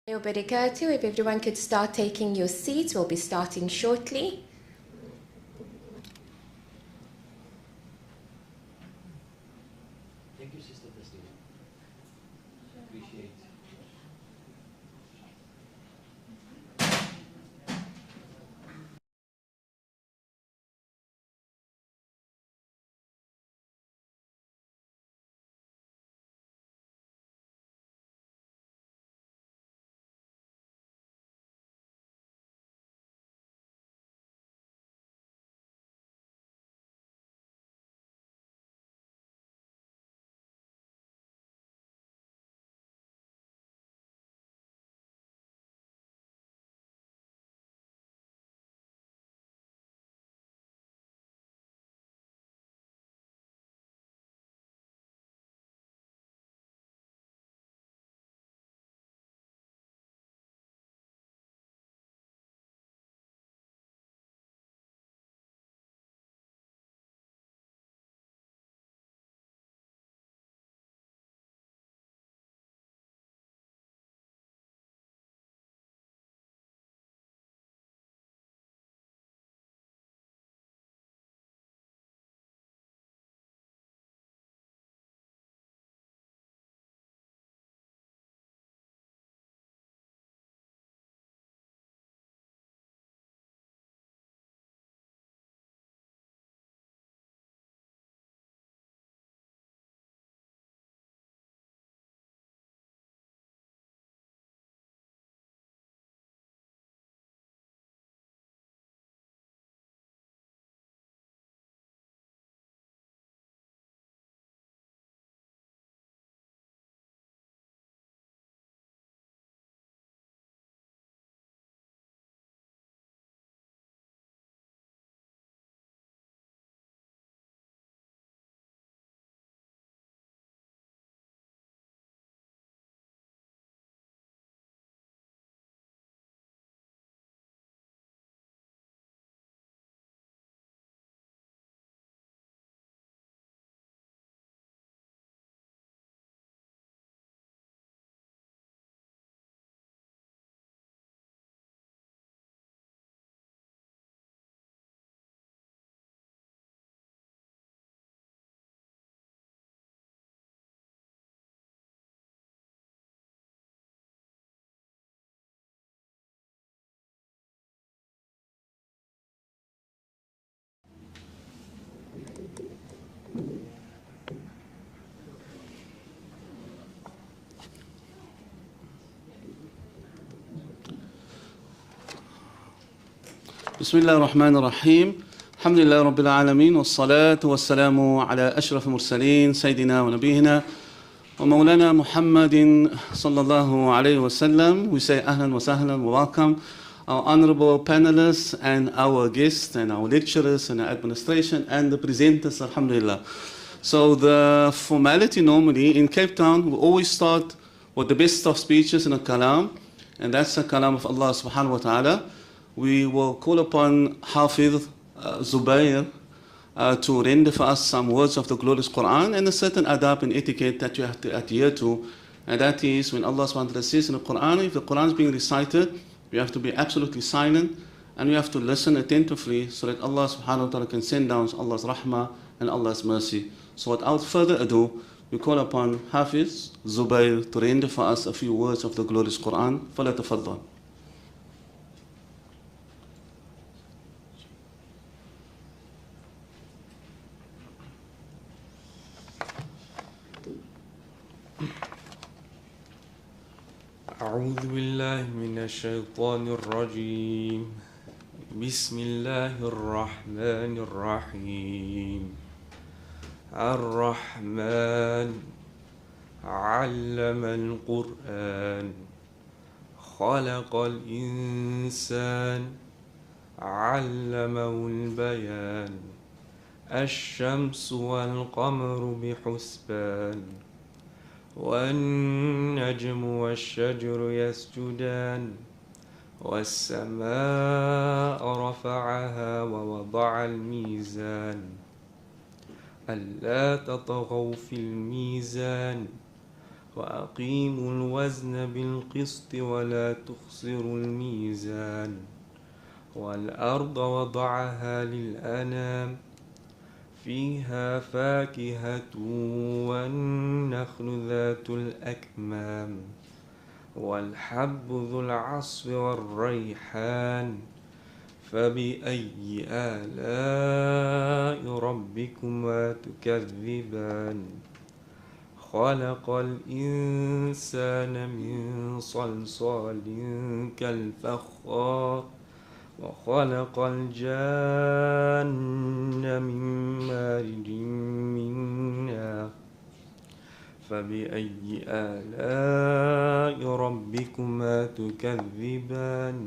Wabarakatuh. If everyone could start taking your seats, we'll be starting shortly. Thank you, Sister Christina. Appreciate it. بسم الله الرحمن الرحيم الحمد لله رب العالمين والصلاة والسلام على أشرف المرسلين سيدنا ونبينا ومولانا محمد صلى الله عليه وسلم. We say ahlan wa sahlan wa welcome our honorable panelists and our guests and our lecturers and our administration and the presenters, alhamdulillah. So the formality normally in Cape Town, we always start with the best of speeches and a kalam, and that's the kalam of Allah subhanahu wa ta'ala. We will call upon Hafiz Zubair to render for us some words of the glorious Quran and a certain adab and etiquette that you have to adhere to. And that is when Allah subhanahu wa ta'ala says in the Quran, if the Quran is being recited, we have to be absolutely silent and we have to listen attentively so that Allah subhanahu wa ta'ala can send down Allah's rahmah and Allah's mercy. So without further ado, we call upon Hafiz Zubair to render for us a few words of the glorious Quran. فَلَتَفَضَّلْ. أعوذ بالله من الشيطان الرجيم بسم الله الرحمن الرحيم الرحمن علم القرآن خلق الإنسان علمه البيان الشمس والقمر بحسبان والنجم والشجر يسجدان والسماء رفعها ووضع الميزان ألا تطغوا في الميزان وأقيموا الوزن بالقسط ولا تخسروا الميزان والأرض وضعها للأنام فيها فاكهة والنخل ذات الأكمام والحب ذو العصف والريحان فبأي آلاء ربكما تكذبان خلق الإنسان من صلصال كالفخار وخلق الجان من مارج من نار فبأي آلاء ربكما تكذبان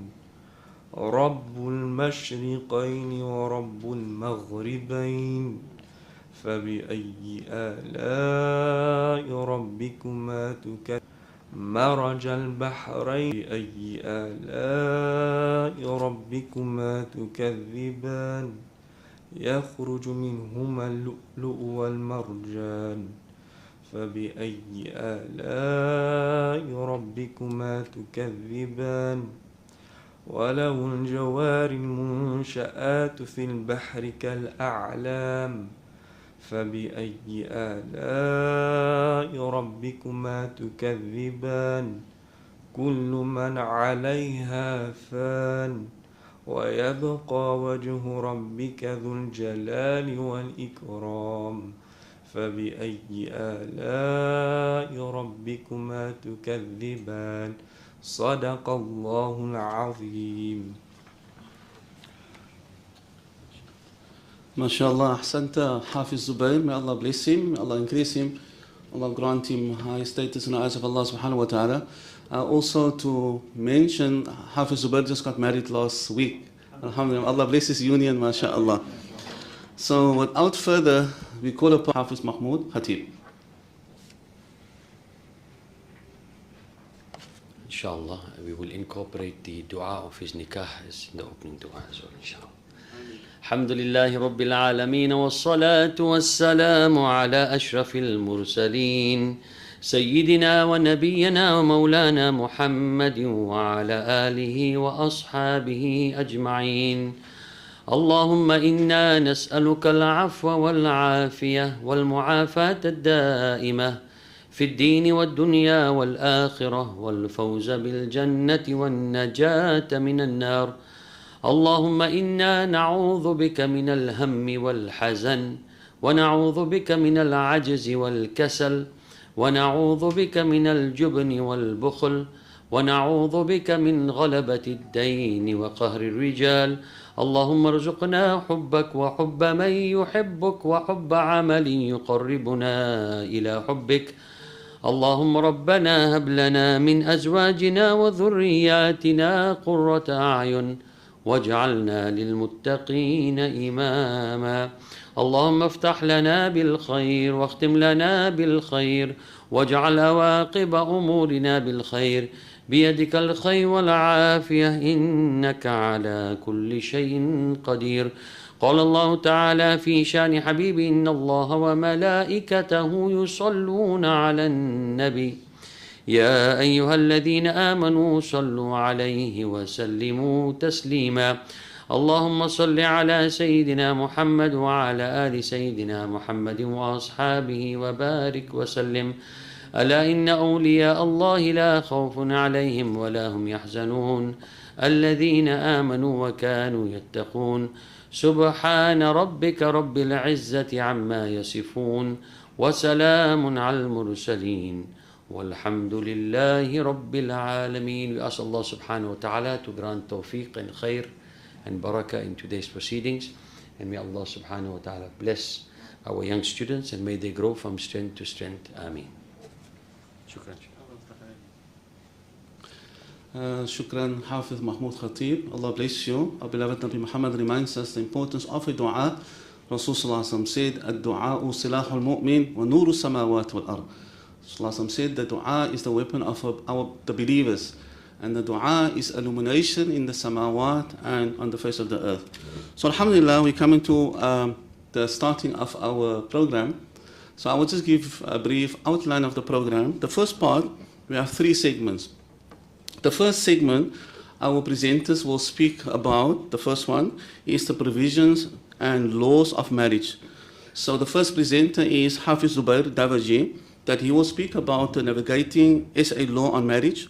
رب المشرقين ورب المغربين فبأي آلاء ربكما تكذبان مرج البحرين بأي آلاء ربكما تكذبان يخرج منهما اللؤلؤ والمرجان فبأي آلاء ربكما تكذبان وله الجوار المنشآت في البحر كالأعلام فبأي آلاء ربكما تكذبان كل من عليها فان ويبقى وجه ربك ذو الجلال والإكرام فبأي آلاء ربكما تكذبان صدق الله العظيم. MashaAllah, Ahsanta, Hafiz Zubair, may Allah bless him, may Allah increase him, Allah grant him high status in the eyes of Allah subhanahu wa ta'ala. Also to mention, Hafiz Zubair just got married last week. Alhamdulillah, Allah bless his union, MashaAllah. So without further, we call upon Hafiz Mahmoud Khatib. Inshallah, we will incorporate the dua of his nikah as the opening dua as well, inshallah. الحمد لله رب العالمين والصلاة والسلام على أشرف المرسلين سيدنا ونبينا ومولانا محمد وعلى آله وأصحابه أجمعين. اللهم إنا نسألك العفو والعافية والمعافاة الدائمة في الدين والدنيا والآخرة والفوز بالجنة والنجاة من النار. اللهم إنا نعوذ بك من الهم والحزن ونعوذ بك من العجز والكسل ونعوذ بك من الجبن والبخل ونعوذ بك من غلبة الدين وقهر الرجال. اللهم ارزقنا حبك وحب من يحبك وحب عمل يقربنا إلى حبك. اللهم ربنا هب لنا من أزواجنا وذرياتنا قرة أعين واجعلنا للمتقين إماما. اللهم افتح لنا بالخير واختم لنا بالخير واجعل عواقب أمورنا بالخير بيدك الخير والعافية إنك على كل شيء قدير. قال الله تعالى في شان حبيبي إن الله وملائكته يصلون على النبي يا أيها الذين آمنوا صلوا عليه وسلموا تسليما. اللهم صل على سيدنا محمد وعلى آل سيدنا محمد وأصحابه وبارك وسلم. ألا إن أولياء الله لا خوف عليهم ولا هم يحزنون الذين آمنوا وكانوا يتقون. سبحان ربك رب العزة عما يصفون وسلام على المرسلين والحمد لله رب العالمين. We ask Allah subhanahu wa ta'ala to grant tawfiq and khair and barakah in today's proceedings, and may Allah subhanahu wa ta'ala bless our young students and may they grow from strength to strength. Ameen. Shukran. Shukran, Hafiz Mahmoud Khatib. Allah bless you. Our beloved Nabi Muhammad reminds us the importance of a dua. Rasul Sallallahu Alaihi Wasallam said, "Ad-du'a silahul mu'min wa nuru samawat wal ard." Rasul said the dua is the weapon of the believers, and the dua is illumination in the samawat and on the face of the earth. So alhamdulillah, we're coming to the starting of our program. So I will just give a brief outline of the program. The first part, we have 3 segments. The first segment, our presenters will speak about, the first one is the provisions and laws of marriage. So the first presenter is Hafiz Zubair Davaji, that he will speak about navigating SA law on marriage.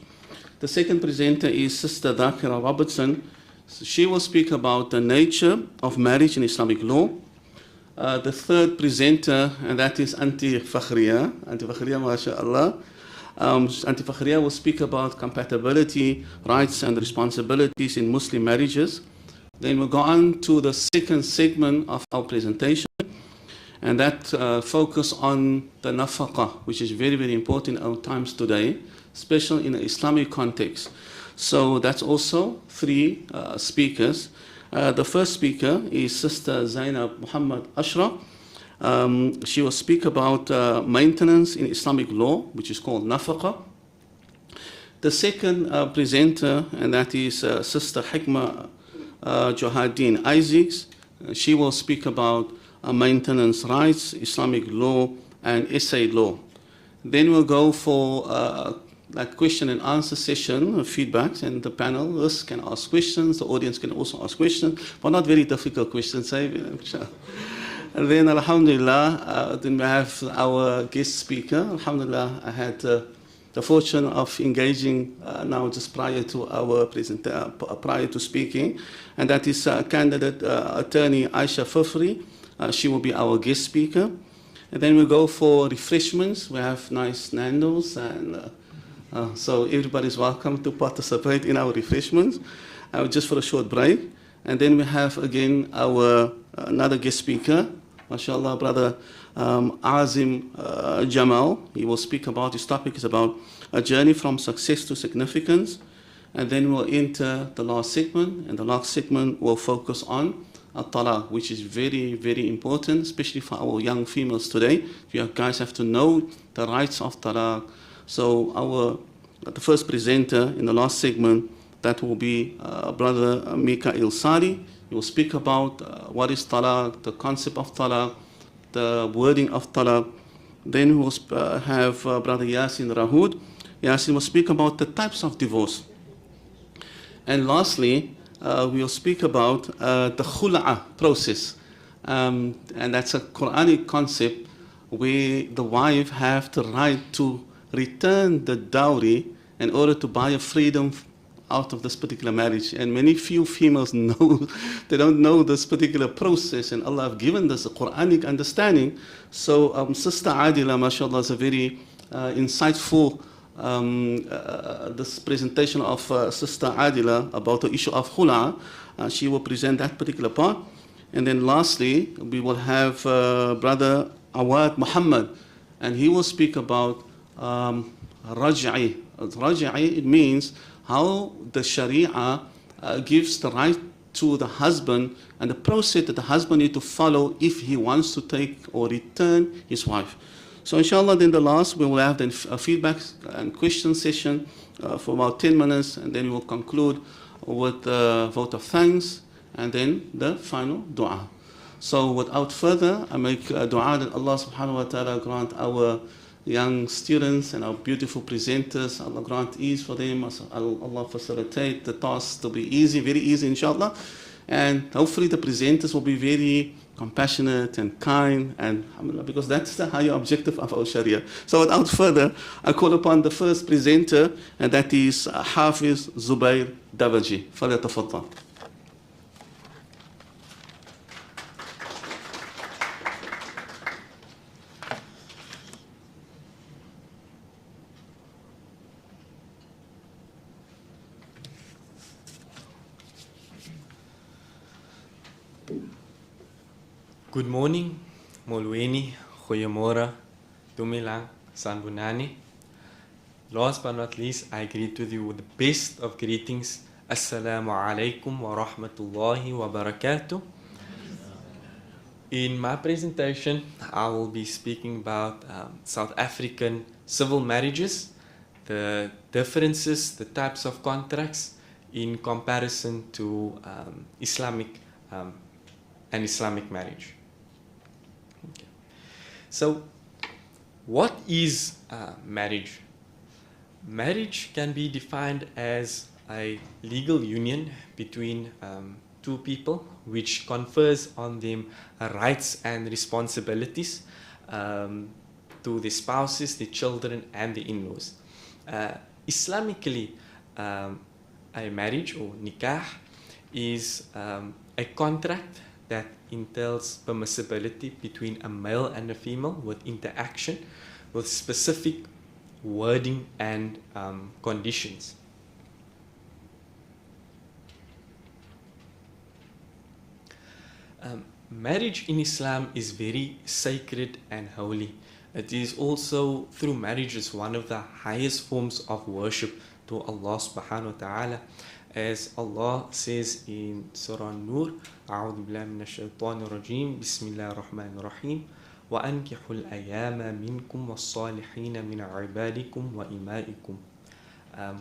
The second presenter is Sister Dhakira Robertson. She will speak about the nature of marriage in Islamic law. The third presenter, and that is Auntie Fakhriya. Auntie Fakhriya, mashallah. Auntie Fakhriya will speak about compatibility, rights and responsibilities in Muslim marriages. Then we'll go on to the second segment of our presentation, and that focus on the Nafaka, which is very, very important in our times today, especially in the Islamic context. So that's also 3 speakers. The first speaker is Sister Zainab Muhammad Ashra. She will speak about maintenance in Islamic law, which is called Nafaka. The second presenter, and that is Sister Hikmah Johaddin Isaacs. She will speak about maintenance rights, Islamic law, and SA law. Then we'll go for that question and answer session, feedbacks, and the panelists can ask questions, the audience can also ask questions, but not very difficult questions. And then, alhamdulillah, then we have our guest speaker. Alhamdulillah, I had the fortune of engaging now just prior to our prior to speaking, and that is candidate attorney Aisha Fafri. She will be our guest speaker. And then we go for refreshments. We have nice Nando's, and so everybody's welcome to participate in our refreshments, just for a short break. And then we have again our another guest speaker, mashallah, brother Azim Jamal. He will speak about, his topic is about a journey from success to significance. And then we'll enter the last segment, and the last segment will focus on talaq, which is very, very important, especially for our young females today. You guys have to know the rights of talaq. So the first presenter in the last segment, that will be Brother Mikael Sari. He will speak about what is talaq, the concept of talaq, the wording of talaq. Then we will have Brother Yasin Rahoud. Yasin will speak about the types of divorce. And lastly, we will speak about the Khula process. And that's a Quranic concept where the wife have the right to return the dowry in order to buy a freedom out of this particular marriage. And few females know, they don't know this particular process, and Allah have given us a Quranic understanding. So Sister Adila, mashallah, is a very insightful this presentation of Sister Adila about the issue of Khula. She will present that particular part. And then lastly, we will have Brother Awad Muhammad, and he will speak about Raj'i. Raj'i, it means how the Sharia gives the right to the husband and the process that the husband needs to follow if he wants to take or return his wife. So inshallah, then the last, we will have then a feedback and question session for about 10 minutes, and then we will conclude with the vote of thanks, and then the final dua. So without further, I make a dua that Allah subhanahu wa ta'ala grant our young students and our beautiful presenters, Allah grant ease for them, Allah facilitate the task to be easy, very easy inshallah, and hopefully the presenters will be very compassionate and kind, and because that's the higher objective of our Sharia. So without further, I call upon the first presenter, and that is Hafiz Zubair Davaji. فليتفضل. Good morning, Molweni, Goeiemorgen, Dumilang, Sanbunani. Last but not least, I greet with you with the best of greetings. Assalamu alaikum wa rahmatullahi wa barakatuh. In my presentation, I will be speaking about South African civil marriages, the differences, the types of contracts in comparison to Islamic and Islamic marriage. Okay. So what is marriage? Marriage can be defined as a legal union between two people which confers on them rights and responsibilities to the spouses, the children, and the in-laws. Islamically, a marriage or nikah is a contract that entails permissibility between a male and a female with interaction, with specific wording and conditions. Marriage in Islam is very sacred and holy. It is also, through marriage, is one of the highest forms of worship to Allah subhanahu wa ta'ala. As Allah says in Surah Nur, أعوذ بالله من الشيطان الرجيم بسم الله الرحمن الرحيم وأنكحوا الأيام منكم والصالحين من عبادكم وإمائكم,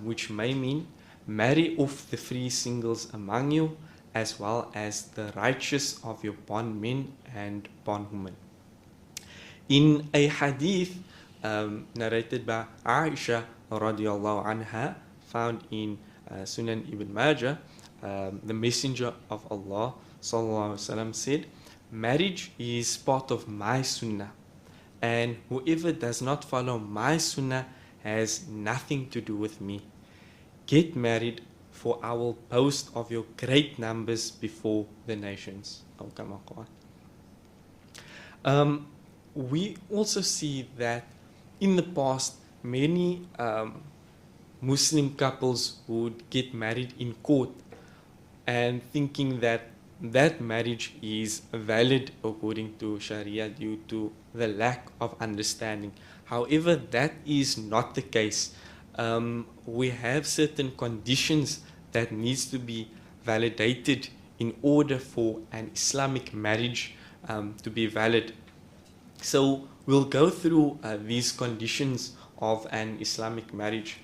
which may mean marry off the free singles among you, as well as the righteous of your bondmen and bondwomen. In a hadith narrated by Aisha radiallahu anha, found in Sunan Ibn Majah, the Messenger of Allah sallallahu alaihi wasallam said, marriage is part of my sunnah, and whoever does not follow my sunnah has nothing to do with me. Get married, for I will boast of your great numbers before the nations. We also see that in the past, many Muslim couples would get married in court and thinking that that marriage is valid according to Sharia due to the lack of understanding. However, that is not the case. We have certain conditions that needs to be validated in order for an Islamic marriage to be valid. So we'll go through these conditions of an Islamic marriage.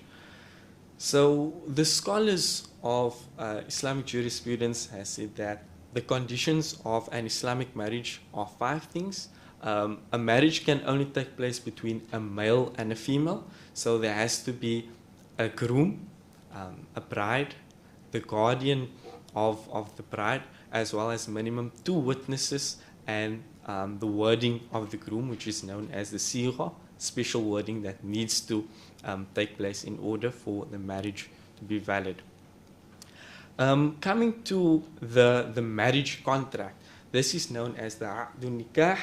So the scholars of Islamic jurisprudence has said that the conditions of an Islamic marriage are 5 things. A marriage can only take place between a male and a female. So there has to be a groom, a bride, the guardian of the bride, as well as minimum 2 witnesses, and the wording of the groom, which is known as the sigha, special wording that needs to take place in order for the marriage to be valid. Coming to the marriage contract, this is known as the aqdun nikah.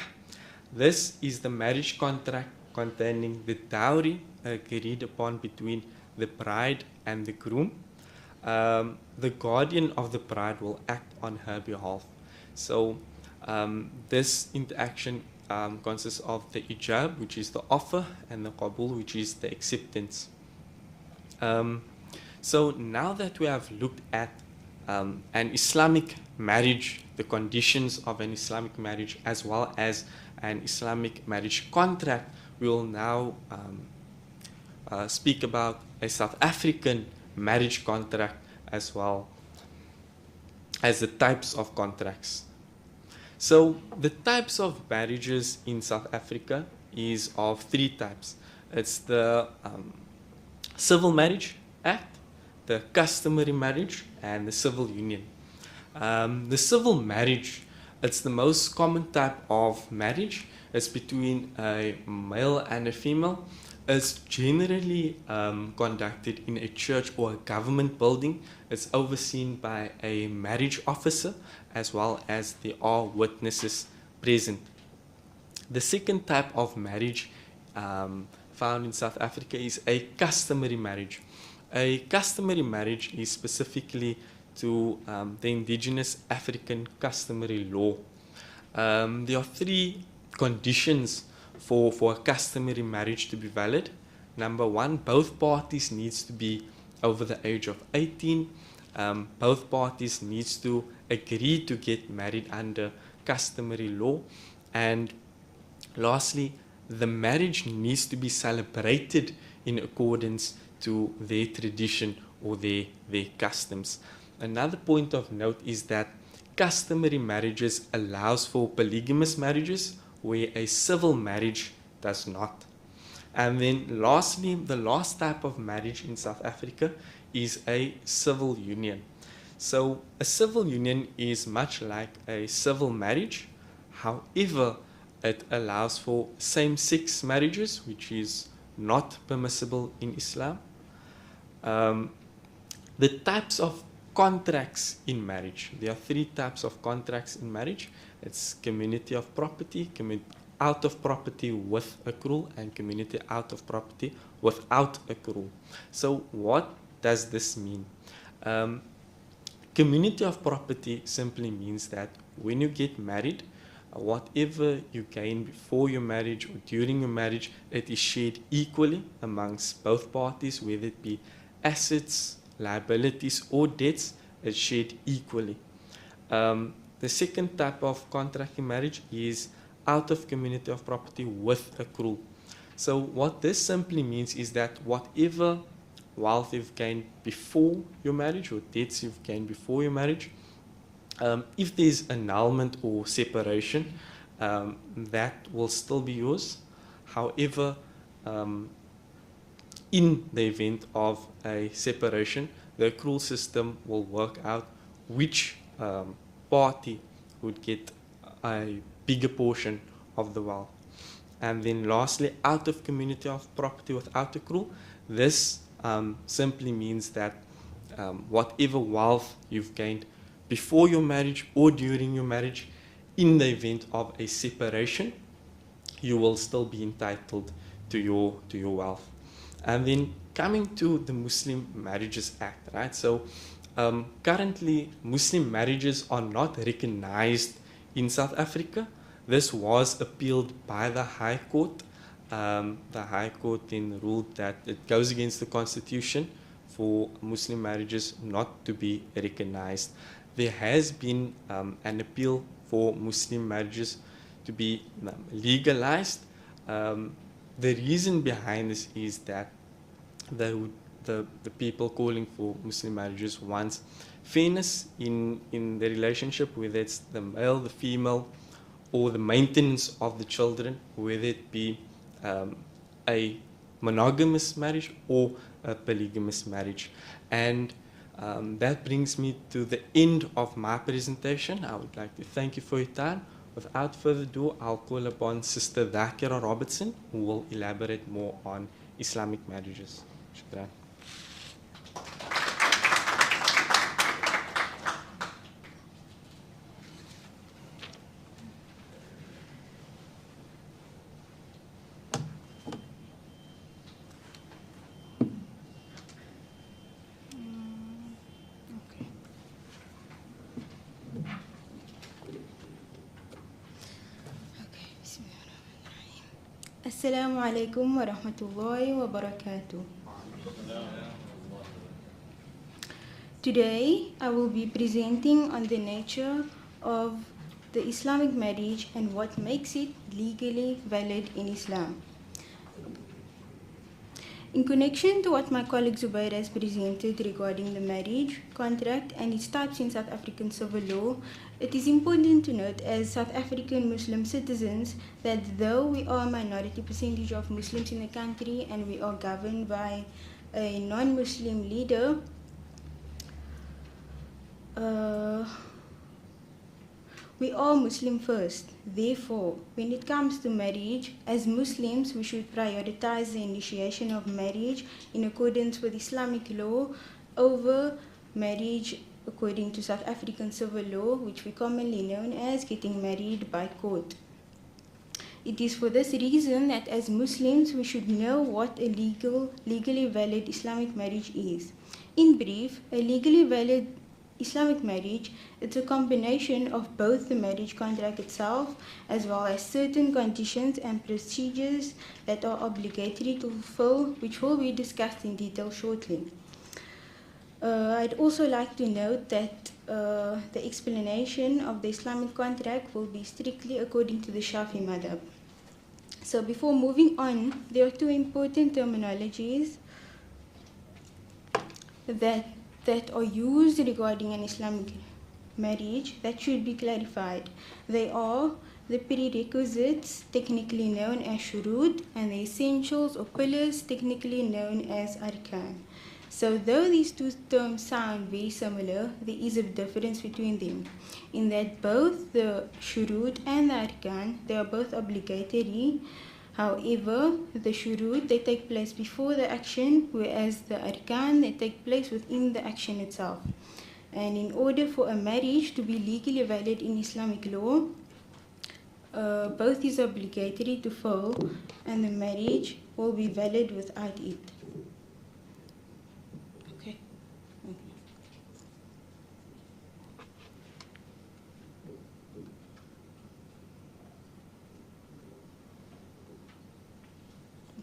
This is the marriage contract containing the dowry agreed upon between the bride and the groom. The guardian of the bride will act on her behalf. So this interaction consists of the ijab, which is the offer, and the qabul, which is the acceptance. So now that we have looked at an Islamic marriage, the conditions of an Islamic marriage, as well as an Islamic marriage contract, we will now speak about a South African marriage contract, as well as the types of contracts. So the types of marriages in South Africa is of 3 types. It's the Civil Marriage Act, the Customary Marriage, and the Civil Union. The civil marriage, it's the most common type of marriage. It's between a male and a female. It's generally conducted in a church or a government building. It's overseen by a marriage officer, as well as there are witnesses present. The second type of marriage found in South Africa is a customary marriage. A customary marriage is specifically to the indigenous African customary law. There are 3 conditions for a customary marriage to be valid. Number 1, both parties needs to be over the age of 18. Both parties needs to agree to get married under customary law. And lastly, the marriage needs to be celebrated in accordance to their tradition or their customs. Another point of note is that customary marriages allows for polygamous marriages, where a civil marriage does not. And then lastly, the last type of marriage in South Africa is a civil union. So a civil union is much like a civil marriage. However, it allows for same-sex marriages, which is not permissible in Islam. The types of contracts in marriage. There are 3 types of contracts in marriage. It's community of property, out of property with accrual, and community out of property without accrual. So what does this mean? Community of property simply means that when you get married, whatever you gain before your marriage or during your marriage, it is shared equally amongst both parties, whether it be assets, liabilities, or debts, it's shared equally. The second type of contract in marriage is out of community of property with accrual. So what this simply means is that whatever wealth you've gained before your marriage or debts you've gained before your marriage, if there's annulment or separation, that will still be yours. However, in the event of a separation, the accrual system will work out which party would get a bigger portion of the wealth. And then lastly, out of community of property without accrual, this simply means that whatever wealth you've gained before your marriage or during your marriage, in the event of a separation, you will still be entitled to your wealth. And then coming to the Muslim Marriages Act, right? So currently, Muslim marriages are not recognized in South Africa. This was appealed by the High Court. The High Court then ruled that it goes against the Constitution for Muslim marriages not to be recognized. There has been an appeal for Muslim marriages to be legalized. The reason behind this is that the people calling for Muslim marriages want fairness in the relationship, whether it's the male, the female, or the maintenance of the children, whether it be a monogamous marriage or a polygamous marriage. And that brings me to the end of my presentation. I would like to thank you for your time. Without further ado, I'll call upon Sister Dhakira Robertson, who will elaborate more on Islamic marriages. Shukran. Assalamu alaikum wa rahmatullahi wa barakatuh. Today I will be presenting on the nature of the Islamic marriage and what makes it legally valid in Islam. In connection to what my colleague Zubair has presented regarding the marriage contract and its types in South African civil law, it is important to note as South African Muslim citizens that though we are a minority percentage of Muslims in the country and we are governed by a non-Muslim leader, we are Muslim first. Therefore, when it comes to marriage, as Muslims, we should prioritize the initiation of marriage in accordance with Islamic law over marriage according to South African civil law, which we commonly known as getting married by court. It is for this reason that as Muslims, we should know what a legally valid Islamic marriage is. In brief, a legally valid Islamic marriage is a combination of both the marriage contract itself as well as certain conditions and procedures that are obligatory to fulfill, which will be discussed in detail shortly. I'd also like to note that the explanation of the Islamic contract will be strictly according to the Shafi madhab. So before moving on, there are two important terminologies that are used regarding an Islamic marriage that should be clarified. They are the prerequisites, technically known as shurut, and the essentials or pillars, technically known as arkan. So though these two terms sound very similar, there is a difference between them, in that both the shurut and the arkan, they are both obligatory. However, the shurut, they take place before the action, whereas the arkan, they take place within the action itself. And in order for a marriage to be legally valid in Islamic law, both is obligatory to fulfill, and the marriage will be valid without it. Okay.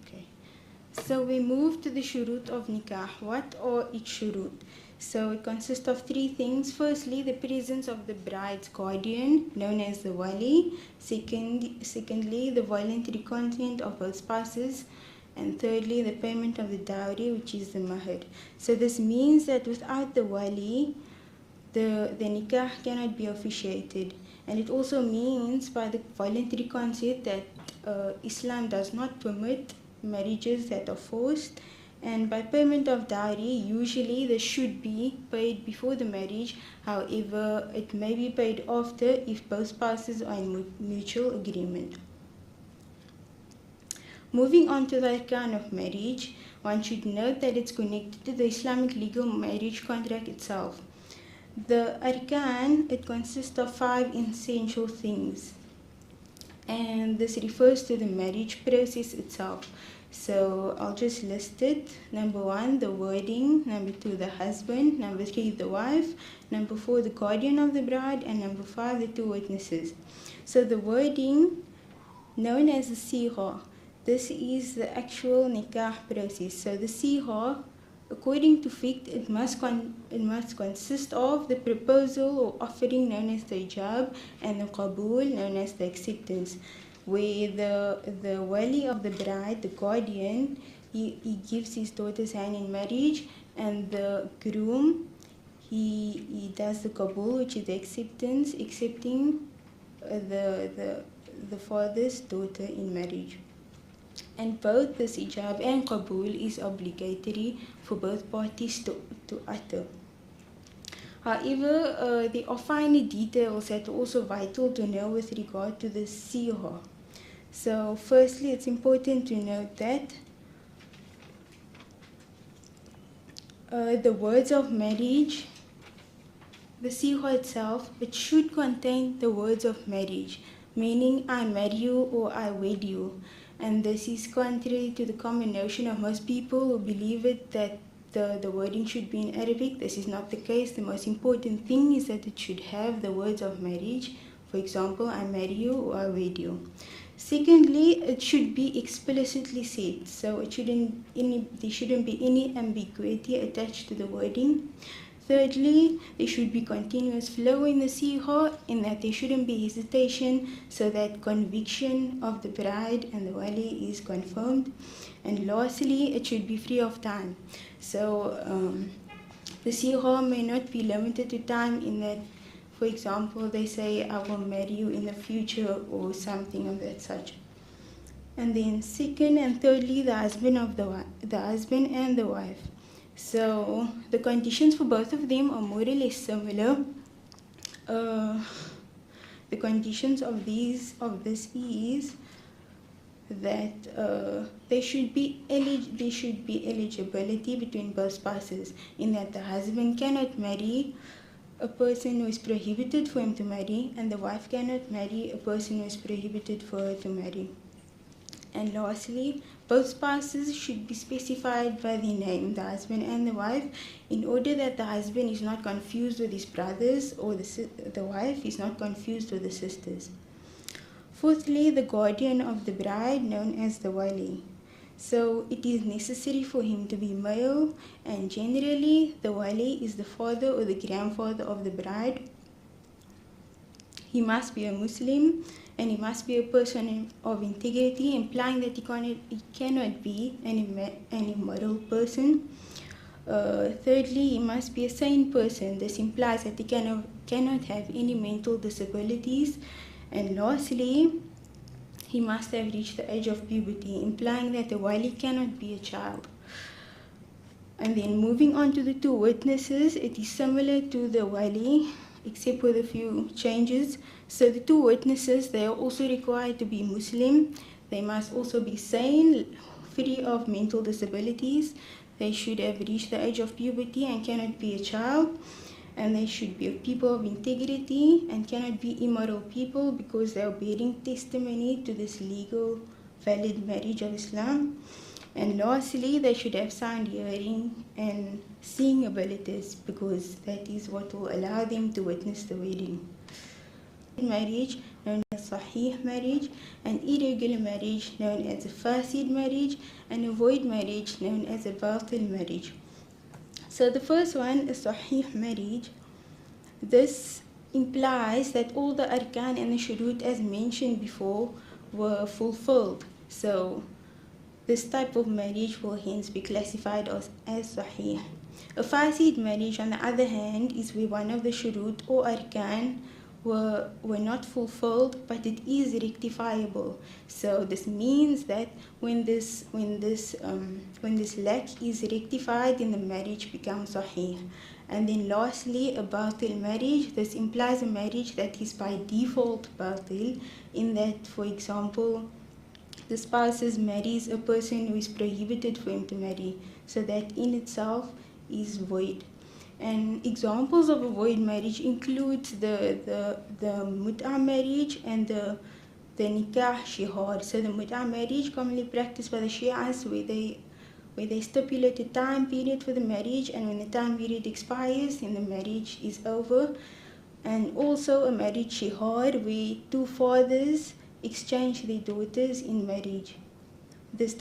Okay. So we move to the shurut of nikah. What are each shurut? So it consists of three things. Firstly, the presence of the bride's guardian, known as the wali. Secondly, the voluntary consent of both spouses. And thirdly, the payment of the dowry, which is the mahar. So this means that without the wali, the nikah cannot be officiated. And it also means by the voluntary consent that Islam does not permit marriages that are forced. And by payment of dowry, usually this should be paid before the marriage. However, it may be paid after if both spouses are in mutual agreement. Moving on to the arkan of marriage, one should note that it's connected to the Islamic legal marriage contract itself. The arkan, it consists of 5 essential things, and this refers to the marriage process itself. So I'll just list it. Number 1, the wording. Number 2, the husband. Number 3, the wife. Number 4, the guardian of the bride. And number 5, the 2 witnesses. So the wording, known as the sigha, this is the actual nikah process. So the sigha, according to fiqh, it must consist of the proposal or offering, known as the ijab, and the qabul, known as the acceptance, where the wali of the bride, the guardian, he gives his daughter's hand in marriage, and the groom, he does the qabul, which is the acceptance, accepting the father's daughter in marriage. And both this ijab and qabul is obligatory for both parties to utter. However, there are finer details that are also vital to know with regard to the sigha. So firstly, it's important to note that the words of marriage, the sigha itself, it should contain the words of marriage, meaning I marry you or I wed you. And this is contrary to the common notion of most people who believe it that the wording should be in Arabic. This is not the case. The most important thing is that it should have the words of marriage. For example, I marry you or I wed you. Secondly, it should be explicitly said. So there shouldn't be any ambiguity attached to the wording. Thirdly, there should be continuous flow in the sigha, in that there shouldn't be hesitation, so that conviction of the bride and the wali is confirmed. And lastly, it should be free of time. So the sigha may not be limited to time, in that, for example, they say, I will marry you in the future or something of that such. And then second and thirdly, the husband and the wife. So the conditions for both of them are more or less similar. The conditions of this is that there should be eligibility between both spouses, in that the husband cannot marry a person who is prohibited for him to marry, and the wife cannot marry a person who is prohibited for her to marry. And lastly, both spouses should be specified by the name, the husband and the wife, in order that the husband is not confused with his brothers, or the wife is not confused with the sisters. Fourthly, the guardian of the bride, known as the wali. So it is necessary for him to be male, and generally the wali is the father or the grandfather of the bride. He must be a Muslim, and he must be a person of integrity, implying that he cannot be an immoral person. Thirdly, he must be a sane person. This implies that he cannot have any mental disabilities. And lastly, he must have reached the age of puberty, implying that the wali cannot be a child. And then moving on to the two witnesses, it is similar to the wali, except with a few changes. So the two witnesses, they are also required to be Muslim. They must also be sane, free of mental disabilities. They should have reached the age of puberty and cannot be a child. And they should be people of integrity and cannot be immoral people because they are bearing testimony to this legal, valid marriage of Islam. And lastly, they should have sound hearing and seeing abilities because that is what will allow them to witness the wedding. Marriage known as Sahih marriage, and irregular marriage known as a Fasid marriage, and a void marriage known as a Batil marriage. So the first one is Sahih marriage. This implies that all the arkan and the shurut as mentioned before were fulfilled. So this type of marriage will hence be classified as Sahih. A Fasid marriage, on the other hand, is where one of the shurut or arkan were not fulfilled, but it is rectifiable. So this means that when this lack is rectified, then the marriage becomes Sahih. And then lastly, a Batil marriage. This implies a marriage that is by default Batil, in that, for example, the spouse marries a person who is prohibited for him to marry. So that in itself is void. And examples of a void marriage include the mut'ah marriage and the nikah shihar. So the mut'ah marriage commonly practiced by the Shias, where they stipulate a time period for the marriage, and when the time period expires, then the marriage is over. And also a marriage shihar, where two fathers exchange their daughters in marriage. These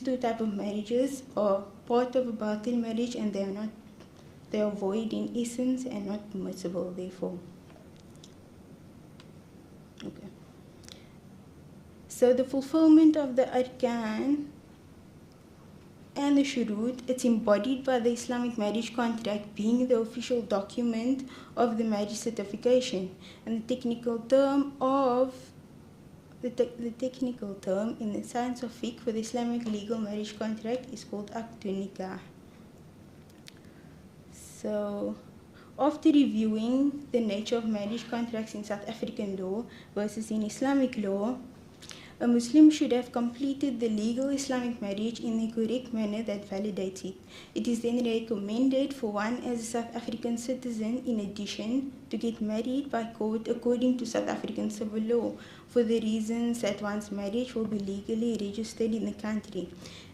two types of marriages are part of a batil marriage, and they are void in essence and not permissible, therefore. Okay. So the fulfillment of the arkan and the shurut, it's embodied by the Islamic marriage contract being the official document of the marriage certification. And the technical term in the science of fiqh for the Islamic legal marriage contract is called aqdun nikah. So, after reviewing the nature of marriage contracts in South African law versus in Islamic law, a Muslim should have completed the legal Islamic marriage in the correct manner that validates it. It is then recommended for one as a South African citizen, in addition, to get married by court according to South African civil law, for the reasons that one's marriage will be legally registered in the country.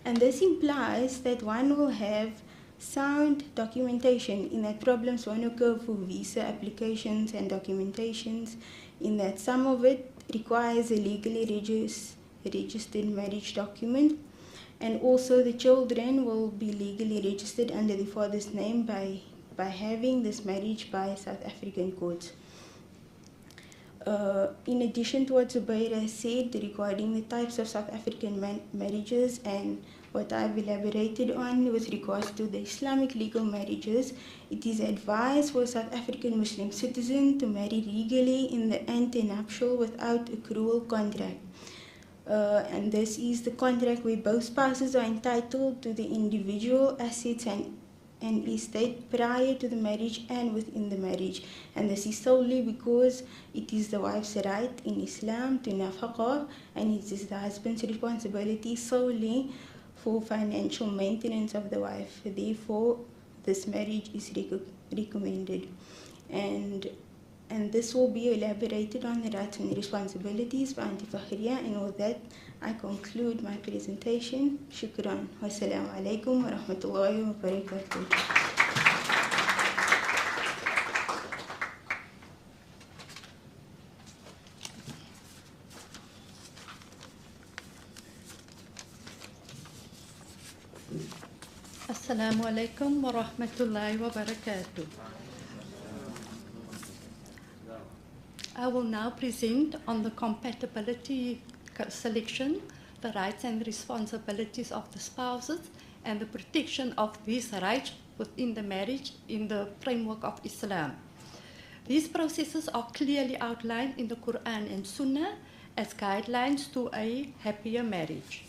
And this implies that one will have sound documentation, in that problems won't occur for visa applications and documentations, in that some of it requires a legally registered marriage document, and also the children will be legally registered under the father's name by having this marriage by South African courts. In addition to what Zubair has said regarding the types of South African marriages and what I've elaborated on with regards to the Islamic legal marriages, it is advised for a South African Muslim citizen to marry legally in the antenuptial without a cruel contract. And this is the contract where both spouses are entitled to the individual assets and estate prior to the marriage and within the marriage. And this is solely because it is the wife's right in Islam to Nafaka, and it is the husband's responsibility solely for financial maintenance of the wife. Therefore, this marriage is recommended. And this will be elaborated on the rights and responsibilities by Auntie Fakhriya. And with that, I conclude my presentation. Shukran. Wassalamu alaikum wa rahmatullahi wa barakatuh. Assalamu alaikum wa rahmatullahi wa barakatuh. I will now present on the compatibility selection, the rights and responsibilities of the spouses, and the protection of these rights within the marriage in the framework of Islam. These processes are clearly outlined in the Quran and Sunnah as guidelines to a happier marriage.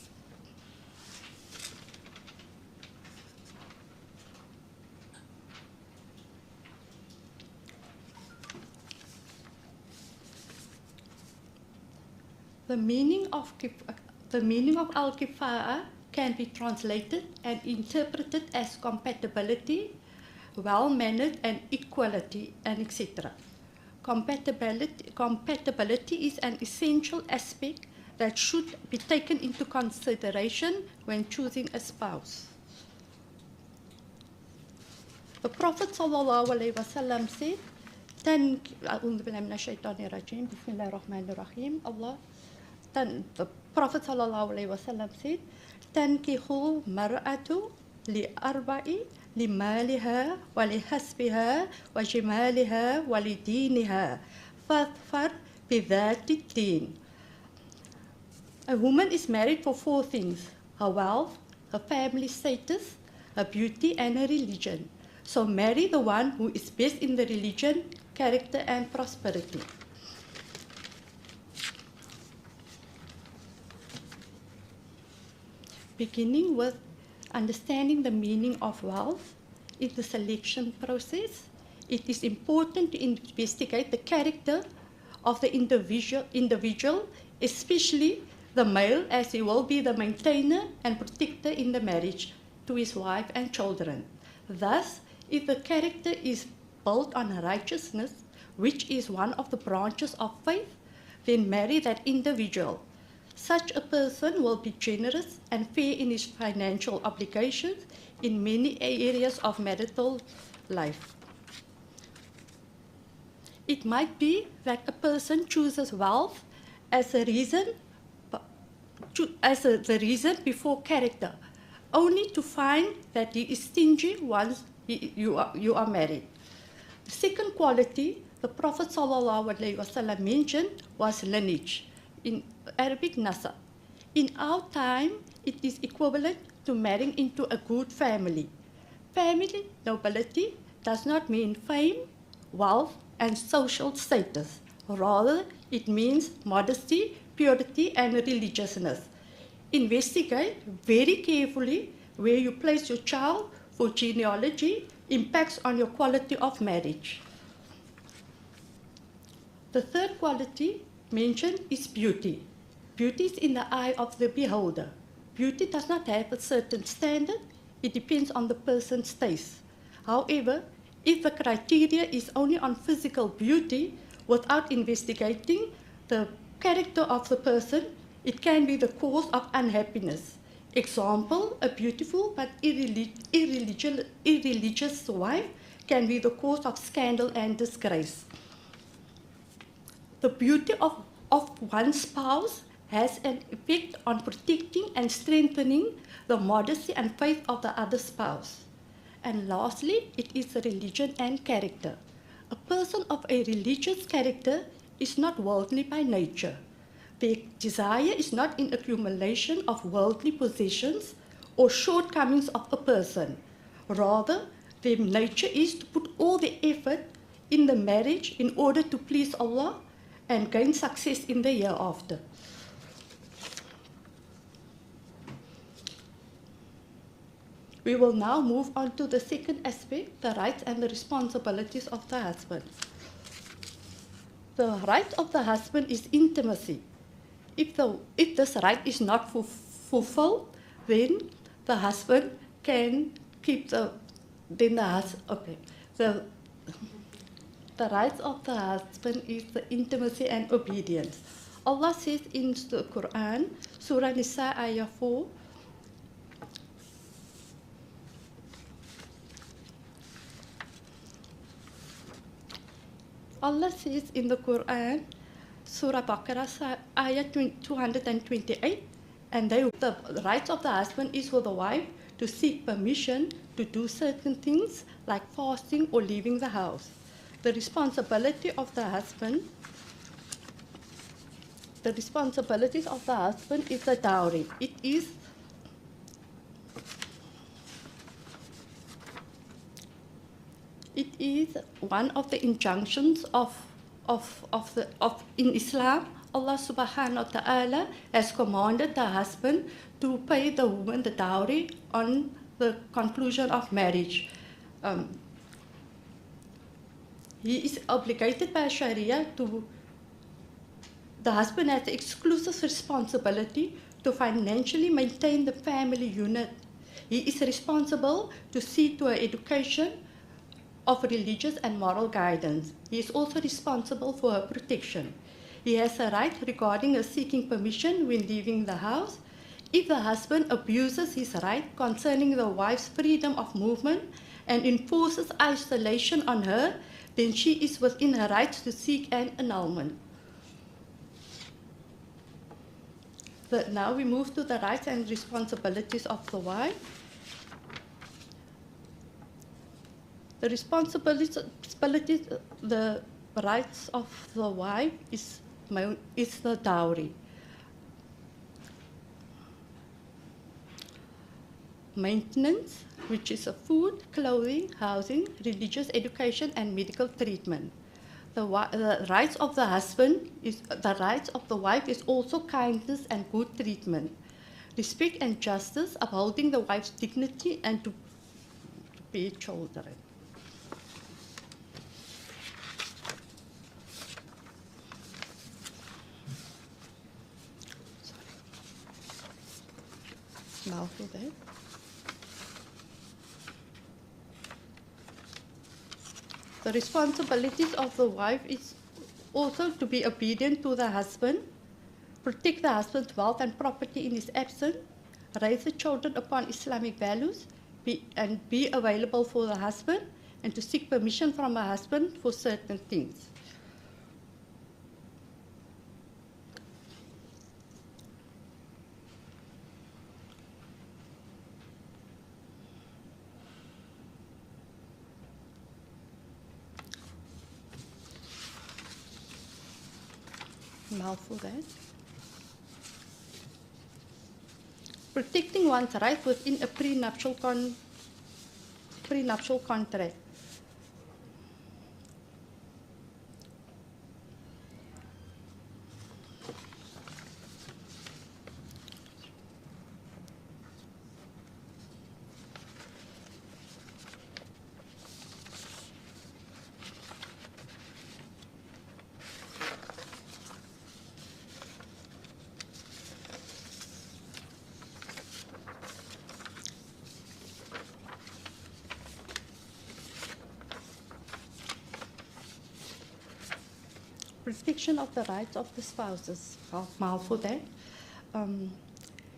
The meaning of al-kifa'ah can be translated and interpreted as compatibility, well-mannered and equality, and etc. Compatibility is an essential aspect that should be taken into consideration when choosing a spouse. The Prophet ﷺ said, the Prophet ﷺ said, "Tankihul mar'atu li arba'i li maliha wa li hasbiha wa jimaliha wa li diniha fadfar bidhati din." A woman is married for 4 things: her wealth, her family status, her beauty, and her religion. So marry the one who is best in the religion, character, and prosperity. Beginning with understanding the meaning of wealth in the selection process, it is important to investigate the character of the individual, especially the male, as he will be the maintainer and protector in the marriage to his wife and children. Thus, if the character is built on righteousness, which is one of the branches of faith, then marry that individual. Such a person will be generous and fair in his financial obligations in many areas of marital life. It might be that a person chooses wealth as the reason before character, only to find that he is stingy once you are married. The second quality the Prophet ﷺ mentioned was lineage, in Arabic nasab. In our time, it is equivalent to marrying into a good family. Family nobility does not mean fame, wealth, and social status. Rather, it means modesty, purity, and religiousness. Investigate very carefully where you place your child, for genealogy impacts on your quality of marriage. The third quality mentioned is beauty. Beauty is in the eye of the beholder. Beauty does not have a certain standard. It depends on the person's taste. However, if the criteria is only on physical beauty without investigating the character of the person, it can be the cause of unhappiness. Example, a beautiful but irreligious wife can be the cause of scandal and disgrace. The beauty of one's spouse has an effect on protecting and strengthening the modesty and faith of the other spouse. And lastly, it is the religion and character. A person of a religious character is not worldly by nature. Their desire is not in accumulation of worldly possessions or shortcomings of a person. Rather, their nature is to put all the effort in the marriage in order to please Allah and gain success in the hereafter. We will now move on to the second aspect, the rights and the responsibilities of the husband. The right of the husband is intimacy. If this right is not fulfilled, then the husband can keep the rights of the husband is the intimacy and obedience. Allah says in the Quran, Surah Nisa, Ayah 4, Allah says in the Quran, Surah Baqarah, Ayah 228, and the rights of the husband is for the wife to seek permission to do certain things like fasting or leaving the house. The responsibilities of the husband is the dowry. It is It is one of the injunctions in Islam. Allah subhanahu wa ta'ala has commanded the husband to pay the woman the dowry on the conclusion of marriage. He is obligated by Sharia to, the husband has the exclusive responsibility to financially maintain the family unit. He is responsible to see to an education of religious and moral guidance. He is also responsible for her protection. He has a right regarding her seeking permission when leaving the house. If the husband abuses his right concerning the wife's freedom of movement and enforces isolation on her, then she is within her rights to seek an annulment. Now we move to the rights and responsibilities of the wife. The responsibilities, the rights of the wife is the dowry. Maintenance, which is food, clothing, housing, religious education, and medical treatment. The rights of the husband the rights of the wife is also kindness and good treatment, respect and justice, upholding the wife's dignity, and to bear children. Mouthful there. The responsibilities of the wife is also to be obedient to the husband, protect the husband's wealth and property in his absence, raise the children upon Islamic values, and be available for the husband, and to seek permission from a husband for certain things. Mouthful there. Protecting one's right within a prenuptial contract. Protection of the rights of the spouses. Mouthful there.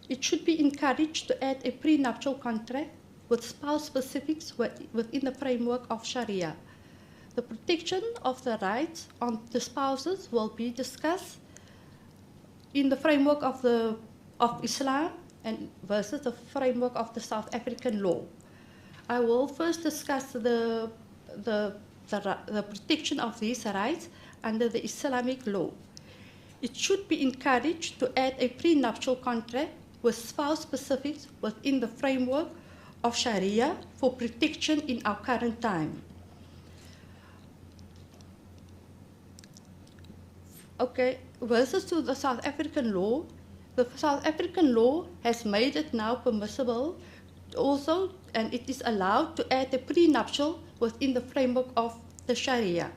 It should be encouraged to add a prenuptial contract with spouse specifics within the framework of Sharia. The protection of the rights of the spouses will be discussed in the framework of Islam and versus the framework of the South African law. I will first discuss the protection of these rights under the Islamic law. It should be encouraged to add a prenuptial contract with spouse specifics within the framework of Sharia for protection in our current time. Okay, versus to the South African law, the South African law has made it now permissible also, and it is allowed to add a prenuptial within the framework of the Sharia.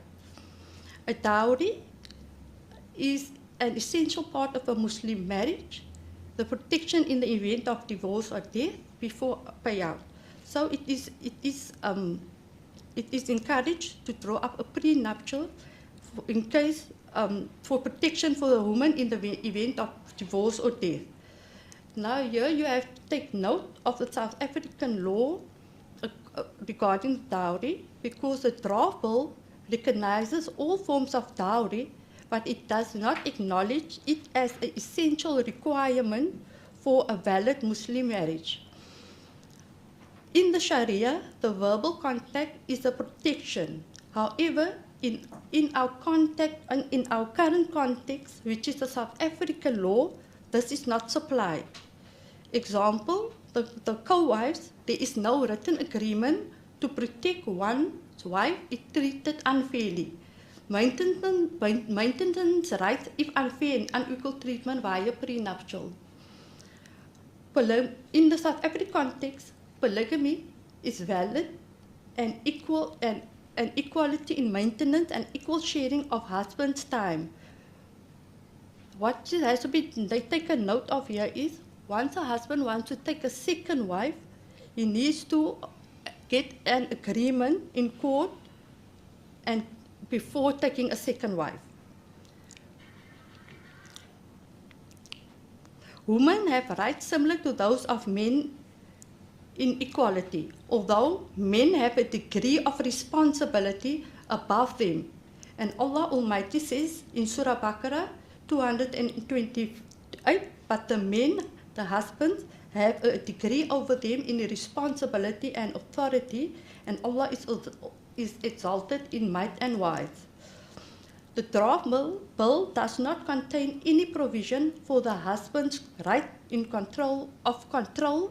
A dowry is an essential part of a Muslim marriage, the protection in the event of divorce or death before payout. So it is encouraged to draw up a prenuptial in case for protection for the woman in the event of divorce or death. Now here you have to take note of the South African law regarding dowry, because the draft bill recognizes all forms of dowry, but it does not acknowledge it as an essential requirement for a valid Muslim marriage. In the Sharia, the verbal contact is a protection. However, in our current context, which is the South African law, this is not supplied. Example, the co-wives, there is no written agreement to protect one's wife is treated unfairly. Maintenance rights if unfair and unequal treatment via prenuptial. In the South African context, polygamy is valid and equal and equality in maintenance and equal sharing of husband's time. What has to be taken note of here is once a husband wants to take a second wife, he needs to get an agreement in court and before taking a second wife. Women have rights similar to those of men in equality, although men have a degree of responsibility above them. And Allah Almighty says in Surah Baqarah 228, but the men, the husbands, have a degree over them in responsibility and authority, and Allah is exalted in might and worth. The draft bill does not contain any provision for the husband's right in control.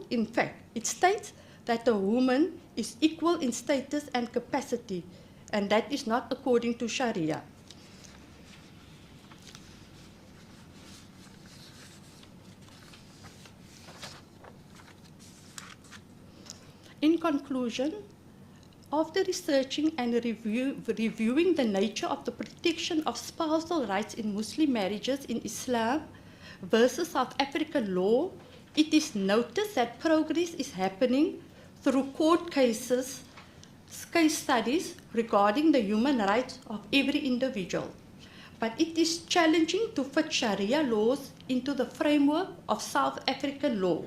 In fact, it states that a woman is equal in status and capacity, and that is not according to Sharia. In conclusion, after researching and reviewing the nature of the protection of spousal rights in Muslim marriages in Islam versus South African law, it is noticed that progress is happening through court cases, case studies regarding the human rights of every individual. But it is challenging to fit Sharia laws into the framework of South African law.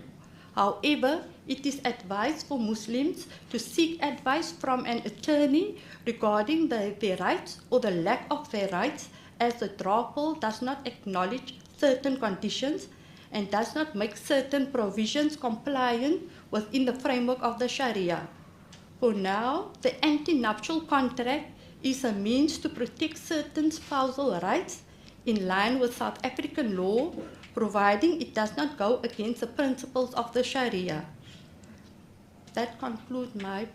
However, it is advised for Muslims to seek advice from an attorney regarding their rights or the lack of their rights, as the draft bill does not acknowledge certain conditions and does not make certain provisions compliant within the framework of the Sharia. For now, the anti-nuptial contract is a means to protect certain spousal rights in line with South African law, providing it does not go against the principles of the Sharia. That concludes my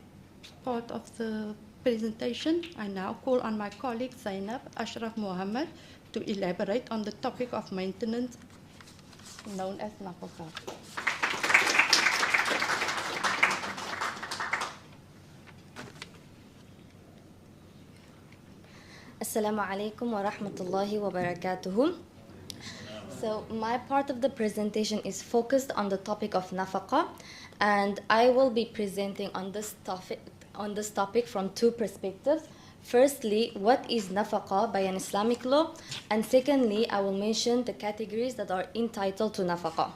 part of the presentation. I now call on my colleague Zainab Ashraf Mohammed to elaborate on the topic of maintenance known as Nafaka. Assalamu alaikum wa rahmatullahi wa barakatuhu. So my part of the presentation is focused on the topic of Nafaka, and I will be presenting on this topic from two perspectives. Firstly, what is Nafaka by an Islamic law? And secondly, I will mention the categories that are entitled to Nafaka.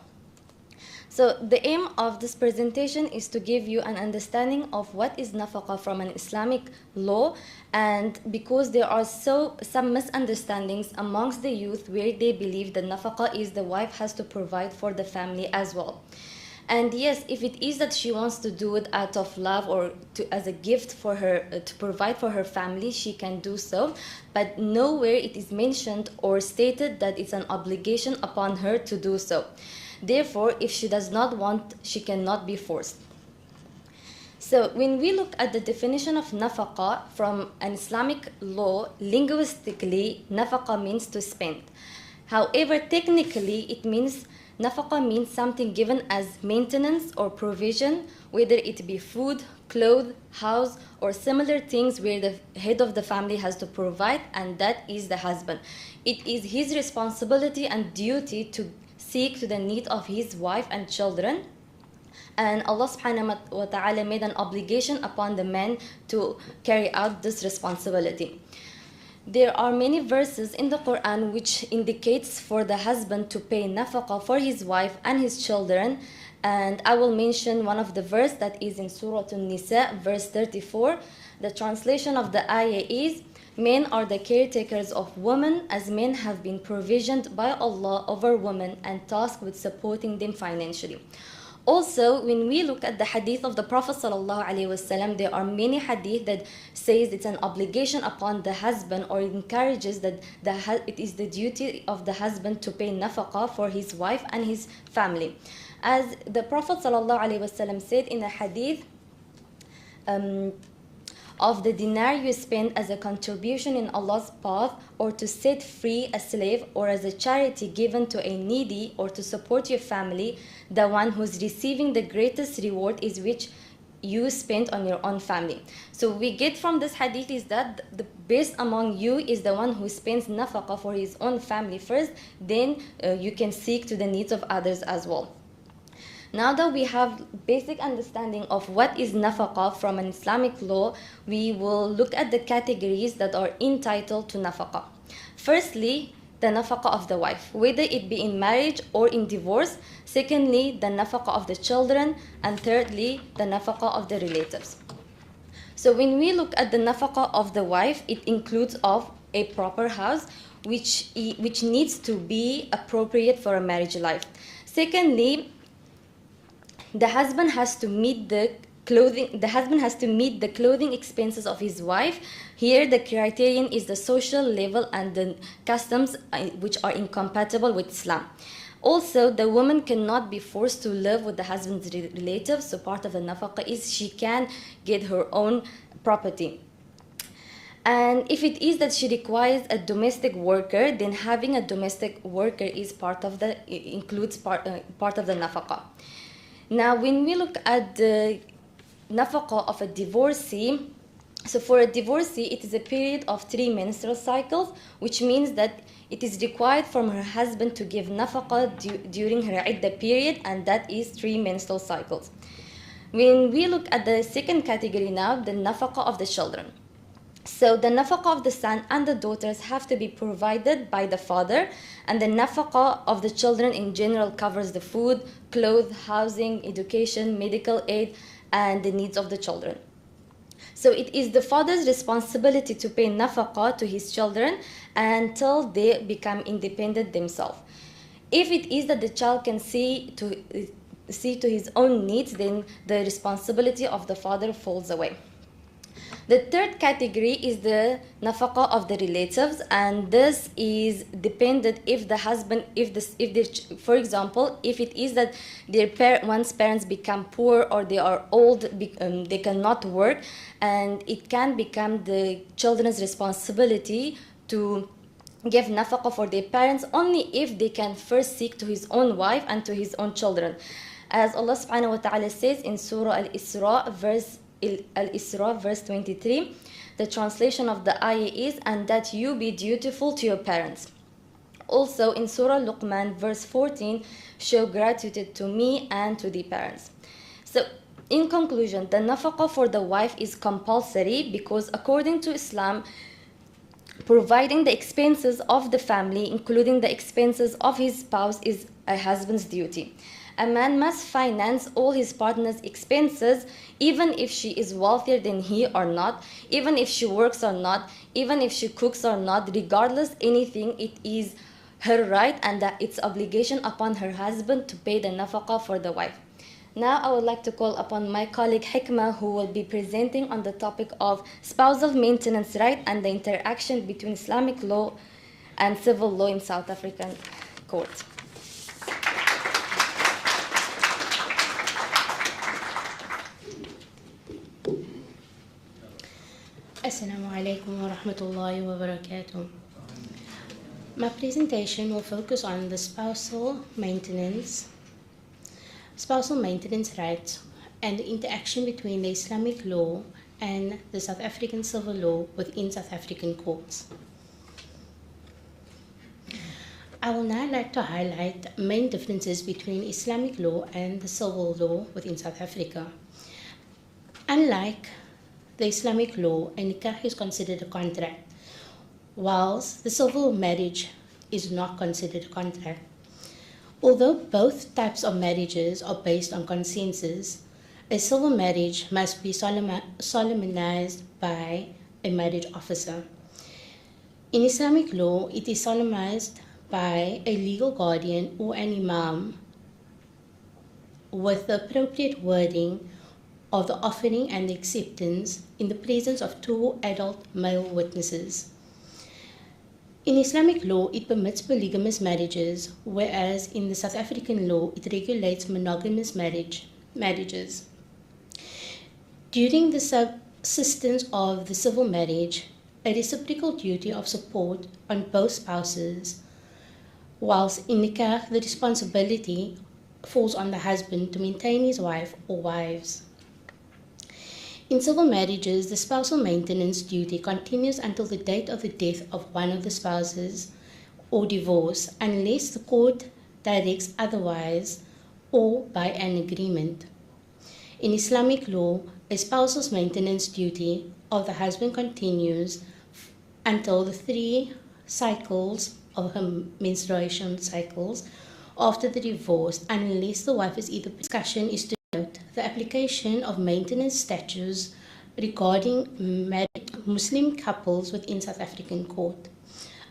So the aim of this presentation is to give you an understanding of what is Nafaka from an Islamic law, and because there are some misunderstandings amongst the youth where they believe that Nafaka is the wife has to provide for the family as well. And yes, if it is that she wants to do it out of love or as a gift for her, to provide for her family, she can do so. But nowhere it is mentioned or stated that it's an obligation upon her to do so. Therefore, if she does not want, she cannot be forced. So when we look at the definition of Nafaka from an Islamic law, linguistically, Nafaka means to spend. However, technically, Nafaka means something given as maintenance or provision, whether it be food, clothes, house, or similar things where the head of the family has to provide, and that is the husband. It is his responsibility and duty to seek to the need of his wife and children. And Allah subhanahu wa ta'ala made an obligation upon the man to carry out this responsibility. There are many verses in the Quran which indicates for the husband to pay nafaqah for his wife and his children. And I will mention one of the verse that is in Surah An-Nisa, verse 34. The translation of the ayah is, men are the caretakers of women, as men have been provisioned by Allah over women and tasked with supporting them financially. Also, when we look at the hadith of the Prophet ﷺ, there are many hadith that says it's an obligation upon the husband, or encourages that it is the duty of the husband to pay nafaqah for his wife and his family. As the Prophet ﷺ said in a hadith, of the dinar you spend as a contribution in Allah's path, or to set free a slave, or as a charity given to a needy, or to support your family, the one who's receiving the greatest reward is which you spent on your own family. So we get from this hadith is that the best among you is the one who spends nafaqah for his own family first, then you can seek to the needs of others as well. Now that we have basic understanding of what is nafaqah from an Islamic law, we will look at the categories that are entitled to nafaqah. Firstly, the nafaqah of the wife, whether it be in marriage or in divorce. Secondly, the nafaqah of the children. And thirdly, the nafaqah of the relatives. So when we look at the nafaqah of the wife, it includes of a proper house, which needs to be appropriate for a marriage life. Secondly, the husband has to meet the clothing expenses of his wife. Here the criterion is the social level and the customs which are incompatible with Islam. Also, the woman cannot be forced to live with the husband's relatives, so part of the nafaqah is she can get her own property. And if it is that she requires a domestic worker, then having a domestic worker is includes part of the nafaqah. Now, when we look at the nafaqah of a divorcee, so for a divorcee, it is a period of 3 menstrual cycles, which means that it is required from her husband to give nafaqah during her iddah period, and that is 3 menstrual cycles. When we look at the second category now, the nafaqah of the children. So the nafaqah of the son and the daughters have to be provided by the father, and the nafaqah of the children in general covers the food, clothes, housing, education, medical aid, and the needs of the children. So it is the father's responsibility to pay nafaqah to his children until they become independent themselves. If it is that the child can see to his own needs, then the responsibility of the father falls away. The third category is the nafaqah of the relatives, and this is dependent if the husband, for example, if it is that one's parents become poor or they are old, they cannot work, and it can become the children's responsibility to give nafaqah for their parents only if they can first seek to his own wife and to his own children. As Allah subhanahu wa ta'ala says in Surah Al-Isra, verse 23, the translation of the ayah is, and that you be dutiful to your parents. Also in Surah Luqman, verse 14, show gratitude to me and to the parents. So in conclusion, the nafaqah for the wife is compulsory because according to Islam, providing the expenses of the family, including the expenses of his spouse, is a husband's duty. A man must finance all his partner's expenses, even if she is wealthier than he or not, even if she works or not, even if she cooks or not, regardless anything, it is her right and that it's obligation upon her husband to pay the nafaqah for the wife. Now I would like to call upon my colleague Hikmah, who will be presenting on the topic of spousal maintenance right and the interaction between Islamic law and civil law in South African court. Assalamu alaikum wa rahmatullahi wa barakatuh. My presentation will focus on the spousal maintenance rights and the interaction between the Islamic law and the South African civil law within South African courts. I will now like to highlight main differences between Islamic law and the civil law within South Africa. Unlike the Islamic law, a nikah is considered a contract, whilst the civil marriage is not considered a contract. Although both types of marriages are based on consensus, a civil marriage must be solemnized by a marriage officer. In Islamic law, it is solemnized by a legal guardian or an imam with the appropriate wording of the offering and the acceptance in the presence of 2 adult male witnesses. In Islamic law, it permits polygamous marriages, whereas in the South African law, it regulates monogamous marriages. During the subsistence of the civil marriage, a reciprocal duty of support on both spouses, whilst in nikah the responsibility falls on the husband to maintain his wife or wives. In civil marriages, the spousal maintenance duty continues until the date of the death of one of the spouses or divorce, unless the court directs otherwise or by an agreement. In Islamic law, a spousal's maintenance duty of the husband continues until the 3 cycles of her menstruation cycles after the divorce, unless the wife is either. Discussion is to note the application of maintenance statutes regarding married Muslim couples within South African court.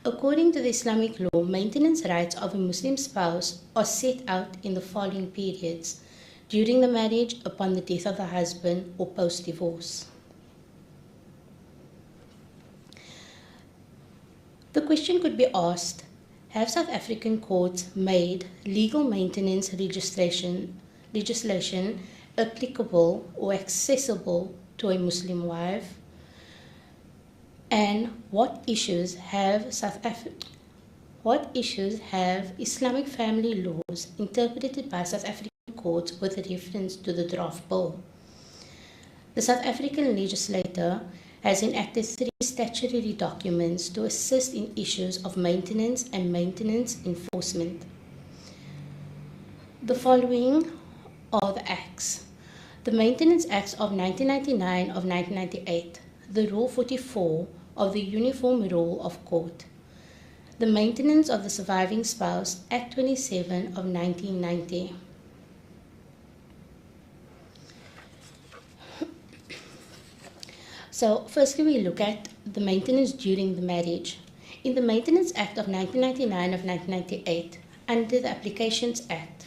According to the Islamic law, maintenance rights of a Muslim spouse are set out in the following periods: during the marriage, upon the death of the husband, or post-divorce. The question could be asked, have South African courts made legal maintenance legislation applicable or accessible to a Muslim wife? And what issues have Islamic family laws interpreted by South African courts with reference to the draft bill? The South African legislator has enacted 3 statutory documents to assist in issues of maintenance and maintenance enforcement. The following are the acts: the Maintenance Acts of 1999 of 1998, the Rule 44 of the Uniform Rule of Court, the Maintenance of the Surviving Spouse Act 27 of 1990. So firstly, we look at the maintenance during the marriage. In the Maintenance Act of 1999 of 1998, under the Applications Act,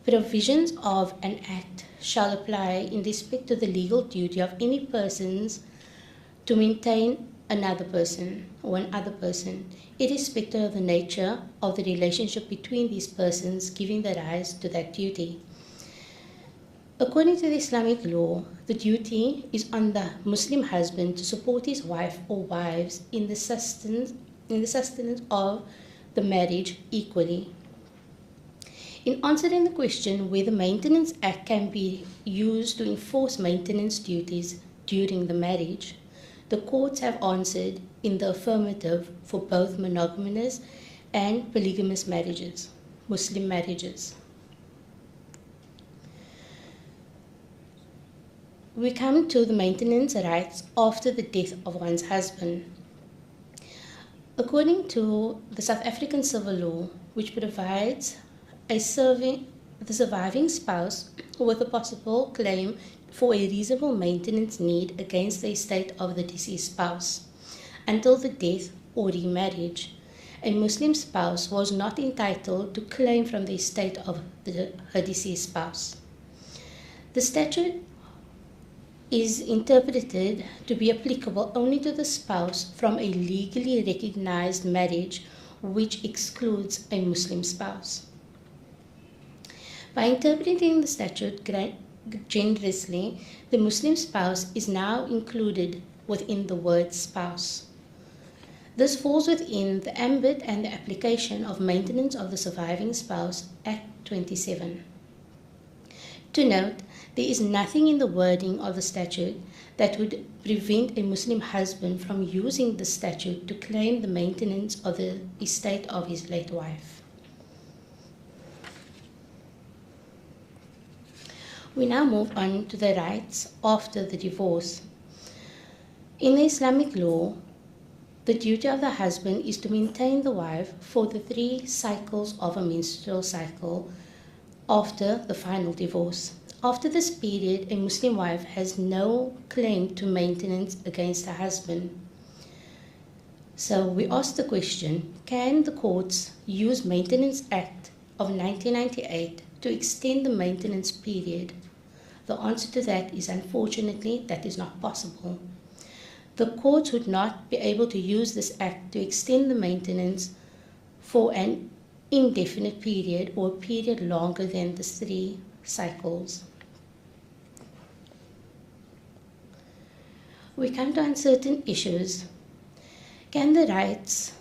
provisions of an act shall apply in respect to the legal duty of any persons to maintain another person or another person, irrespective of the nature of the relationship between these persons giving the rise to that duty. According to the Islamic law, the duty is on the Muslim husband to support his wife or wives in the sustenance of the marriage equally. In answering the question whether the Maintenance Act can be used to enforce maintenance duties during the marriage, the courts have answered in the affirmative for both monogamous and polygamous marriages, Muslim marriages. We come to the maintenance rights after the death of one's husband. According to the South African civil law, which provides the surviving spouse with a possible claim for a reasonable maintenance need against the estate of the deceased spouse until the death or remarriage, a Muslim spouse was not entitled to claim from the estate of her deceased spouse. The statute is interpreted to be applicable only to the spouse from a legally recognized marriage which excludes a Muslim spouse. By interpreting the statute generously, the Muslim spouse is now included within the word spouse. This falls within the ambit and the application of Maintenance of the Surviving Spouse Act 27. To note, there is nothing in the wording of the statute that would prevent a Muslim husband from using the statute to claim the maintenance of the estate of his late wife. We now move on to the rights after the divorce. In the Islamic law, the duty of the husband is to maintain the wife for the 3 cycles of a menstrual cycle after the final divorce. After this period, a Muslim wife has no claim to maintenance against her husband. So we ask the question, can the courts use Maintenance Act of 1998 to extend the maintenance period? The answer to that is unfortunately that is not possible. The courts would not be able to use this act to extend the maintenance for an indefinite period or a period longer than the 3 cycles. we come to uncertain issues. Can the rights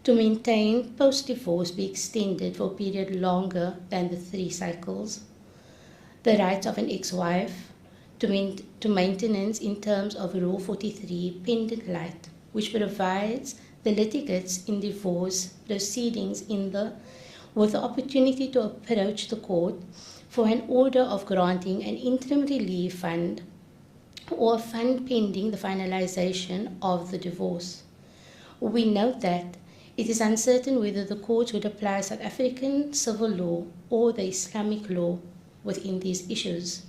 to maintain post-divorce be extended for a period longer than the 3 cycles? The rights of an ex-wife to maintenance in terms of Rule 43 pendant light, which provides the litigants in divorce proceedings with the opportunity to approach the court for an order of granting an interim relief fund or a fund pending the finalization of the divorce. We note that it is uncertain whether the courts would apply South African civil law or the Islamic law within these issues.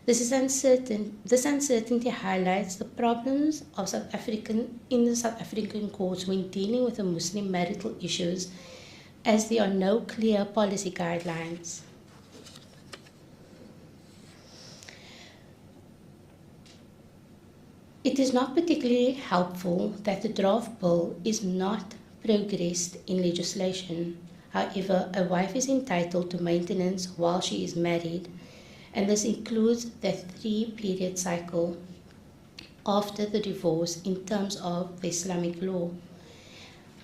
This uncertainty highlights the problems of in the South African courts when dealing with the Muslim marital issues, as there are no clear policy guidelines. It is not particularly helpful that the draft bill is not progressed in legislation. However, a wife is entitled to maintenance while she is married, and this includes the 3-period cycle after the divorce in terms of the Islamic law.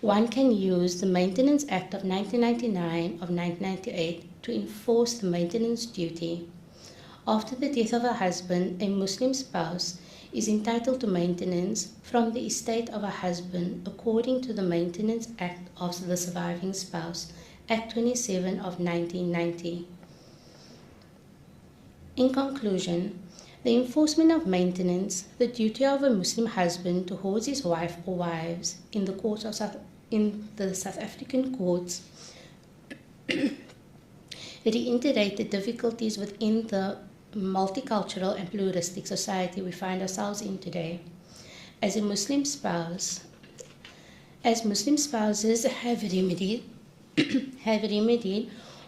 One can use the Maintenance Act of 1999 of 1998 to enforce the maintenance duty. After the death of a husband, a Muslim spouse is entitled to maintenance from the estate of a husband according to the Maintenance Act of the Surviving Spouse, Act 27 of 1990. In conclusion, the enforcement of maintenance, the duty of a Muslim husband towards his wife or wives in the South African courts reiterate the difficulties within the multicultural and pluralistic society we find ourselves in today. As Muslim spouses have remedied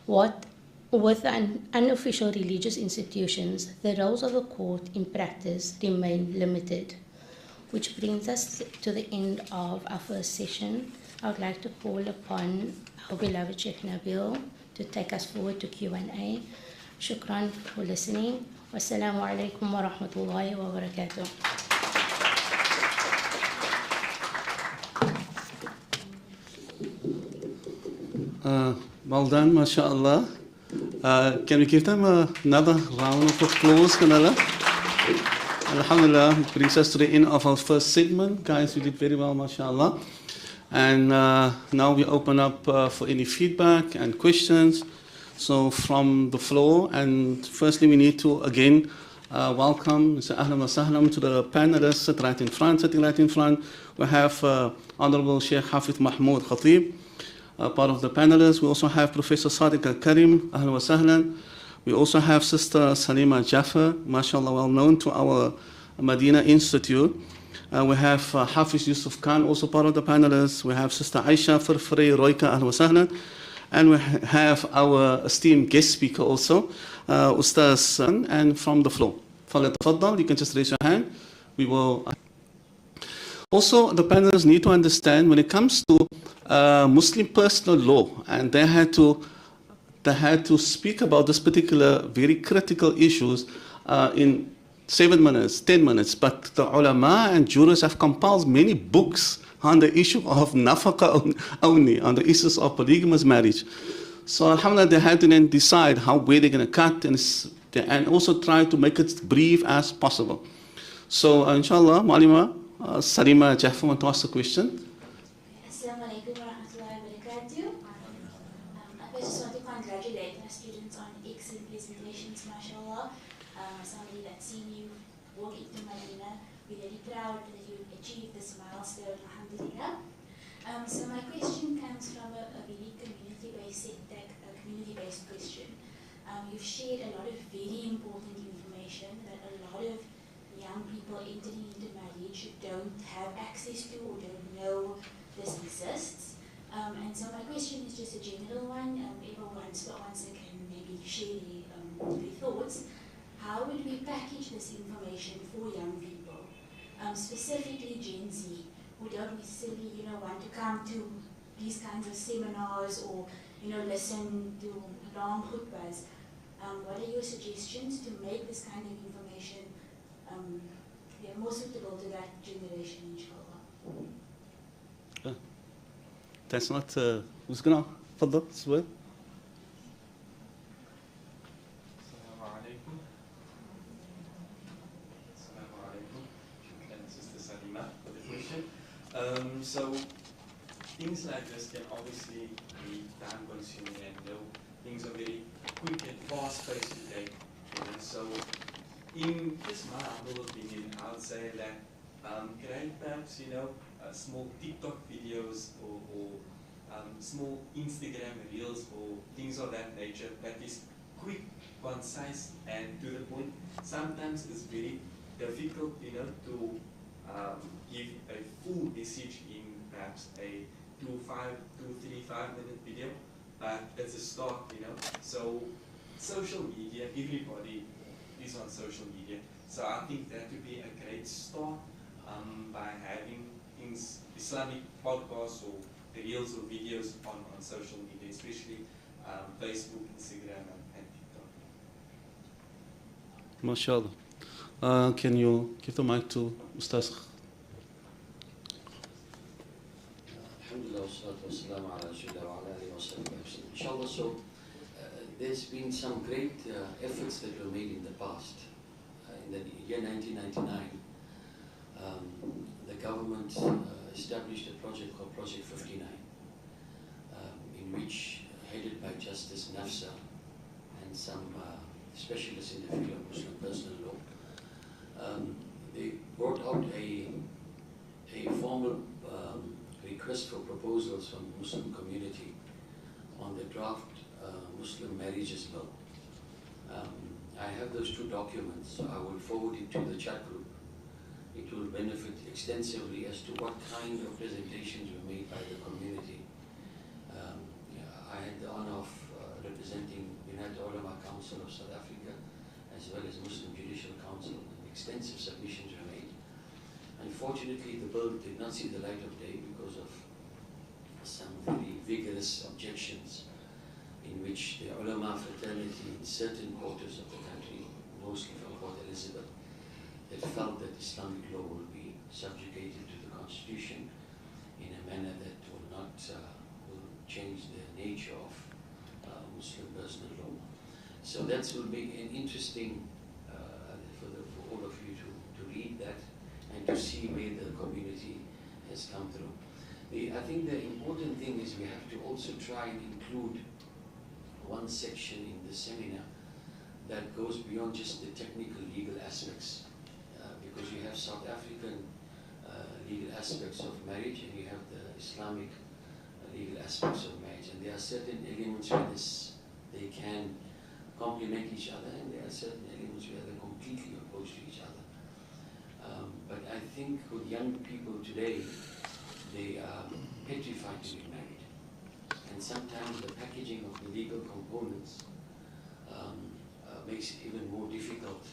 what with unofficial religious institutions, the roles of the court in practice remain limited. Which brings us to the end of our first session. I would like to call upon our beloved Sheikh Nabil to take us forward to Q&A. Shukran for listening. Wassalamu alaikum wa rahmatullahi wa barakatuh. Well done, mashallah. Can we give them another round of applause, Kanala? Alhamdulillah, it brings us to the end of our first segment. Guys, you did very well, mashallah. And now we open up for any feedback and questions. So from the floor, and firstly we need to again welcome Mr. Ahlan wa Sahlam to the panelists sitting right in front. We have Honorable Sheikh Hafid Mahmoud Khatib, part of the panelists. We also have Professor Sadiq Al-Karim, Ahlan wa Sahlan. We also have Sister Salima Jaffer, mashallah, well known to our Madina Institute. We have Hafiz Yusuf Khan, also part of the panelists. We have Sister Aisha Farfrey Roika, Ahlan wa Sahlan. And we have our esteemed guest speaker also, Ustaz, and from the floor. You can just raise your hand. We will. Also, the panelists need to understand when it comes to Muslim personal law, and they had to speak about this particular very critical issues in 7 minutes, 10 minutes. But the ulama and jurists have compiled many books on the issue of nafaka only, on the issues of polygamous marriage. So alhamdulillah, they had to then decide where they're going to cut and also try to make it brief as possible. So inshallah, Malima, Salima Jaffa want to ask a question. Assalamu alaikum wa rahmatullahi wa barakatuh. I just want to congratulate our students on excellent presentations, mashallah. Somebody that's seen you walk into Madina, we're really proud that you achieved this milestone, alhamdulillah. So my question comes from a very community-based question. You've shared a lot of very important information that a lot of young people entering into marriage don't have access to or don't know this exists. And so my question is just a general one. Everyone wants to can maybe share their thoughts. How would we package this information for young people, specifically Gen Z, who don't necessarily want to come to these kinds of seminars or listen to long khutbahs? What are your suggestions to make this kind of information more suitable to that generation, inshallah. That's not who's gonna تفضل سؤال. Assalamu alaikum. Assalamu alaikum. And Sister Salima for the question. So things like this can obviously be time consuming, and things are very quick and fast paced today. So in just my humble opinion, I would say that create perhaps, small TikTok videos or small Instagram reels or things of that nature that is quick, concise, and to the point. Sometimes it's very difficult, to give a full message in perhaps a 3-5 minute video, but it's a start, So social media, everybody is on social media. So I think that would be a great start by having things, Islamic podcasts or reels or videos on social media, especially Facebook, Instagram, and TikTok. MashaAllah. Can you give the mic to Ustaz? Alhamdulillah, wassalatu wassalamu ala rasulillah wa ala alihi wa sahbihi. Inshallah, so there's been some great efforts that were made in the past. In the year 1999, the government established a project called Project 59, in which, headed by Justice Nafsa and some specialists in the field of Muslim personal law, they brought out a formal request for proposals from the Muslim community on the draft Muslim marriages bill. I have those two documents, so I will forward it to the chat group. It will benefit extensively as to what kind of presentations were made by the community. I had the honor of representing United Ulama Council of South Africa as well as Muslim Judicial Council. Extensive submissions were made. Unfortunately, the bill did not see the light of day because of some very vigorous objections in which the ulama fraternity in certain quarters of the country, mostly from Port Elizabeth, that felt that Islamic law will be subjugated to the constitution in a manner that will not will change the nature of Muslim personal law. So that will be an interesting for all of you to read that and to see where the community has come through. I think the important thing is we have to also try and include one section in the seminar that goes beyond just the technical legal aspects, because you have South African legal aspects of marriage and you have the Islamic legal aspects of marriage, and there are certain elements where they can complement each other, and there are certain elements where they're completely opposed to each other. But I think with young people today, they are petrified to get married, and sometimes the packaging of the legal components makes it even more difficult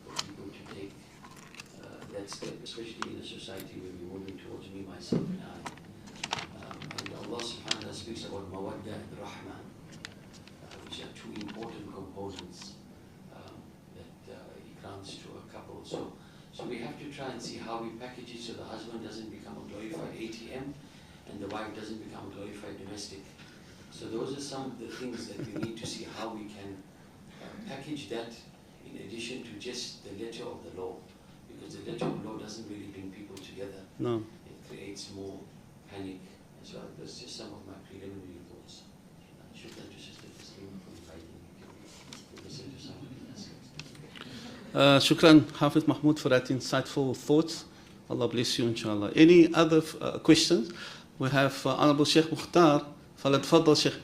for people to take that step, especially in a society where we're moving towards me, myself, and I. And Allah subhanahu wa ta'ala speaks about mawadda and rahma, which are two important components that He grants to a couple. So we have to try and see how we package it so the husband doesn't become a glorified ATM and the wife doesn't become a glorified domestic. So those are some of the things that we need to see how we can package that in addition to just the letter of the law, because the letter of the law doesn't really bring people together. No. It creates more panic. And so that's just some of my preliminary thoughts. Shukran to Sister Taslima for inviting me to listen to some of the aspects. Shukran, Hafiz Mahmoud, for that insightful thoughts. Allah bless you, inshallah. Any other questions? We have Honorable Sheikh Mukhtar. فلتفضل شيخ.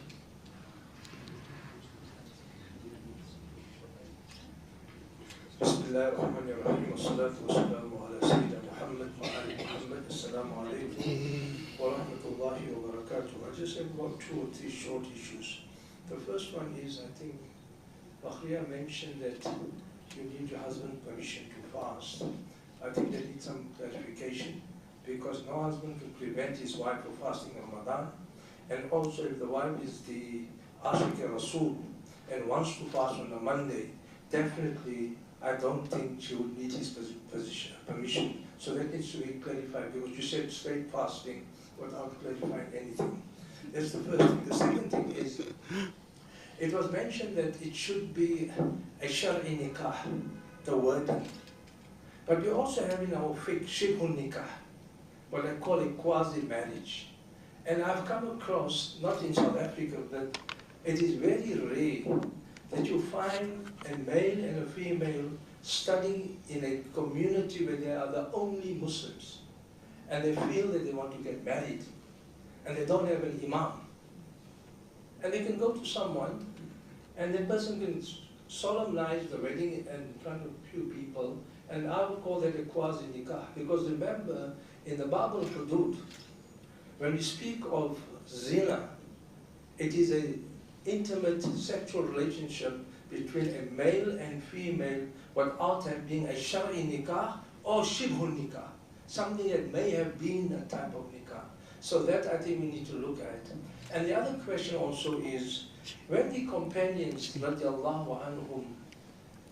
بسم الله الرحمن الرحيم والصلاة والسلام على سيدنا محمد وعلى محمد. السلام عليكم ورحمة الله وبركاته. I just have about 2 or 3 short issues. The first one is, I think Bakhriya mentioned that you need your husband's permission to fast. I think that needs some clarification, because no husband can prevent his wife from fasting in Ramadan. And also, if the wife is the Ashik Rasul and wants to fast on a Monday, definitely I don't think she would need his permission. So that needs to be clarified, because you said straight fasting without clarifying anything. That's the first thing. The second thing is, it was mentioned that it should be a shar'i nikah, the wording. But we also have in our fiqh shibhun nikah, what I call a quasi-marriage. And I've come across, not in South Africa, but it is very rare that you find a male and a female studying in a community where they are the only Muslims. And they feel that they want to get married. And they don't have an imam. And they can go to someone, and that person can solemnize the wedding in front of a few people, and I would call that a quasi-nikah. Because remember, in the Bab al-Hudud, when we speak of zina, it is an intimate sexual relationship between a male and female without there being a shar'i nikah or shibhun nikah, something that may have been a type of nikah. So that I think we need to look at. And the other question also is, when the companions, radiallahu anhum,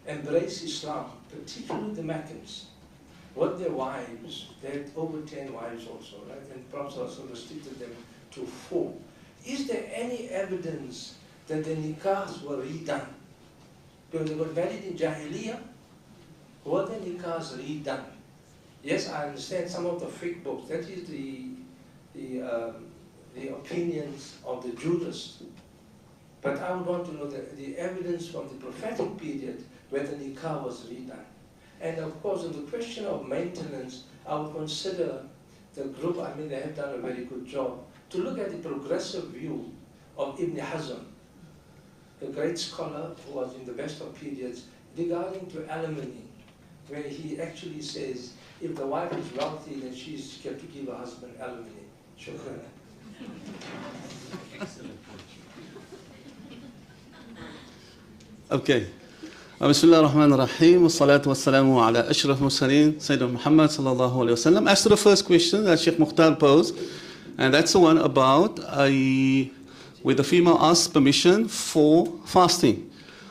embrace Islam, particularly the Meccans, with their wives, they had over 10 wives also, right? And Prophet also restricted them to 4. Is there any evidence that the nikahs were redone? Because they got married in Jahiliyyah, were the nikahs redone? Yes, I understand some of the fiqh books, that is the opinions of the jurists. But I would want to know the evidence from the prophetic period where the nikah was redone. And of course, on the question of maintenance, I would consider the group, I mean, they have done a very good job, to look at the progressive view of Ibn Hazm, the great scholar who was in the best of periods, regarding to alimony, where he actually says, if the wife is wealthy, then she's got to give her husband alimony. Shukran. Excellent. Okay. Bismillah ar-Rahman ar-Rahim. Wassalatu wassalamu ala ashraf mursaleen, Sayyidina Muhammad sallallahu alayhi wa sallam. As to the first question that Sheikh Mukhtar posed, and that's the one about where the female asks permission for fasting.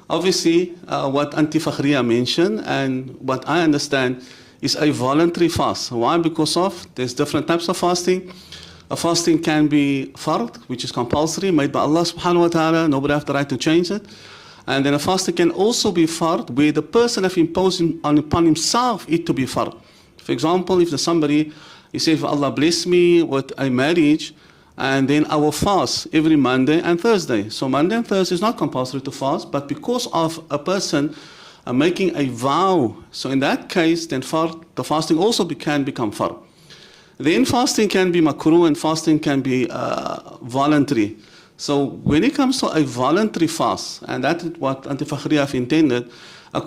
Obviously, what Auntie Fakhriya mentioned and what I understand is a voluntary fast. Why? Because there's different types of fasting. A fasting can be fard, which is compulsory, made by Allah subhanahu wa ta'ala, nobody has the right to change it. And then a fasting can also be fard, where the person has imposed upon himself it to be fard. For example, if there's somebody, he says, Allah bless me with a marriage, and then I will fast every Monday and Thursday. So Monday and Thursday is not compulsory to fast, but because of a person making a vow, so in that case, then the fasting also can become fard. Then fasting can be makruh and fasting can be voluntary. So when it comes to a voluntary fast, and that is what Auntie Fakhriya have intended,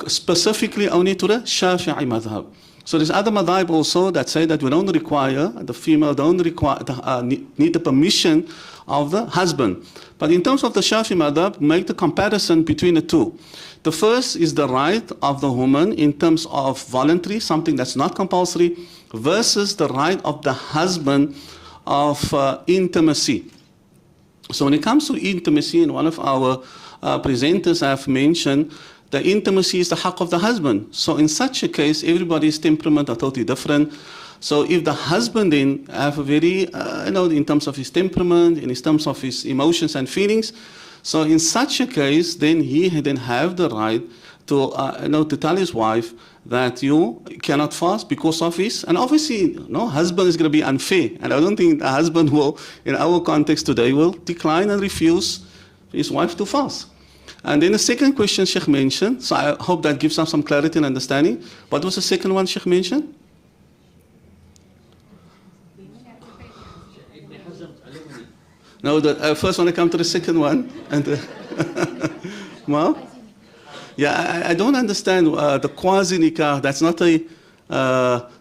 specifically only to the Shafi'i madhab. So there's other madhab also that say that we don't require, the female don't require, need the permission of the husband. But in terms of the Shafi'i madhab, make the comparison between the two. The first is the right of the woman in terms of voluntary, something that's not compulsory, versus the right of the husband of intimacy. So when it comes to intimacy, and one of our presenters have mentioned, the intimacy is the haqq of the husband. So in such a case, everybody's temperament are totally different. So if the husband then have a very, in terms of his temperament, in terms of his emotions and feelings, so in such a case, then he then have the right to, to tell his wife that you cannot fast because of his, and obviously, no husband is going to be unfair, and I don't think the husband will, in our context today, will decline and refuse his wife to fast. And then the second question Sheikh mentioned, so I hope that gives us some clarity and understanding. What was the second one Sheikh mentioned? No, the first one I come to the second one. And well, yeah, I don't understand the quasi nikah. That's not a.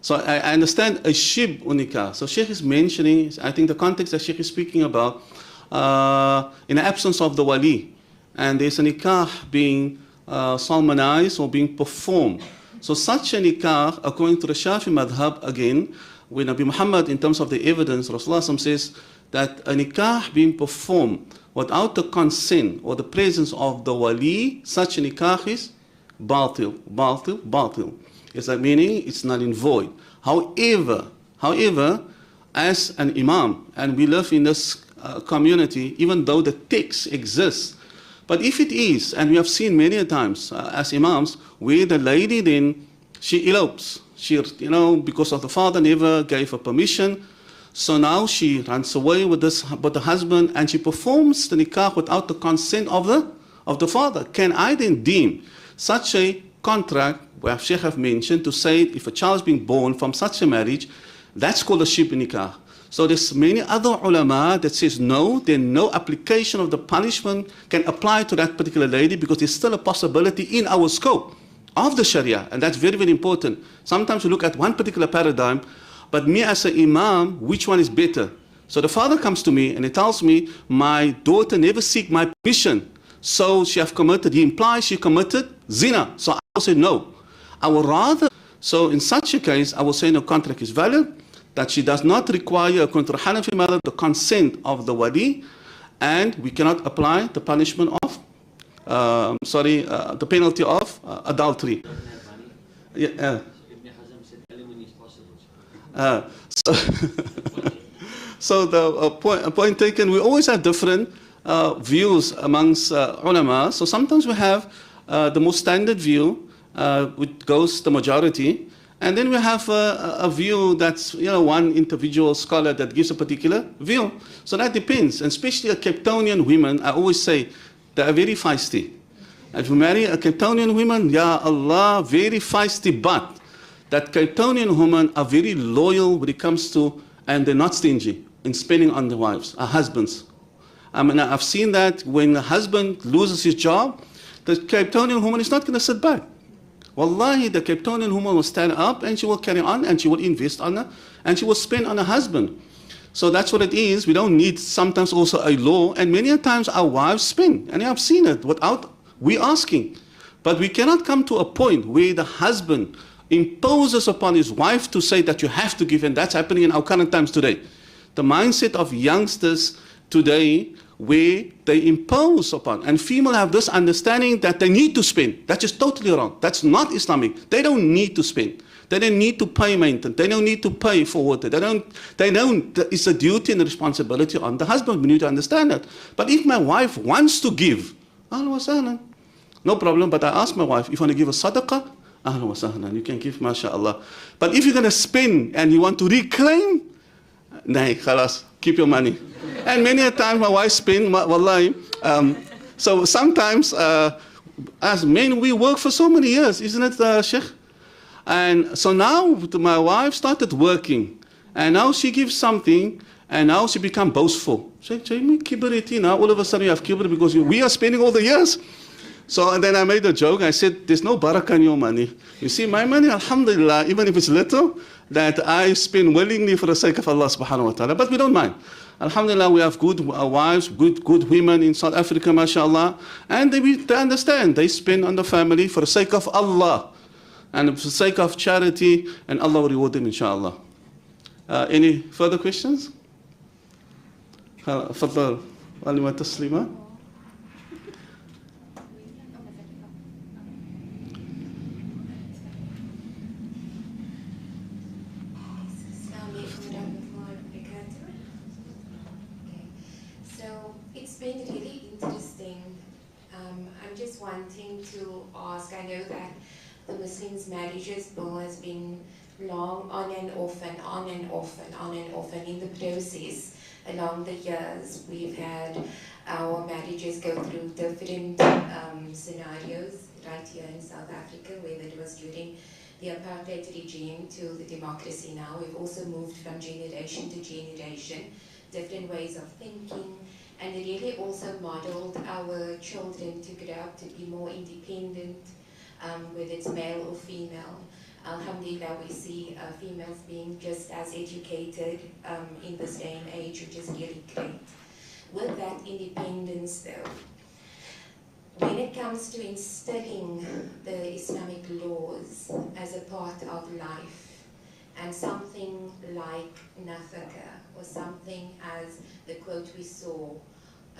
So I understand a shib nikah. So Sheikh is mentioning, I think the context that Sheikh is speaking about, in the absence of the wali, and there's a nikah being solemnized or being performed. So such a nikah, according to the Shafi madhab, again, when Nabi Muhammad, in terms of the evidence, Rasulullah says that a nikah being performed without the consent or the presence of the wali, such a nikah is batil. It's like meaning it's null and void. However, as an imam, and we live in this community, even though the text exists, but if it is, and we have seen many times as imams, where the lady then, she elopes. She, because of the father never gave her permission, so now she runs away with the husband, and she performs the nikah without the consent of the father. Can I then deem such a contract, where Sheikh have mentioned, to say if a child is being born from such a marriage, that's called a shibh nikah? So there's many other ulama that says no, then no application of the punishment can apply to that particular lady, because there's still a possibility in our scope of the Sharia, and that's very, very important. Sometimes we look at one particular paradigm, but me as an imam, which one is better? So the father comes to me and he tells me, my daughter never seek my permission, so she have committed, he implies she committed zina. So I will say no. I will rather, so in such a case, I will say no, contract is valid, that she does not require, according to the Hanafi madhab, the consent of the wali, and we cannot apply the punishment of, the penalty of adultery. Yeah. So the point taken, we always have different views amongst ulama. So sometimes we have the most standard view, which goes the majority, and then we have a view that's, one individual scholar that gives a particular view. So that depends, and especially Cape Townian women, I always say, they are very feisty. If you marry a Cape Townian woman, ya Allah, very feisty, but that Cape Townian women are very loyal when it comes to, and they're not stingy in spending on their wives, husbands. I mean, I've seen that when the husband loses his job, the Cape Townian woman is not going to sit back. Wallahi, the Cape Townian woman will stand up and she will carry on and she will invest on her and she will spend on her husband. So that's what it is. We don't need sometimes also a law, and many times our wives spend, and I've seen it without we asking. But we cannot come to a point where the husband imposes upon his wife to say that you have to give, and that's happening in our current times today. The mindset of youngsters today, where they impose upon, and female have this understanding that they need to spend. That is totally wrong. That's not Islamic. They don't need to spend. They don't need to pay maintenance. They don't need to pay for water. They don't, it's a duty and a responsibility on the husband. We need to understand that. But if my wife wants to give, ahlan wa sahlan, no problem. But I ask my wife, if you want to give a sadaqah, ahlan wa sahlan, you can give, mashaAllah. But if you're going to spend and you want to reclaim, nay, khalas, keep your money. And many a time my wife spend, wallahi. So sometimes, as men, we work for so many years, isn't it, Sheikh? And so now my wife started working, and now she gives something, and now she become boastful. Say, kibariti, now all of a sudden you have kibr because we are spending all the years. So and then I made a joke. I said, there's no barakah in your money. You see, my money, alhamdulillah, even if it's little, that I spend willingly for the sake of Allah subhanahu wa ta'ala. But we don't mind. Alhamdulillah, we have good wives, good women in South Africa, mashallah. And they understand. They spend on the family for the sake of Allah. And for the sake of charity, and Allah will reward them, inshallah. Any further questions? Fadal, Alima Taslima. So it's been really interesting. I'm just wanting to ask, I know that the Muslims' marriages bill has been long on and off and on and off and on and off, and in the process along the years we've had our marriages go through different scenarios right here in South Africa, whether it was during the apartheid regime to the democracy now. We've also moved from generation to generation, different ways of thinking, and it really also modeled our children to grow up to be more independent, whether it's male or female. Alhamdulillah, we see females being just as educated in this day and age, which is really great. With that independence though, when it comes to instilling the Islamic laws as a part of life, and something like Nafaka, or something as the quote we saw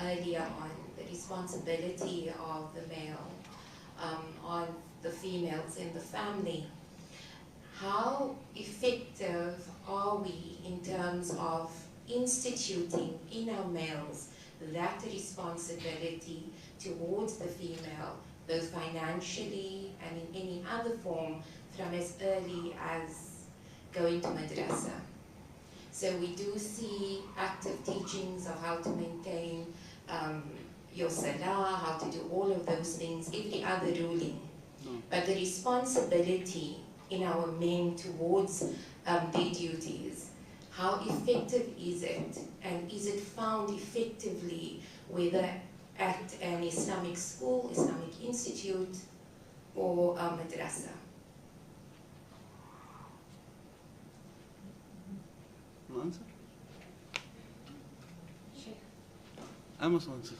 earlier on, the responsibility of the male on the females in the family, how effective are we in terms of instituting in our males that responsibility towards the female, both financially and in any other form, from as early as going to madrasa. So we do see active teachings of how to maintain your salah, how to do all of those things, every other ruling. But the responsibility in our men towards their duties, how effective is it? And is it found effectively whether at an Islamic school, Islamic institute, or a madrasa? Answer? I must answer.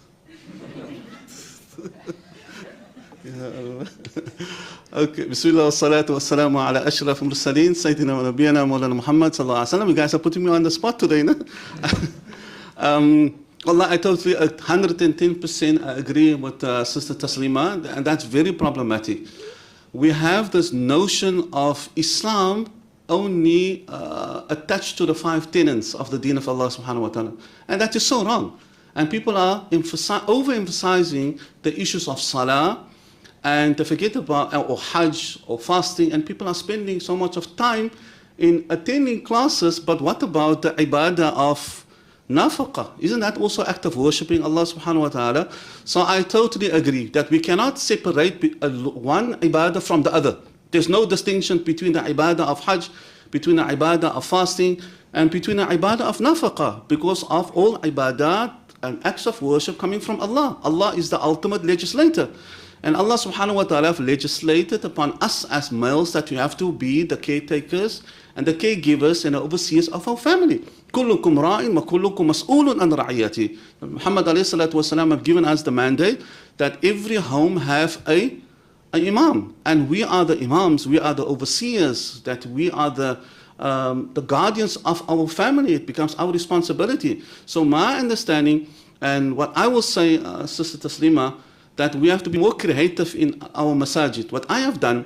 Okay, Bismillah wa salatu wa salamu ala ashraf mursaleen, Sayyidina wa Nabiyana Mawlana Muhammad sallallahu alaihi wasallam. You guys are putting me on the spot today, no? Allah, I totally 110% agree with Sister Taslima, and that's very problematic. We have this notion of Islam only attached to the 5 tenets of the deen of Allah subhanahu wa ta'ala. And that is so wrong. And people are overemphasizing the issues of salah, and they forget about or hajj or fasting, and people are spending so much of time in attending classes, but what about the ibadah of Nafaka? Isn't that also act of worshipping Allah subhanahu wa ta'ala? So I totally agree that we cannot separate one ibadah from the other. There's no distinction between the ibadah of hajj, between the ibadah of fasting, and between the ibadah of nafaqah, because of all ibadat and acts of worship coming from Allah. Allah is the ultimate legislator. And Allah subhanahu wa ta'ala have legislated upon us as males that we have to be the caretakers and the caregivers and the overseers of our family. كُلُّكُمْ رَاءٍ وَكُلُّكُمْ مَسْئُولٌ عَنْ رَعِيَّتِهِ. Muhammad alayhi salatu wasalam have given us the mandate that every home have an imam. And we are the imams, we are the overseers, that we are the guardians of our family. It becomes our responsibility. So my understanding, and what I will say, Sister Taslima, that we have to be more creative in our masajid. What I have done,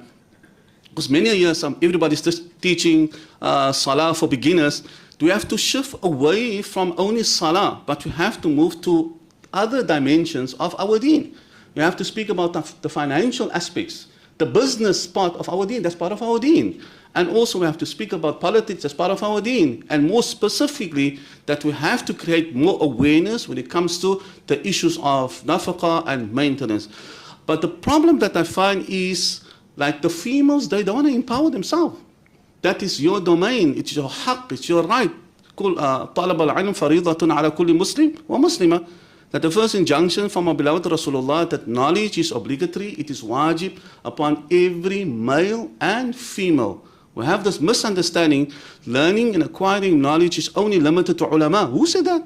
because many years everybody's just teaching salah for beginners, we have to shift away from only salah, but we have to move to other dimensions of our deen. We have to speak about the financial aspects, the business part of our deen, that's part of our deen. And also we have to speak about politics as part of our deen. And more specifically, that we have to create more awareness when it comes to the issues of nafaqah and maintenance. But the problem that I find is, like the females, they don't want to empower themselves. That is your domain, it's your haqq, it's your right. طَلَبَ الْعِلْمِ فَرِيضَةٌ عَلَى كُلِّ مُسْلِمٍ وَمُسْلِمَةٍ. That the first injunction from our beloved Rasulullah, that knowledge is obligatory, it is wajib upon every male and female. We have this misunderstanding, learning and acquiring knowledge is only limited to ulama. Who said that?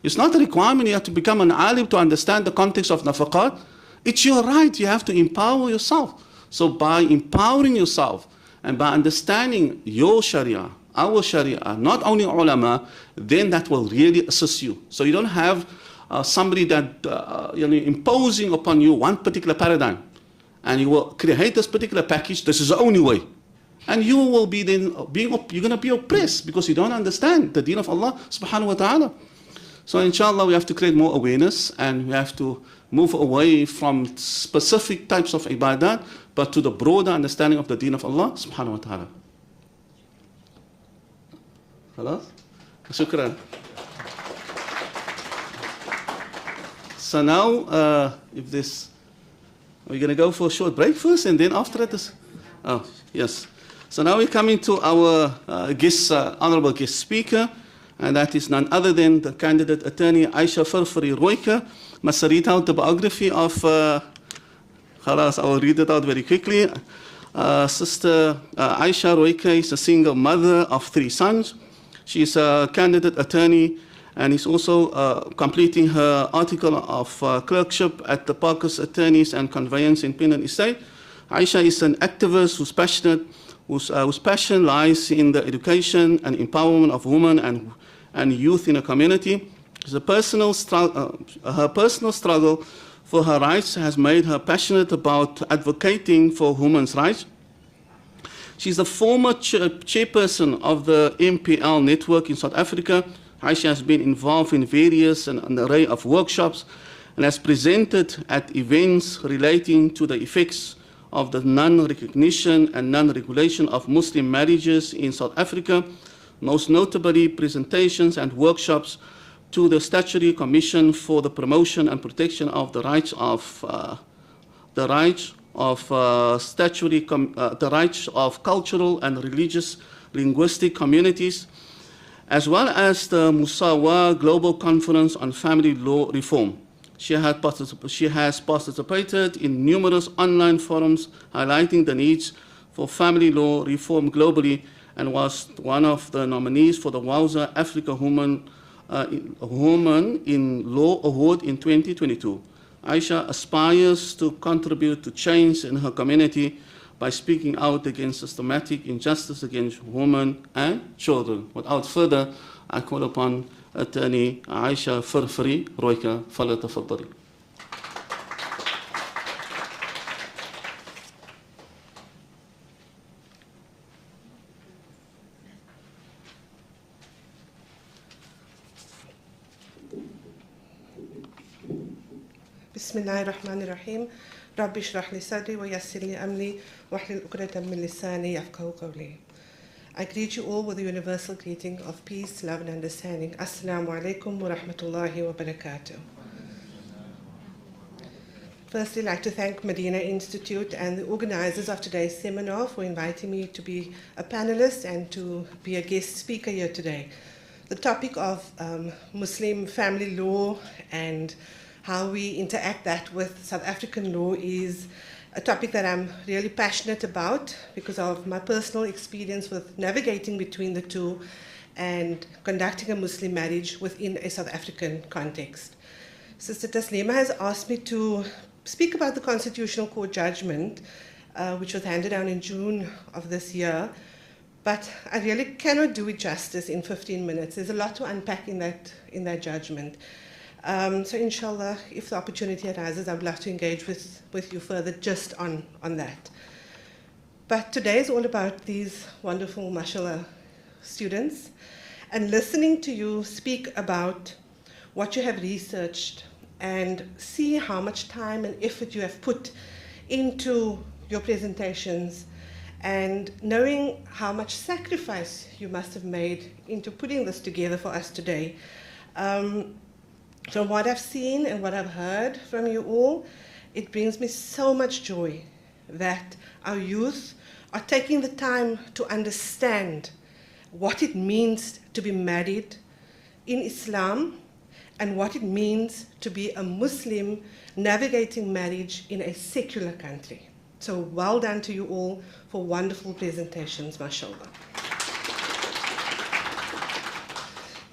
It's not a requirement you have to become an alim to understand the context of nafaqat. It's your right, you have to empower yourself. So by empowering yourself and by understanding your sharia, our sharia, not only ulama, then that will really assist you. So you don't have somebody that imposing upon you one particular paradigm, and you will create this particular package. This is the only way, and you will be then you're going to be oppressed because you don't understand the deen of Allah subhanahu wa ta'ala. So inshallah we have to create more awareness, and we have to move away from specific types of ibadat, but to the broader understanding of the deen of Allah subhanahu wa ta'ala. Khalas? Shukran. So now, if this, we're going to go for a short break first, and then after that, oh, yes. So now we're coming to our guest, honorable guest speaker, and that is none other than the candidate attorney Aisha Farfari Roika. Must read out the biography of, khalas, I will read it out very quickly. Sister Aisha Roika is a single mother of 3 sons. She is a candidate attorney, and is also completing her article of clerkship at the Parkers Attorneys and Conveyance in Penal Estate. Aisha is an activist who's passionate, whose passion lies in the education and empowerment of women and youth in a community. Her personal struggle for her rights has made her passionate about advocating for women's rights. She's the former chairperson of the MPL network in South Africa. Aisha has been involved in various and an array of workshops and has presented at events relating to the effects of the non-recognition and non-regulation of Muslim marriages in South Africa, most notably presentations and workshops to the Statutory Commission for the Promotion and Protection of the Rights of the rights of cultural and religious linguistic communities, as well as the Musawa Global Conference on Family Law Reform. She has participated in numerous online forums highlighting the needs for family law reform globally and was one of the nominees for the Wowza Africa Woman in Law Award in 2022. Aisha aspires to contribute to change in her community by speaking out against systematic injustice against women and children. Without further, I call upon Attorney Aisha Firfri Roika. فليتفضلي. بسم الله الرحمن الرحيم رب اشرح لي صدري ويسر لي أمري واحلل عقدة من لساني يفقهوا قولي. I greet you all with the universal greeting of peace, love and understanding. Assalamu alaikum wa rahmatullahi wa barakatuh. Firstly, I'd like to thank Madina Institute and the organizers of today's seminar for inviting me to be a panelist and to be a guest speaker here today. The topic of Muslim family law and how we interact that with South African law is a topic that I'm really passionate about because of my personal experience with navigating between the two and conducting a Muslim marriage within a South African context. Sister Taslima has asked me to speak about the Constitutional Court judgment, which was handed down in June of this year, but I really cannot do it justice in 15 minutes. There's a lot to unpack in that judgment. So inshallah, if the opportunity arises, I would love to engage with you further just on that. But today is all about these wonderful, mashallah, students, and listening to you speak about what you have researched and see how much time and effort you have put into your presentations and knowing how much sacrifice you must have made into putting this together for us today. From what I've seen and what I've heard from you all, it brings me so much joy that our youth are taking the time to understand what it means to be married in Islam and what it means to be a Muslim navigating marriage in a secular country. So well done to you all for wonderful presentations, mashallah.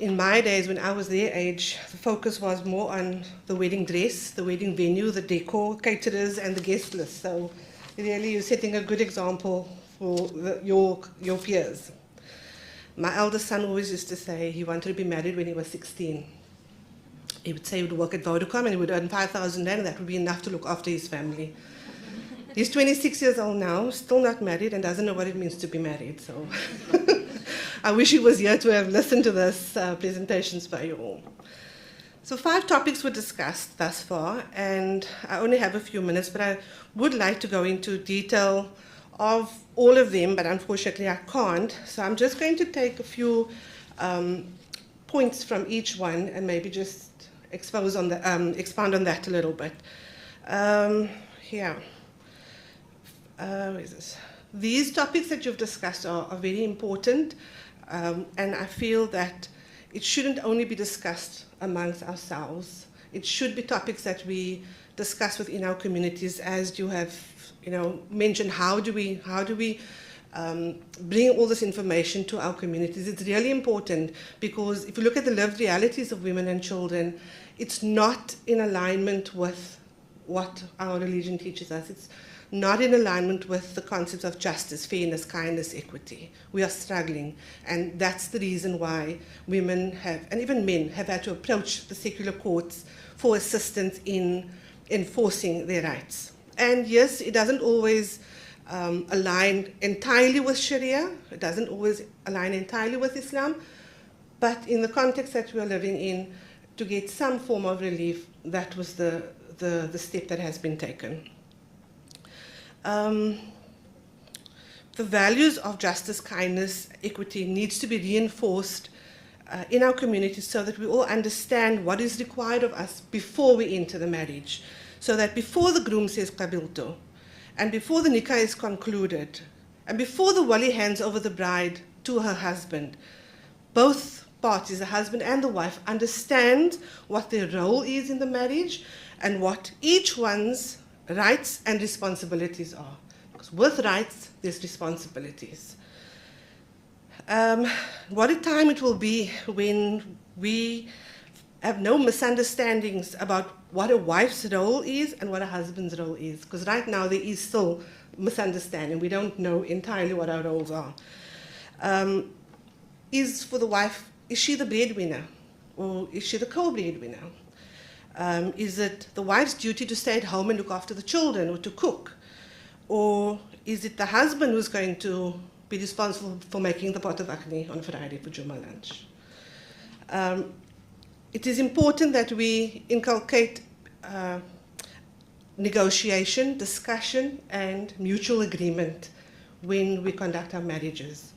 In my days, when I was their age, the focus was more on the wedding dress, the wedding venue, the decor, caterers, and the guest list. So really, you're setting a good example for your peers. My eldest son always used to say he wanted to be married when he was 16. He would say he would work at Vodacom and he would earn 5,000 rand, and that would be enough to look after his family. He's 26 years old now, still not married, and doesn't know what it means to be married. So I wish he was here to have listened to this presentations by you all. So 5 topics were discussed thus far, and I only have a few minutes, but I would like to go into detail of all of them, but unfortunately I can't. So I'm just going to take a few points from each one and maybe just expand on that a little bit. Here. Where is this? These topics that you've discussed are very important, and I feel that it shouldn't only be discussed amongst ourselves. It should be topics that we discuss within our communities, as you have, mentioned. How do we bring all this information to our communities? It's really important because if you look at the lived realities of women and children, it's not in alignment with what our religion teaches us. It's not in alignment with the concepts of justice, fairness, kindness, equity. We are struggling, and that's the reason why women have, and even men, have had to approach the secular courts for assistance in enforcing their rights. And yes, it doesn't always align entirely with Sharia. It doesn't always align entirely with Islam. But in the context that we are living in, to get some form of relief, that was the step that has been taken. The values of justice, kindness, equity needs to be reinforced in our community so that we all understand what is required of us before we enter the marriage. So that before the groom says qabiltu, and before the nikah is concluded, and before the wali hands over the bride to her husband, both parties, the husband and the wife, understand what their role is in the marriage and what each one's rights and responsibilities are. Because with rights, there's responsibilities. What a time it will be when we have no misunderstandings about what a wife's role is and what a husband's role is. Because right now there is still misunderstanding. We don't know entirely what our roles are. For the wife, is she the breadwinner? Or is she the co-breadwinner? Is it the wife's duty to stay at home and look after the children or to cook? Or is it the husband who's going to be responsible for making the pot of akhni on Friday for Jummah lunch? It is important that we inculcate negotiation, discussion, and mutual agreement when we conduct our marriages.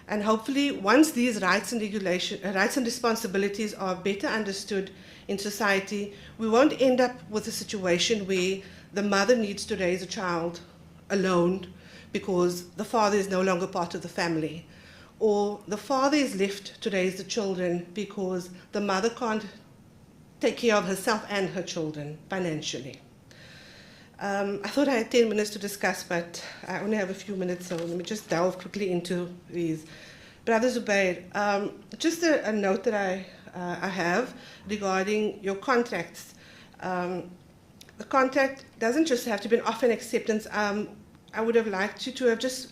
And hopefully, once these rights and responsibilities are better understood in society, we won't end up with a situation where the mother needs to raise a child alone because the father is no longer part of the family, or the father is left to raise the children because the mother can't take care of herself and her children financially. I thought I had 10 minutes to discuss, but I only have a few minutes, so let me just delve quickly into these. Brother Zubair, just a note that I have regarding your contracts. The contract doesn't just have to be an offer and acceptance. I would have liked you to have just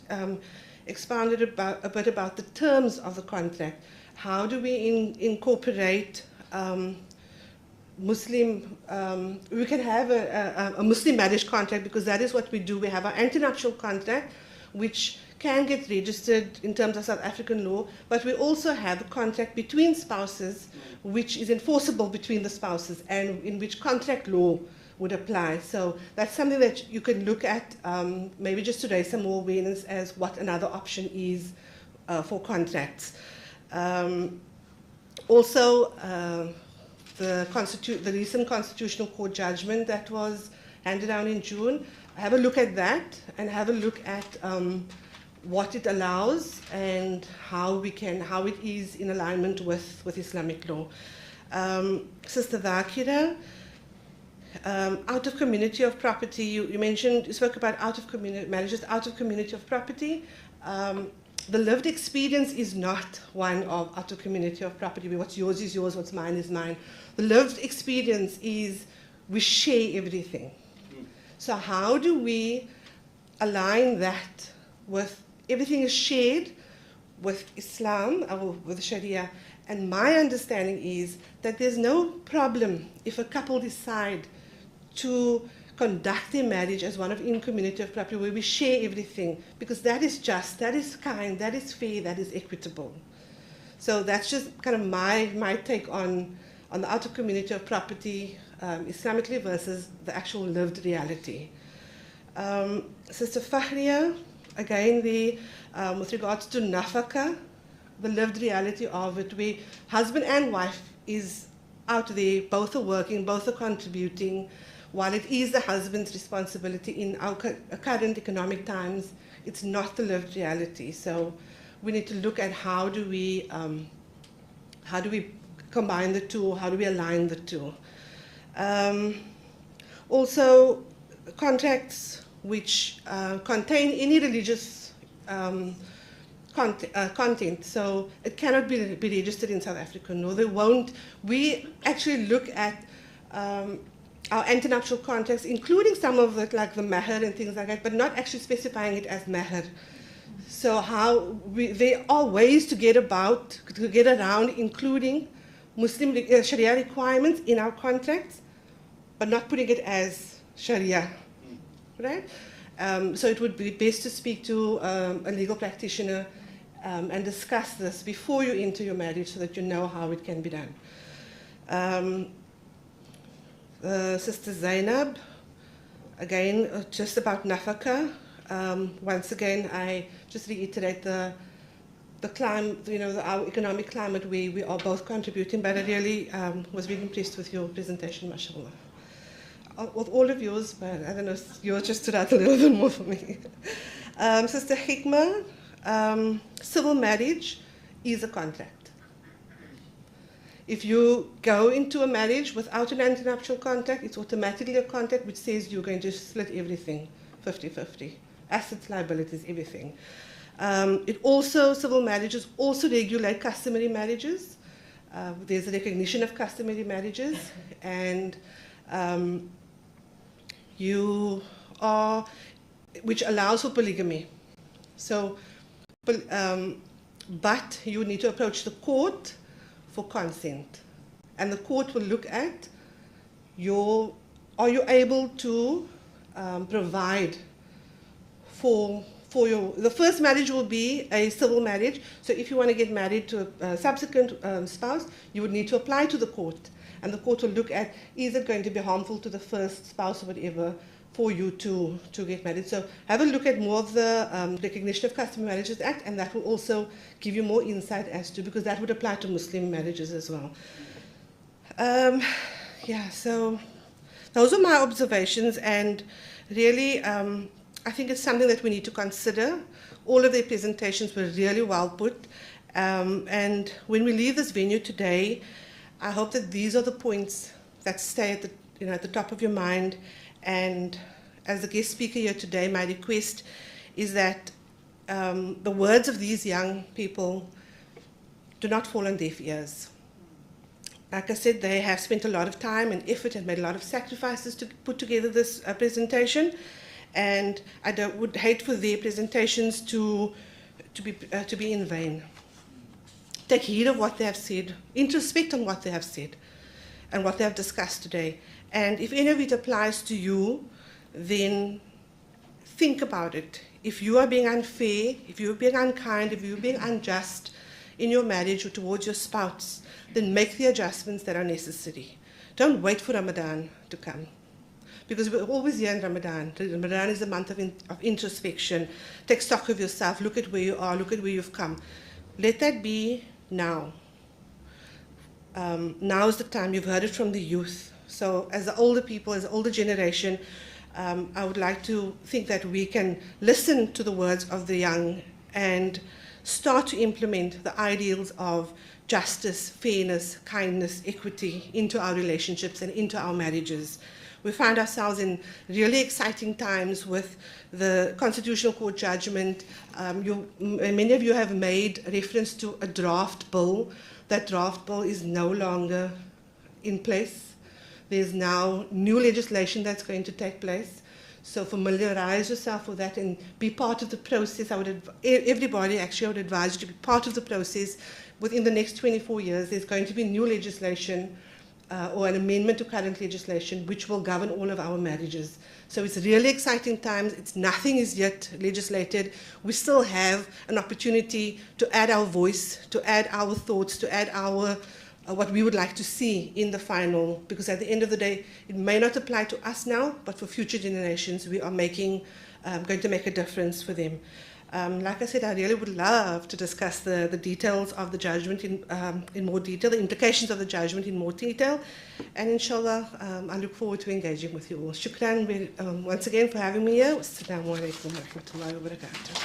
expounded a bit about the terms of the contract. How do we incorporate Muslim, we can have a Muslim marriage contract, because that is what we do. We have our antenuptial contract, which can get registered in terms of South African law, but we also have a contract between spouses, which is enforceable between the spouses, and in which contract law would apply. So that's something that you can look at, maybe just to raise some more awareness as what another option is for contracts. Also, the recent Constitutional Court judgment that was handed down in June, have a look at that and have a look at what it allows and how it is in alignment with Islamic law. Sister Dhakira, out of community of property, you spoke about marriages out of community of property. The lived experience is not one of out of community of property, where what's yours is yours, what's mine is mine. The lived experience is we share everything. So how do we align that with everything is shared with Islam or with Sharia? And my understanding is that there's no problem if a couple decide to conduct their marriage as one of in community of property, where we share everything, because that is just, that is kind, that is fair, that is equitable. So that's just kind of my take on the outer community of property Islamically versus the actual lived reality. Sister Fahriya, again, with regards to Nafaka, the lived reality of it, where husband and wife is out there, both are working, both are contributing. While it is the husband's responsibility in our current economic times, it's not the lived reality. So we need to look at how do we combine the two, how do we align the two. Also, contracts which contain any religious content, so it cannot be registered in South Africa. No, they won't. We actually look at our antenuptial contracts, including some of it, like the mahr and things like that, but not actually specifying it as mahr. So there are ways to get around including Muslim Sharia requirements in our contracts, but not putting it as Sharia, right? So it would be best to speak to a legal practitioner and discuss this before you enter your marriage so that you know how it can be done. Sister Zainab, again, just about Nafaka. Once again, I just reiterate the climate, our economic climate where we are both contributing, but I really was really impressed with your presentation, mashallah. With all of yours, but I don't know, yours just stood out a little bit more for me. Sister Hikmah, civil marriage is a contract. If you go into a marriage without an antenuptial contract, it's automatically a contract which says you're going to split everything 50-50. Assets, liabilities, everything. Civil marriages also regulate customary marriages. There's a recognition of customary marriages, and which allows for polygamy. So, but you need to approach the court for consent, and the court will look at are you able to provide for the first marriage will be a civil marriage. So if you want to get married to a subsequent spouse, you would need to apply to the court, and the court will look at, is it going to be harmful to the first spouse or whatever for you to get married. So have a look at more of the Recognition of Customary Marriages Act, and that will also give you more insight as to, because that would apply to Muslim marriages as well. So those are my observations, and really I think it's something that we need to consider. All of their presentations were really well put, and when we leave this venue today, I hope that these are the points that stay at the top of your mind. And as the guest speaker here today, my request is that the words of these young people do not fall on deaf ears. Like I said, they have spent a lot of time and effort and made a lot of sacrifices to put together this presentation, and I would hate for their presentations to be in vain. Take heed of what they have said, introspect on what they have said and what they have discussed today. And if any of it applies to you, then think about it. If you are being unfair, if you're being unkind, if you're being unjust in your marriage or towards your spouse, then make the adjustments that are necessary. Don't wait for Ramadan to come, because we're always here in Ramadan. Ramadan is a month of introspection. Take stock of yourself, look at where you are, look at where you've come. Let that be now. Now is the time. You've heard it from the youth. So as the older people, as the older generation, I would like to think that we can listen to the words of the young and start to implement the ideals of justice, fairness, kindness, equity into our relationships and into our marriages. We find ourselves in really exciting times with the Constitutional Court judgment. Many of you have made reference to a draft bill. That draft bill is no longer in place. There's now new legislation that's going to take place. So familiarize yourself with that and be part of the process. Everybody actually, I would advise you to be part of the process. Within the next 24 years, there's going to be new legislation or an amendment to current legislation which will govern all of our marriages. So it's really exciting times. Nothing is yet legislated. We still have an opportunity to add our voice, to add our thoughts, to add our what we would like to see in the final, because at the end of the day, it may not apply to us now, but for future generations, we are going to make a difference for them. Like I said, I really would love to discuss the details of the judgment in more detail, the implications of the judgment in more detail, and inshallah, I look forward to engaging with you all. Shukran once again for having me here. Assalamu alaikum wa rahmatullahi wa barakatuh.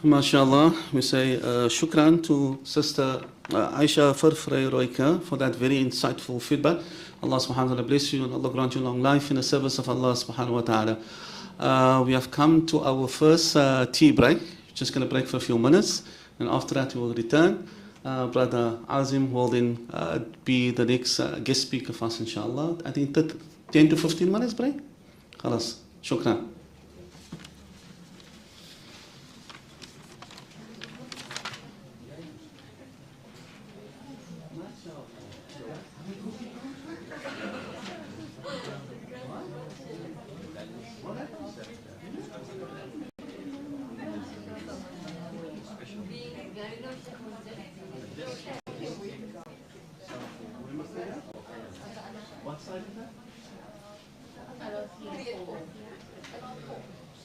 MashaAllah, we say shukran to Sister Aisha Farfrey Roika for that very insightful feedback. Allah subhanahu wa ta'ala bless you and Allah grant you long life in the service of Allah subhanahu wa ta'ala. We have come to our first tea break. Just going to break for a few minutes, and after that we will return. Brother Azim will then be the next guest speaker for us, inshallah. I think 10 to 15 minutes break. Khalas. Shukran.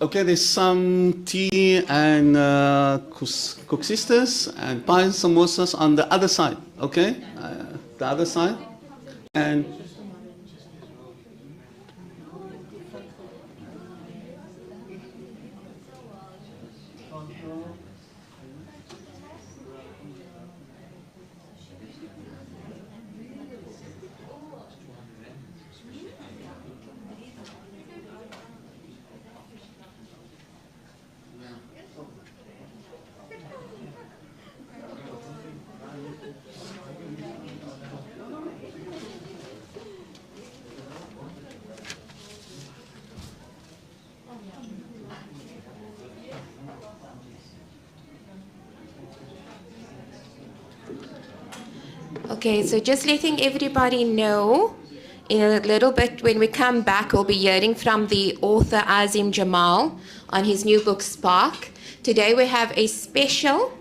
Okay, there's some tea and kuksistas and pies, samosas on the other side. Okay, the other side, and. Okay, so just letting everybody know, in a little bit when we come back, we'll be hearing from the author Azim Jamal on his new book, Spark. Today we have a special.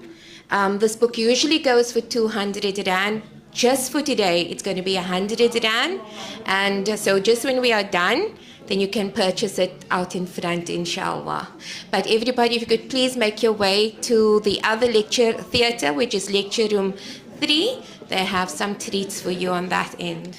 This book usually goes for 200 Rand. Just for today, it's going to be 100 Rand. And so just when we are done, then you can purchase it out in front, inshallah. But everybody, if you could please make your way to the other lecture theatre, which is lecture room 3. They have some treats for you on that end.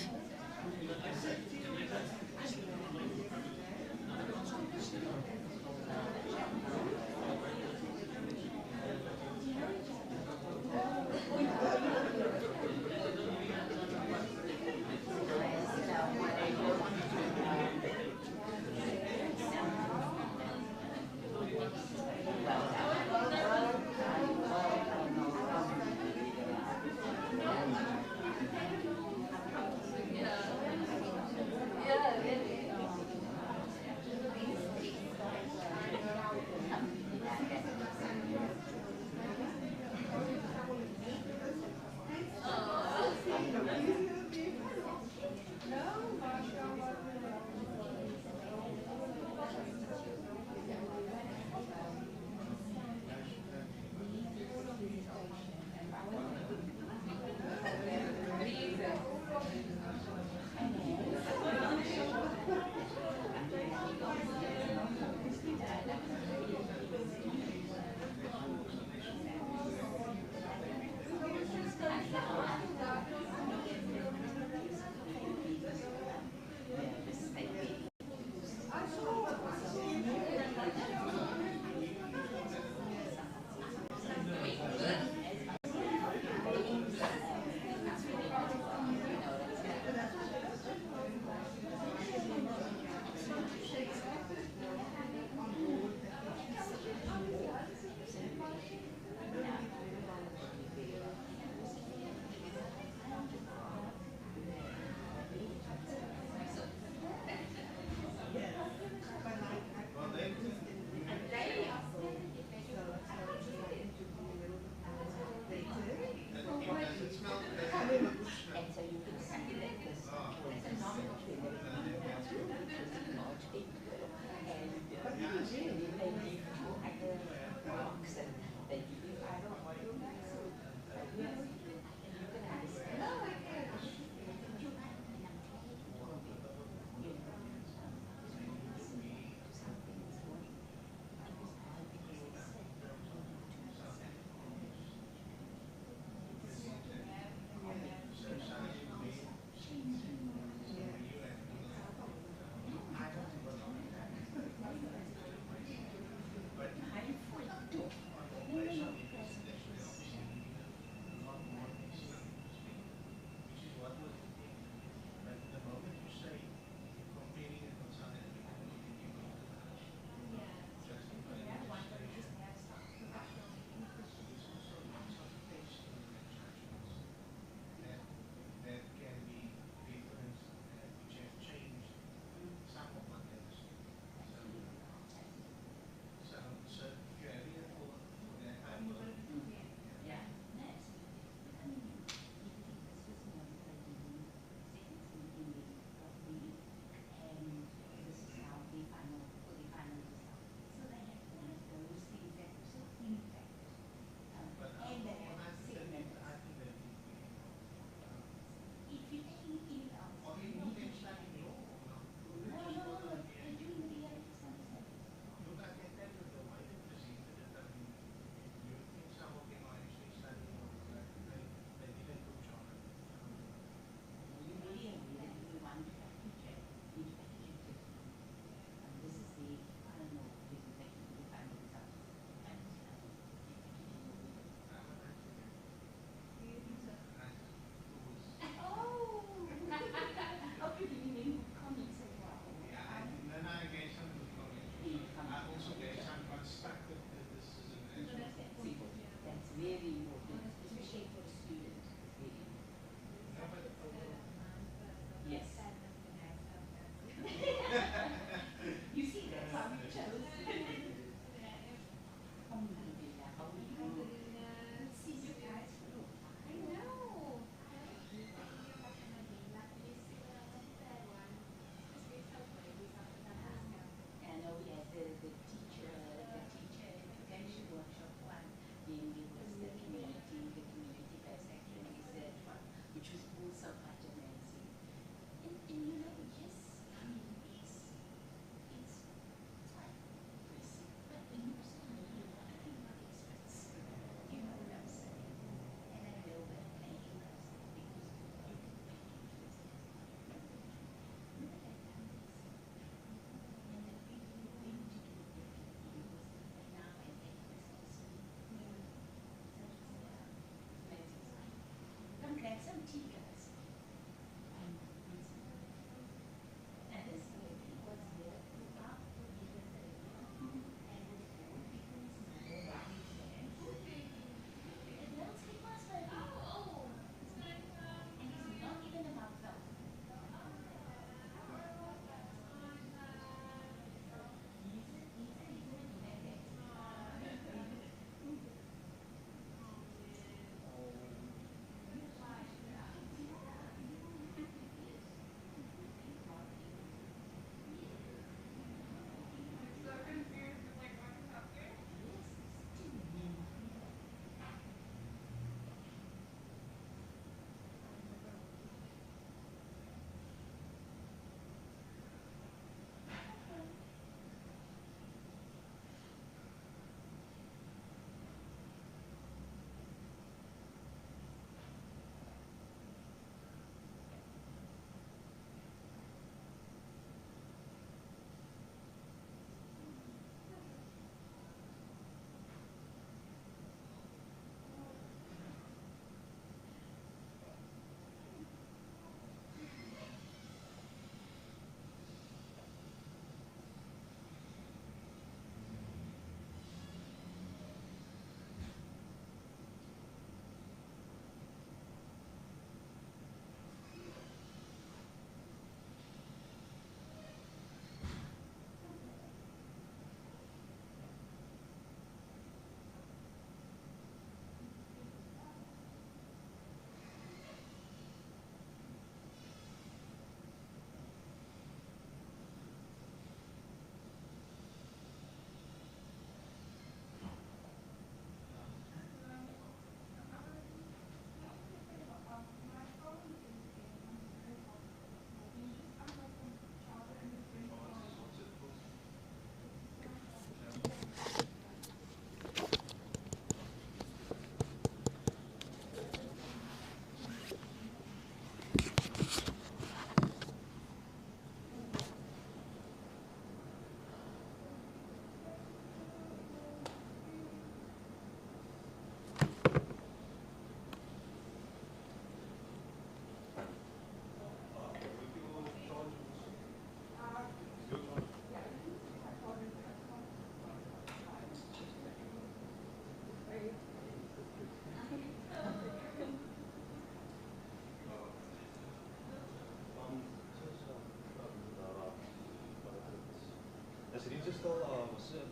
meestal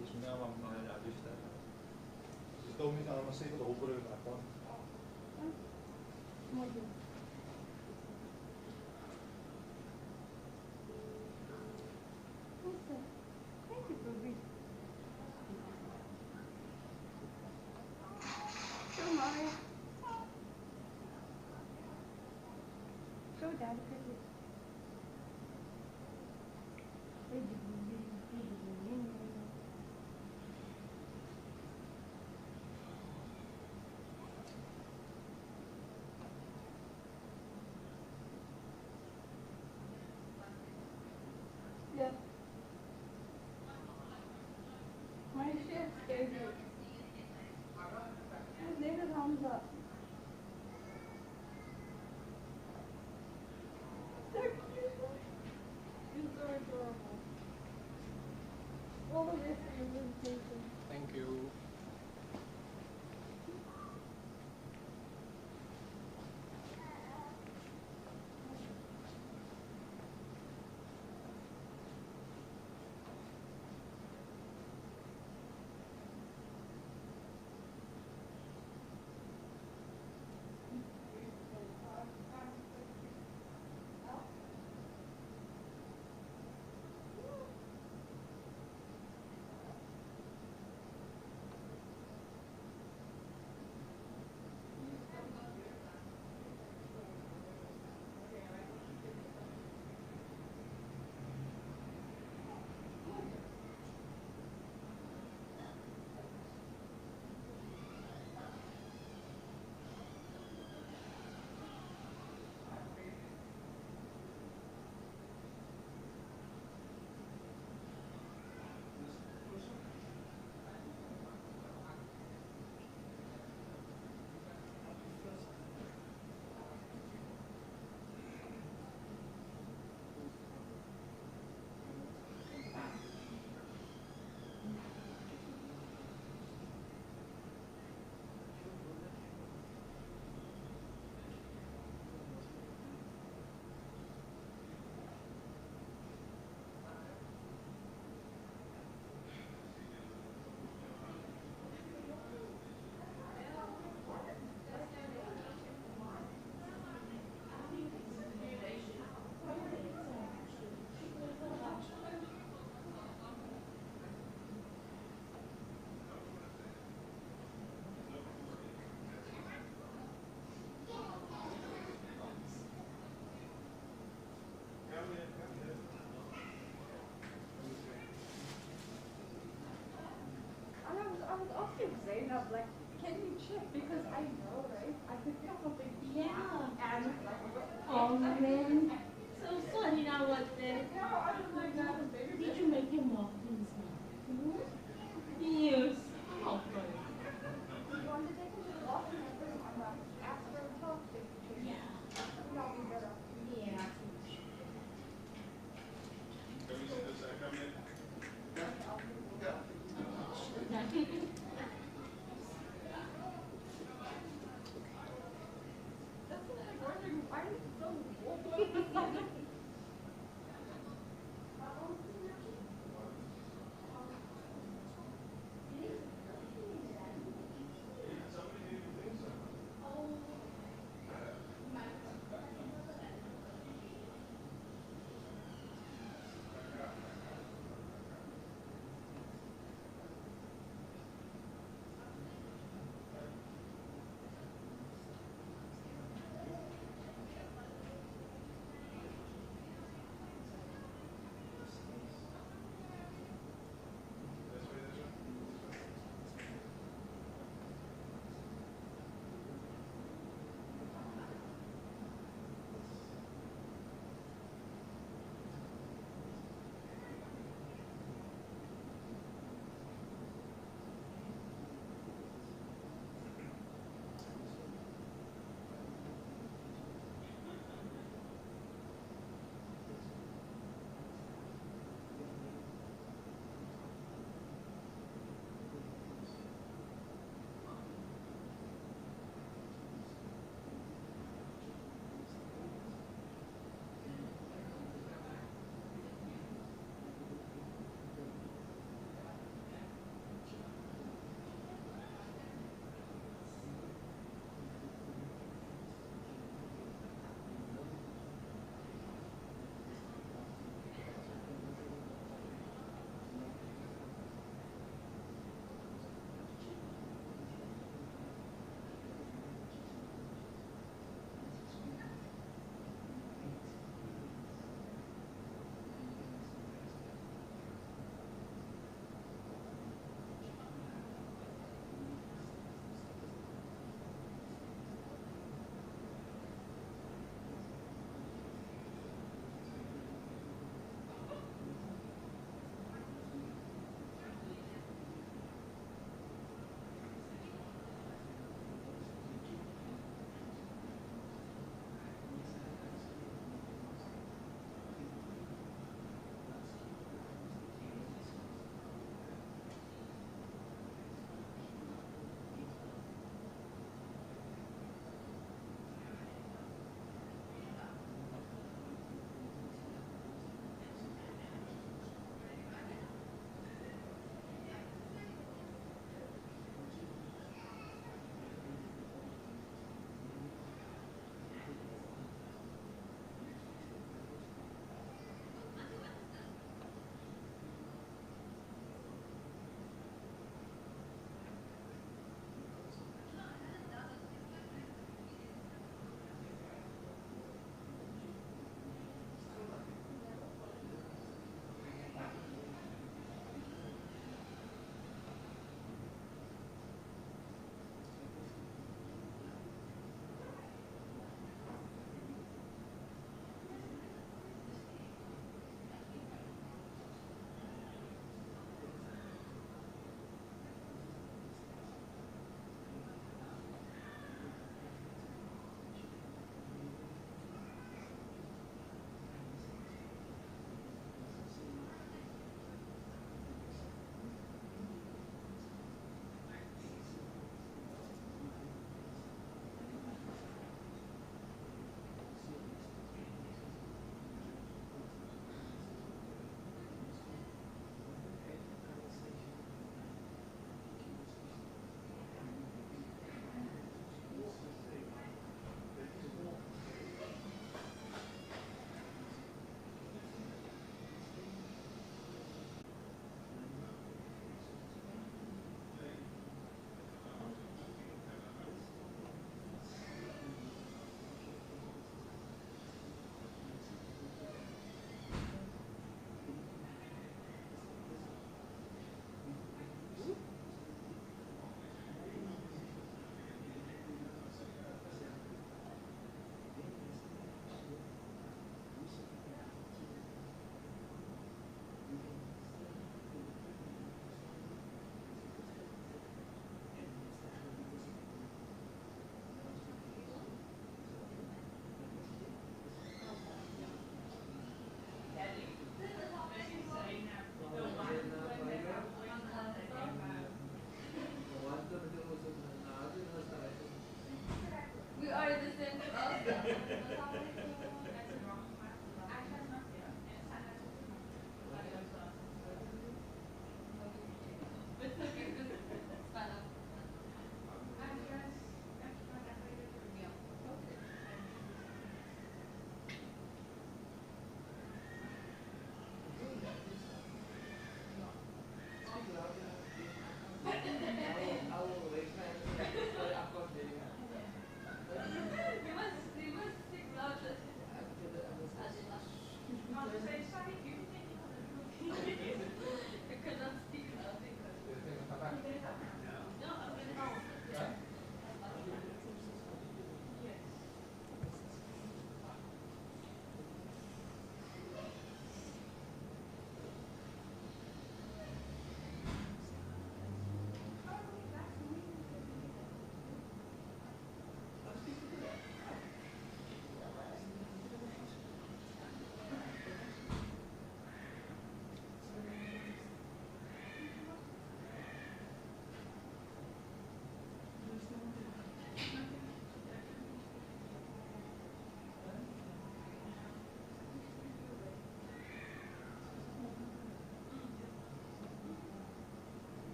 dus met name aan jouw leeftijd. Dus het ook niet allemaal zeker de hoperen daarvan. Thank you, Ruby. Come on. So delicately. Yeah. My chef gave me. His name is Hamza. So cute. He's so adorable. All the best for your presentation. Thank you. I was asking Zainab, like, can you check? Because I know, right? I could feel something. Yeah. And like, Oh man. So sorry now what then? no, I was like, that was baby. Did you make him walk in? Yes. Oh, good. You want to take him to the bathroom and put him on the after talk? Yeah. That'll be better. Yeah. That's what I'm wondering. Why is it so warm?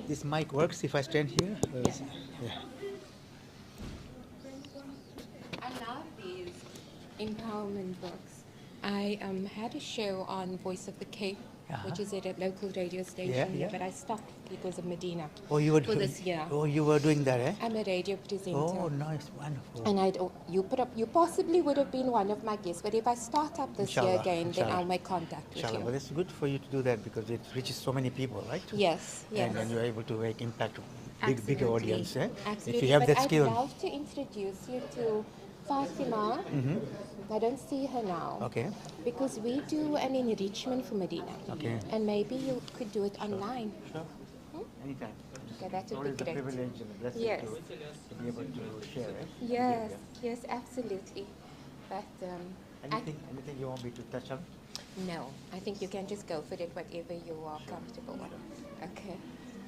This mic works if I stand here? Yes. Yeah. I love these empowerment books. I had a show on Voice of the Cape, which is at a local radio station here, but I stopped because of Madina for this year. Oh, you were doing that, eh? I'm a radio presenter. Oh, nice, wonderful. And you possibly would have been one of my guests, but if I start up this year again, then I'll make contact with you. Well, it's good for you to do that because it reaches so many people, right? Yes, yes. And then you're able to make impact, bigger audience, eh? Absolutely. If you have that skill. I'd love to introduce you to Fatima. I don't see her now. Okay. Because we do an enrichment for Madina. Okay. And maybe you could do it online. Sure. Anytime. Okay, that would be great. It's a privilege and a blessing to be able to share, eh? Yes, yes, absolutely. But anything you want me to touch on? no, I think you can just go for it, whatever you are comfortable with. Okay.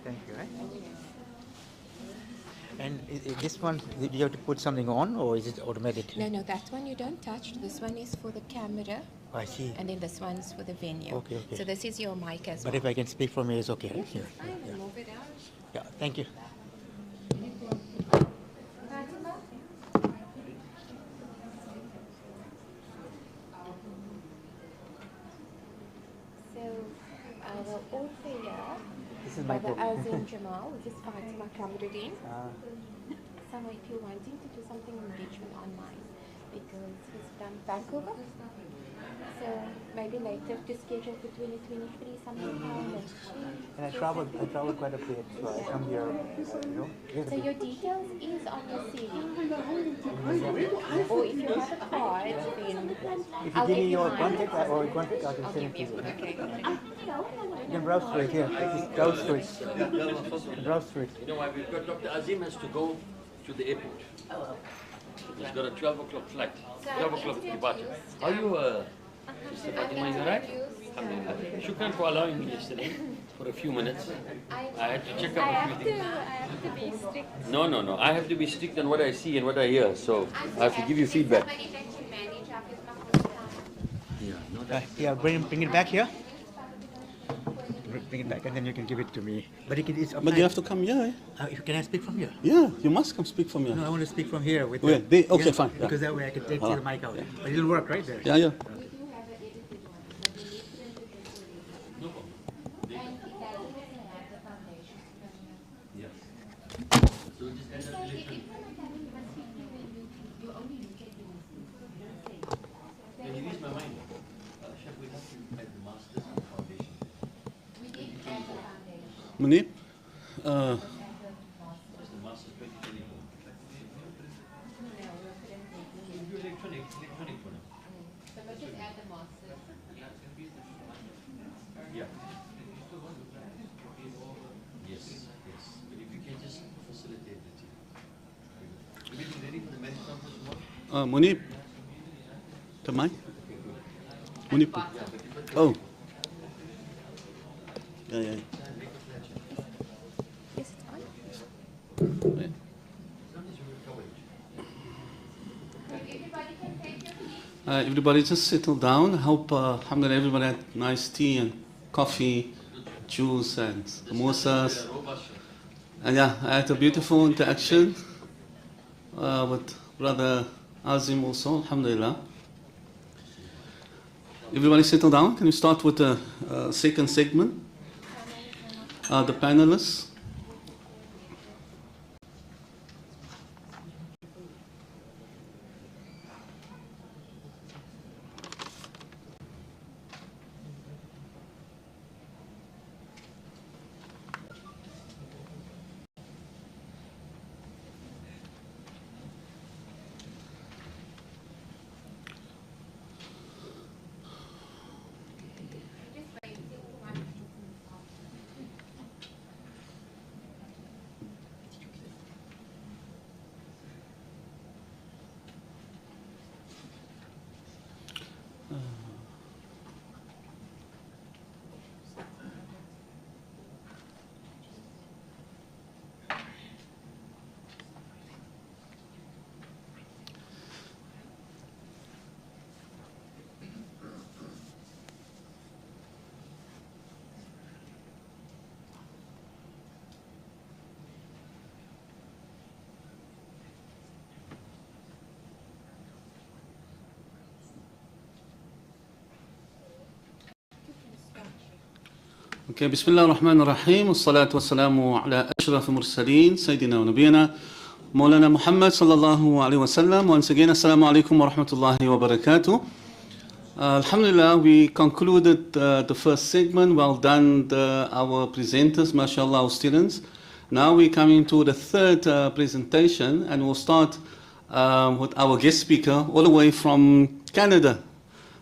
Thank you, eh? And this one, do you have to put something on, or is it automatic? No, that one you don't touch. This one is for the camera. Oh, I see. And then this one's for the venue. Okay. So this is your mic as But well. if I can speak from here, it's okay. Yes, Yeah. it's fine. We'll move it out. Yeah, thank you. Fatima? So, our author here, This is my Brother book. Azim Jamal, which is Fatima Kamruddin. So if you're wanting to do something in Richmond online, because he's from Vancouver, so maybe later to schedule for 2023 sometime next year. And I travel quite a bit, so I come here, So your details is on your CV. Or if you have a card, then if you give me your contact or contact, I can send it to you. Okay. You can browse through it here. Just browse through it. Browse through it. You know why? We've got Dr. Azim has to go to the airport. He's got a 12 o'clock flight. 12 o'clock departure. How are you, Mr. Fatima, is right? Shukran for allowing me yesterday for a few minutes. I had to check up a few things. I have to be strict. No. I have to be strict on what I see and what I hear, so I have to give you feedback. Yeah, bring it back here. Bring it back, and then you can give it to me. But But you have to come here. Can I speak from here? Yeah, you must come speak from here. No, I want to speak from here. With Okay, fine. Because that way I can take the mic out. But it'll work right there. Yeah. Munib? Yes. But if you can just facilitate the team. Everything ready for the men's conference tomorrow? Munib? The mic? Munib? Oh. Yeah. Yes, it's on. Yeah. Everybody just settle down. I hope, alhamdulillah, everybody had nice tea and coffee, juice and samosas. And yeah, I had a beautiful interaction with Brother Azim also, alhamdulillah. Everybody settle down. Can you start with the second segment? The panelists. Okay, Bismillah ar-Rahman ar-Rahim, wassalatu wassalamu ala ashraf al-mursaleen, Sayyidina wa Nabiyana, Maulana Muhammad sallallahu alayhi wa sallam. Once again, assalamu alaikum wa rahmatullahi wa barakatuh. Alhamdulillah, we concluded the first segment. Well done, our presenters, mashallah, our students. Now we're coming to the third presentation, and we'll start with our guest speaker, all the way from Canada.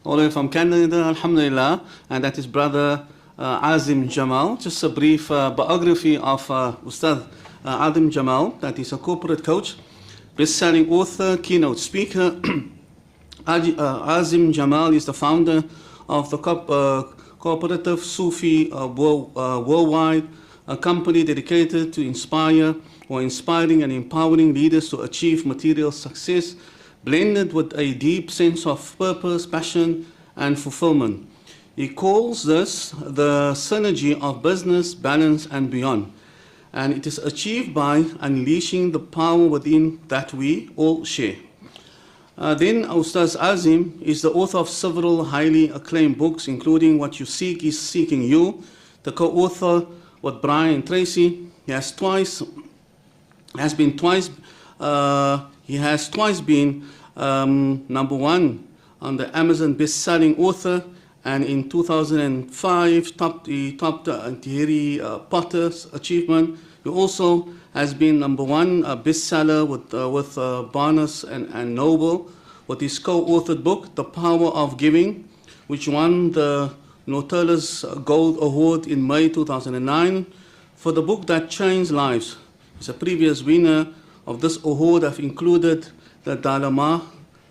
Alhamdulillah, and that is Brother Azim Jamal. Just a brief biography of Ustad Azim Jamal, that is a corporate coach, best-selling author, keynote speaker. Azim Jamal is the founder of the cooperative Sufi worldwide, a company dedicated to inspiring and empowering leaders to achieve material success, blended with a deep sense of purpose, passion, and fulfillment. He calls this the synergy of business, balance, and beyond. And it is achieved by unleashing the power within that we all share. Then Ustaz Azim is the author of several highly acclaimed books, including What You Seek is Seeking You, the co-author with Brian Tracy. He has twice been number one on the Amazon best-selling author, and in 2005 topped Harry Potter's achievement. He also has been number one bestseller with Barnes and Noble with his co-authored book, The Power of Giving, which won the Nautilus Gold Award in May 2009 for the book that changed lives. He's a previous winner of this award. Have included the Dalai Lama,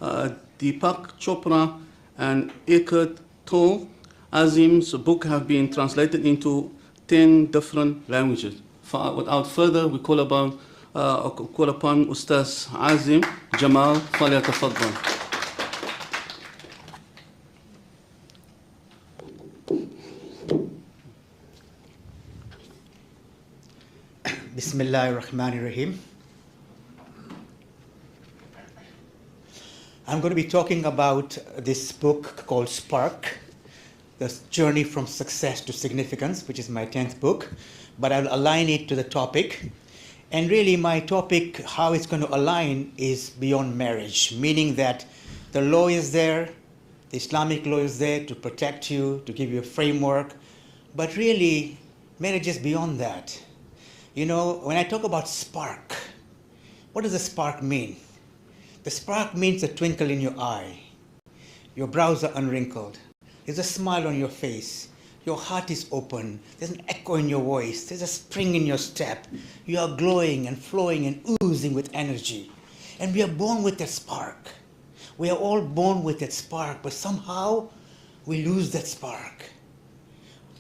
Deepak Chopra, and Eckhart Tolle. Azim's book have been translated into 10 different languages. Without further, we call upon Ustaz Azim Jamal فليتفضل. Bismillahir Rahmanir Rahim. I'm going to be talking about this book called Spark, The Journey from Success to Significance, which is my 10th book, but I'll align it to the topic. And really my topic, how it's going to align, is beyond marriage, meaning that the law is there, the Islamic law is there to protect you, to give you a framework, but really marriage is beyond that. You know, when I talk about spark, what does a spark mean? The spark means a twinkle in your eye. Your brows are unwrinkled. There's a smile on your face. Your heart is open. There's an echo in your voice. There's a spring in your step. You are glowing and flowing and oozing with energy. And we are born with that spark. We are all born with that spark, but somehow we lose that spark.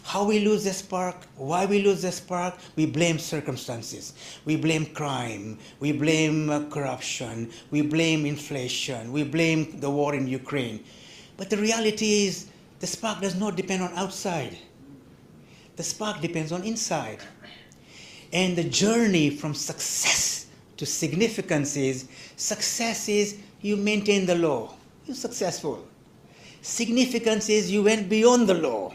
How we lose the spark, why we lose the spark, we blame circumstances. We blame crime, we blame corruption, we blame inflation, we blame the war in Ukraine. But the reality is, the spark does not depend on outside. The spark depends on inside. And the journey from success to significance is, success is you maintain the law, you're successful. Significance is you went beyond the law.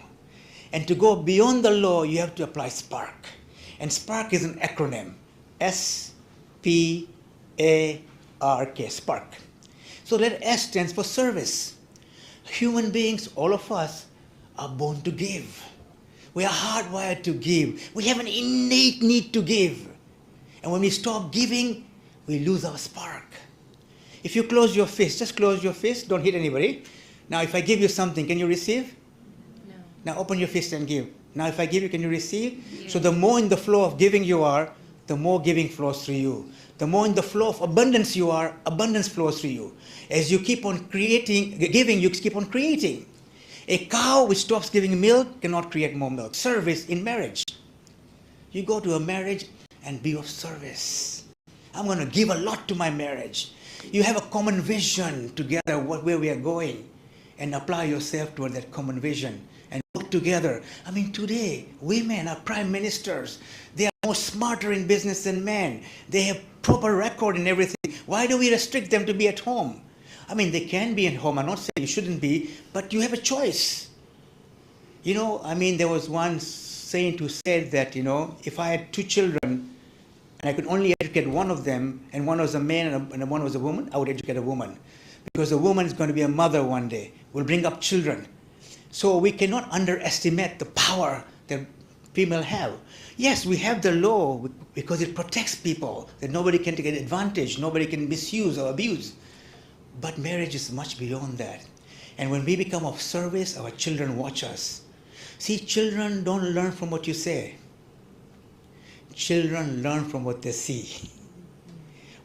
And to go beyond the law, you have to apply SPARK. And SPARK is an acronym. S-P-A-R-K, SPARK. So that S stands for service. Human beings, all of us, are born to give. We are hardwired to give. We have an innate need to give. And when we stop giving, we lose our spark. If you close your fist, just close your fist, don't hit anybody. Now if I give you something, can you receive? Now open your fist and give. Now if I give you, can you receive? Yeah. So the more in the flow of giving you are, the more giving flows through you. The more in the flow of abundance you are, abundance flows through you. As you keep on giving, you keep on creating. A cow which stops giving milk cannot create more milk. Service in marriage. You go to a marriage and be of service. I'm going to give a lot to my marriage. You have a common vision together where we are going, and apply yourself toward that common vision. And work together. I mean, today, women are prime ministers. They are more smarter in business than men. They have proper record in everything. Why do we restrict them to be at home? I mean, they can be at home. I'm not saying you shouldn't be, but you have a choice. You know, I mean, there was one saint who said that, you know, if I had 2 children and I could only educate one of them, and one was a man and one was a woman, I would educate a woman. Because a woman is going to be a mother one day, will bring up children. So we cannot underestimate the power that female have. Yes, we have the law because it protects people, that nobody can take advantage, nobody can misuse or abuse. But marriage is much beyond that. And when we become of service, our children watch us. See, children don't learn from what you say. Children learn from what they see.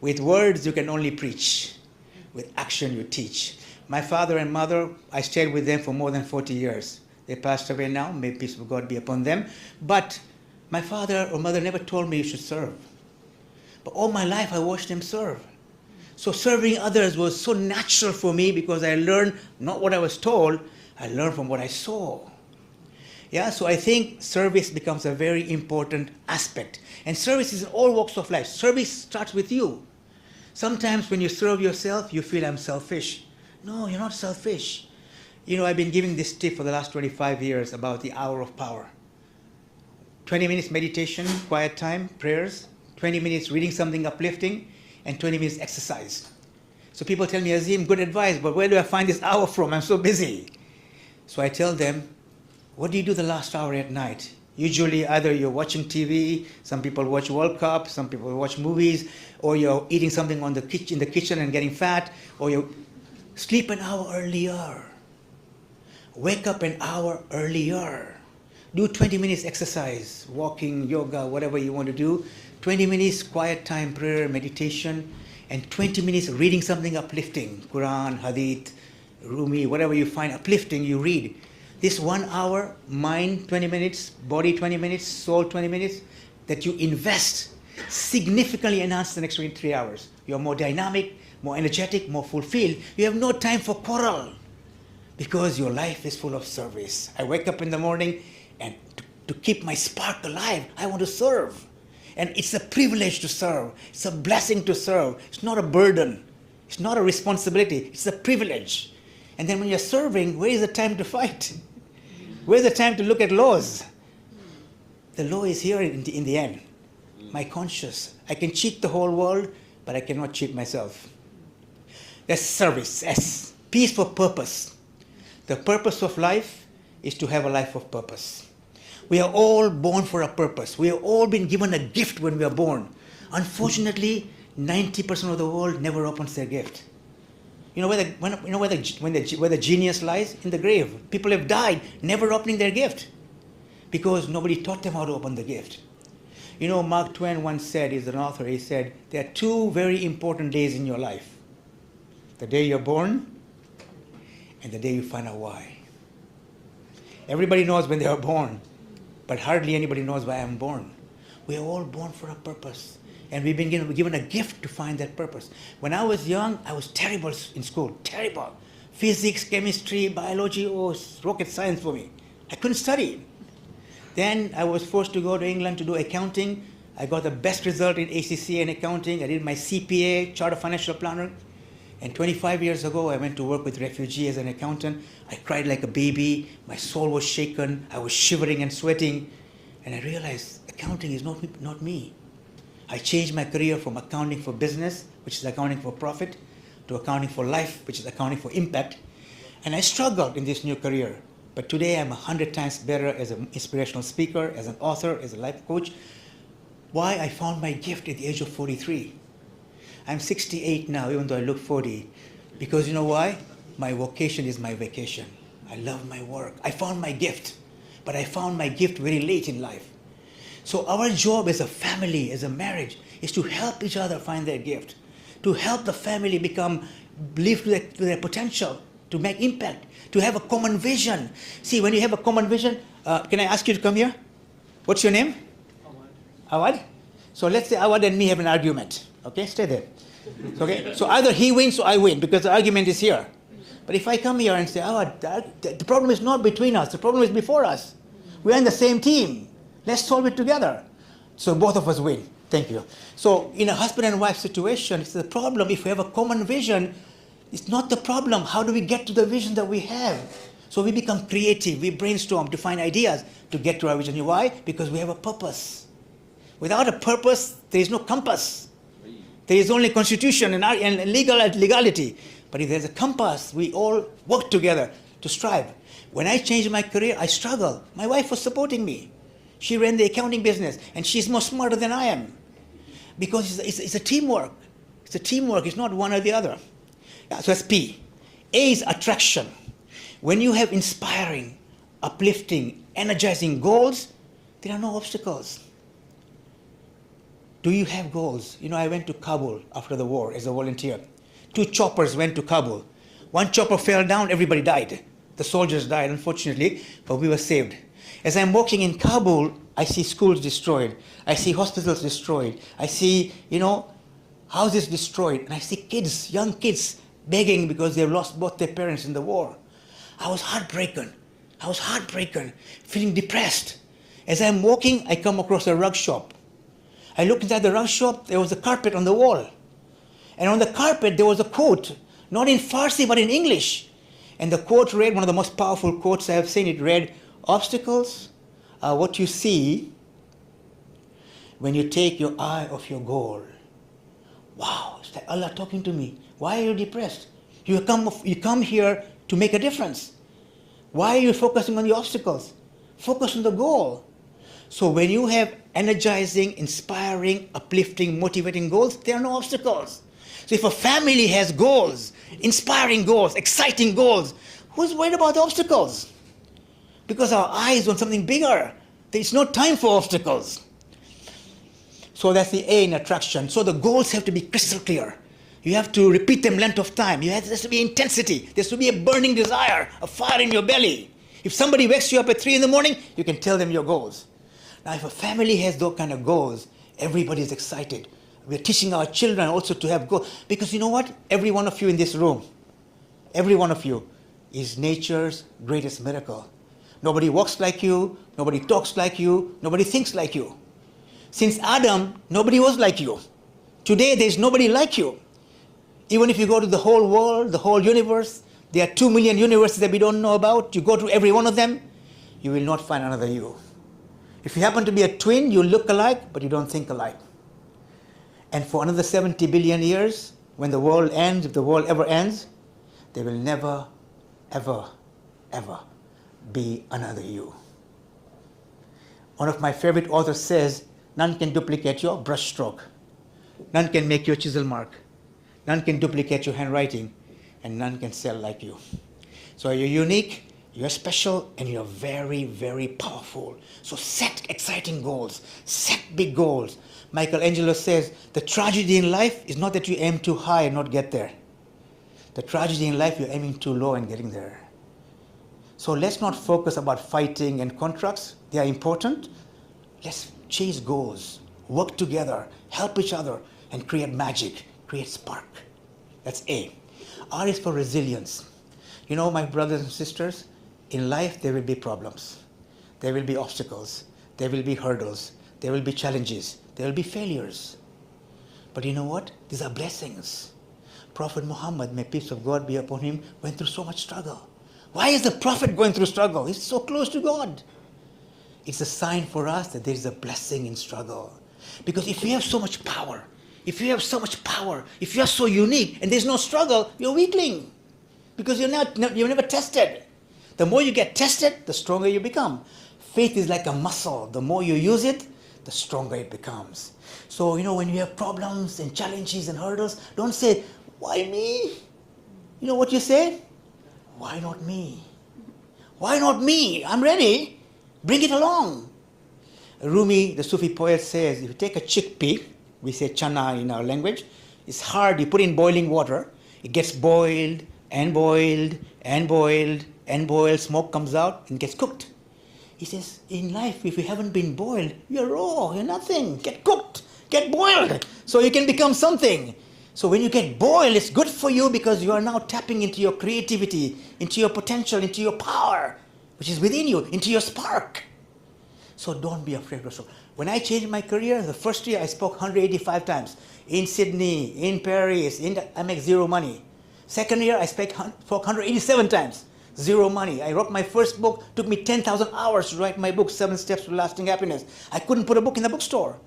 With words, you can only preach. With action, you teach. My father and mother, I stayed with them for more than 40 years. They passed away now. May peace of God be upon them. But My father or mother never told me you should serve. But all my life I watched them serve. So serving others was so natural for me because I learned not what I was told, I learned from what I saw. Yeah, so I think service becomes a very important aspect. And service is in all walks of life. Service starts with you. Sometimes when you serve yourself, you feel I'm selfish. No, you're not selfish. You know, I've been giving this tip for the last 25 years about the hour of power. 20 minutes meditation, quiet time, prayers, 20 minutes reading something uplifting, and 20 minutes exercise. So people tell me, Azim, good advice, but where do I find this hour from? I'm so busy. So I tell them, what do you do the last hour at night? Usually either you're watching TV, some people watch World Cup, some people watch movies, or you're eating something in the kitchen and getting fat, or you sleep an hour earlier. Wake up an hour earlier. Do 20 minutes exercise, walking, yoga, whatever you want to do. 20 minutes quiet time, prayer, meditation, and 20 minutes reading something uplifting. Quran, Hadith, Rumi, whatever you find uplifting, you read. This 1 hour, mind 20 minutes, body 20 minutes, soul 20 minutes, that you invest significantly enhance the next 3 hours. You're more dynamic, more energetic, more fulfilled. You have no time for quarrel because your life is full of service. I wake up in the morning and to keep my spark alive, I want to serve. And it's a privilege to serve. It's a blessing to serve. It's not a burden. It's not a responsibility. It's a privilege. And then when you're serving, where is the time to fight? Where's the time to look at laws? The law is here in the end. My conscience. I can cheat the whole world, but I cannot cheat myself. That's service. S. Peace for purpose. The purpose of life is to have a life of purpose. We are all born for a purpose. We have all been given a gift when we are born. Unfortunately, 90% of the world never opens their gift. You know where the genius lies? In the grave. People have died never opening their gift because nobody taught them how to open the gift. You know, Mark Twain once said, he's an author, he said, there are two very important days in your life. The day you're born and the day you find out why. Everybody knows when they are born, but hardly anybody knows why I'm born. We are all born for a purpose. And we've been given a gift to find that purpose. When I was young, I was terrible in school. Terrible. Physics, chemistry, biology, rocket science for me. I couldn't study. Then I was forced to go to England to do accounting. I got the best result in ACCA in accounting. I did my CPA, Chartered Financial Planner. And 25 years ago, I went to work with refugees as an accountant. I cried like a baby. My soul was shaken. I was shivering and sweating. And I realized accounting is not me. I changed my career from accounting for business, which is accounting for profit, to accounting for life, which is accounting for impact. And I struggled in this new career. But today I'm 100 times better as an inspirational speaker, as an author, as a life coach. Why? I found my gift at the age of 43. I'm 68 now, even though I look 40. Because you know why? My vocation is my vacation. I love my work. I found my gift. But I found my gift very late in life. So our job as a family, as a marriage, is to help each other find their gift, to help the family live to their potential, to make impact, to have a common vision. See, when you have a common vision, can I ask you to come here? What's your name? Awad. So let's say Awad and me have an argument. Okay, stay there. Okay, so either he wins or I win because the argument is here. But if I come here and say, Awad, the problem is not between us, the problem is before us. We are in the same team. Let's solve it together. So both of us win. Thank you. So in a husband and wife situation, it's the problem. If we have a common vision, it's not the problem. How do we get to the vision that we have? So we become creative. We brainstorm to find ideas to get to our vision. Why? Because we have a purpose. Without a purpose, there is no compass. There is only constitution and legality. But if there's a compass, we all work together to strive. When I changed my career, I struggled. My wife was supporting me. She ran the accounting business, and she's more smarter than I am. Because it's a teamwork. It's a teamwork. It's not one or the other. Yeah, so that's P. A is attraction. When you have inspiring, uplifting, energizing goals, there are no obstacles. Do you have goals? You know, I went to Kabul after the war as a volunteer. 2 choppers went to Kabul. 1 chopper fell down, everybody died. The soldiers died, unfortunately, but we were saved. As I'm walking in Kabul, I see schools destroyed. I see hospitals destroyed. I see, houses destroyed. And I see kids, young kids, begging because they've lost both their parents in the war. I was heartbroken. Feeling depressed. As I'm walking, I come across a rug shop. I looked inside the rug shop, there was a carpet on the wall. And on the carpet, there was a quote, not in Farsi, but in English. And the quote read, one of the most powerful quotes I have seen, it read, "Obstacles are what you see when you take your eye off your goal." Wow, it's like Allah talking to me. Why are you depressed? You come here to make a difference. Why are you focusing on the obstacles? Focus on the goal. So when you have energizing, inspiring, uplifting, motivating goals, there are no obstacles. So if a family has goals, inspiring goals, exciting goals, who's worried about the obstacles? Because our eyes on something bigger. There's no time for obstacles. So that's the A in attraction. So the goals have to be crystal clear. You have to repeat them length of time. There has to be intensity. There has to be a burning desire, a fire in your belly. If somebody wakes you up at 3 in the morning, you can tell them your goals. Now, if a family has those kind of goals, everybody is excited. We're teaching our children also to have goals. Because you know what? Every one of you in this room, every one of you is nature's greatest miracle. Nobody walks like you, nobody talks like you, nobody thinks like you. Since Adam, nobody was like you. Today, there's nobody like you. Even if you go to the whole world, the whole universe, there are 2 million universes that we don't know about. You go to every one of them, you will not find another you. If you happen to be a twin, you look alike, but you don't think alike. And for another 70 billion years, when the world ends, if the world ever ends, there will never, ever, ever be another you. One of my favorite authors says, none can duplicate your brushstroke. None can make your chisel mark. None can duplicate your handwriting, and none can sell like you. So you're unique, you're special, and you're very, very powerful. So set exciting goals, set big goals. Michelangelo says, the tragedy in life is not that you aim too high and not get there. The tragedy in life, you're aiming too low and getting there. So let's not focus about fighting and contracts. They are important. Let's chase goals, work together, help each other, and create magic, create spark. That's A. R is for resilience. You know, my brothers and sisters, in life there will be problems. There will be obstacles. There will be hurdles. There will be challenges. There will be failures. But you know what? These are blessings. Prophet Muhammad, may peace of God be upon him, went through so much struggle. Why is the Prophet going through struggle? He's so close to God. It's a sign for us that there is a blessing in struggle. Because if you have so much power, if you are so unique and there's no struggle, you're weakling. Because you're never tested. The more you get tested, the stronger you become. Faith is like a muscle. The more you use it, the stronger it becomes. So, when you have problems and challenges and hurdles, don't say, why me? You know what you say? Why not me? Why not me? I'm ready. Bring it along. Rumi, the Sufi poet, says, if you take a chickpea, we say chana in our language, it's hard, you put in boiling water, it gets boiled and boiled and boiled and boiled, smoke comes out and gets cooked. He says, in life, if you haven't been boiled, you're raw, you're nothing. Get cooked, get boiled, so you can become something. So when you get boiled, it's good for you because you are now tapping into your creativity, into your potential, into your power, which is within you, into your spark. So don't be afraid of struggle. When I changed my career, the first year I spoke 185 times. In Sydney, in Paris, I make zero money. Second year I spoke 187 times. Zero money. I wrote my first book. Took me 10,000 hours to write my book, 7 Steps to Lasting Happiness. I couldn't put a book in the bookstore.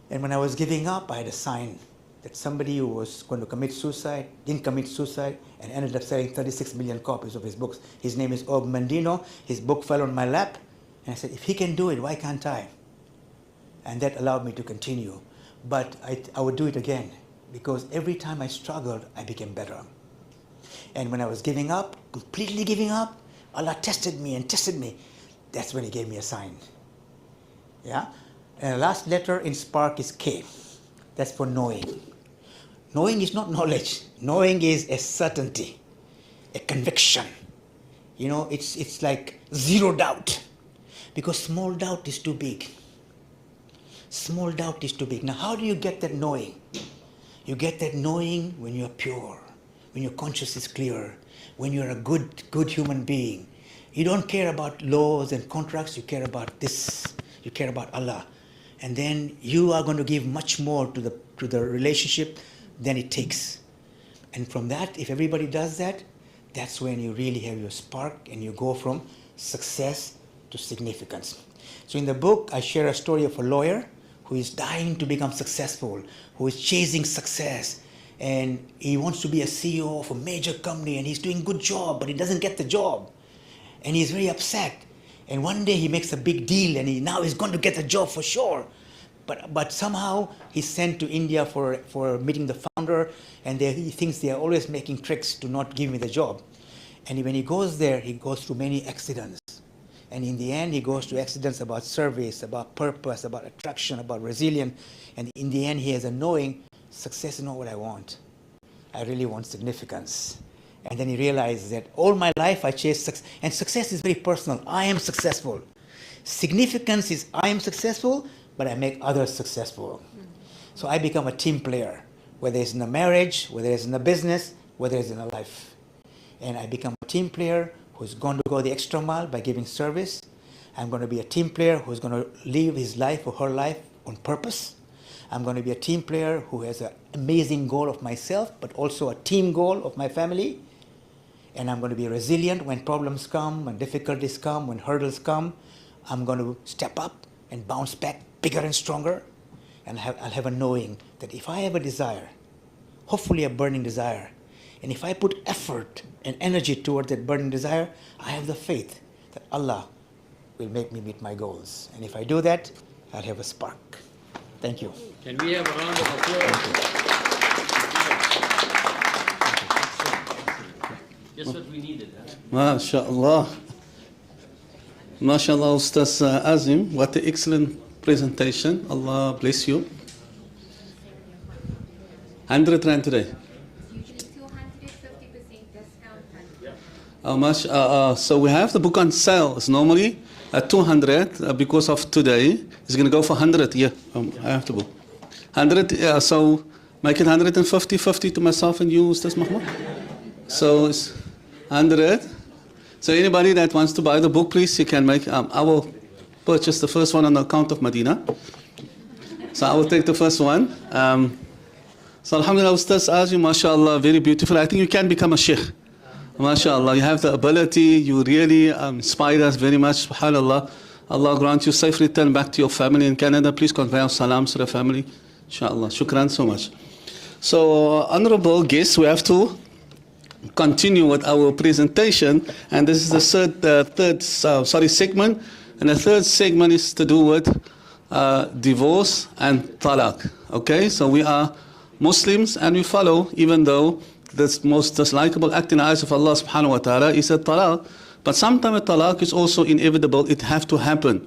And when I was giving up, I had a sign that somebody who was going to commit suicide, didn't commit suicide, and ended up selling 36 million copies of his books. His name is Og Mandino. His book fell on my lap. And I said, if he can do it, why can't I? And that allowed me to continue. But I would do it again, because every time I struggled, I became better. And when I was giving up, completely giving up, Allah tested me and tested me. That's when He gave me a sign. Yeah? And the last letter in Spark is K. That's for knowing. Knowing is not knowledge. Knowing is a certainty, a conviction. You know, it's like zero doubt. Because small doubt is too big. Small doubt is too big. Now, how do you get that knowing? You get that knowing when you're pure, when your conscience is clear, when you're a good human being. You don't care about laws and contracts, you care about this, you care about Allah. And then you are going to give much more to the relationship than it takes. And from that, if everybody does that, that's when you really have your spark and you go from success to significance. So in the book, I share a story of a lawyer who is dying to become successful, who is chasing success, and he wants to be a CEO of a major company, and he's doing a good job, but he doesn't get the job. And he's very upset. And one day he makes a big deal, and now he's going to get the job for sure. But somehow he's sent to India for meeting the founder, and he thinks they are always making tricks to not give me the job. And when he goes there, he goes through many accidents. And in the end, he goes to accidents about service, about purpose, about attraction, about resilience. And in the end, he has a knowing, success is not what I want. I really want significance. And then he realizes that all my life I chase success. And success is very personal. I am successful. Significance is I am successful, but I make others successful. So I become a team player, whether it's in a marriage, whether it's in a business, whether it's in a life. And I become a team player who's going to go the extra mile by giving service. I'm going to be a team player who's going to live his life or her life on purpose. I'm going to be a team player who has an amazing goal of myself, but also a team goal of my family. And I'm going to be resilient when problems come, when difficulties come, when hurdles come. I'm going to step up and bounce back bigger and stronger. And I'll have a knowing that if I have a desire, hopefully a burning desire, and if I put effort and energy toward that burning desire, I have the faith that Allah will make me meet my goals. And if I do that, I'll have a spark. Thank you. Can we have a round of applause? Just what we needed. MashaAllah. MashaAllah, Ustaz Azim. What an excellent presentation. Allah bless you. 100 Rand today. So we have the book on sale. It's normally at 200 because of today. It's going to go for 100. Yeah, I have the book. 100. So make it 150, 50 to myself and you, Ustaz Mahmoud. So it's 100. So anybody that wants to buy the book, please, you can make. I will purchase the first one on the account of Madina. So I will take the first one. So Alhamdulillah, Ustaz Azim, mashallah, very beautiful. I think you can become a sheikh. MashaAllah, you have the ability, you really inspire us very much, subhanAllah. Allah grant you safe return back to your family in Canada. Please convey our salams to the family, inshallah. Shukran so much. So, honorable guests, we have to continue with our presentation, and this is the third segment, and the third segment is to do with divorce and talaq. Okay, so we are Muslims and we follow, even though the most dislikable act in the eyes of Allah subhanahu wa ta'ala is a talaq. But sometimes a talaq is also inevitable. It has to happen.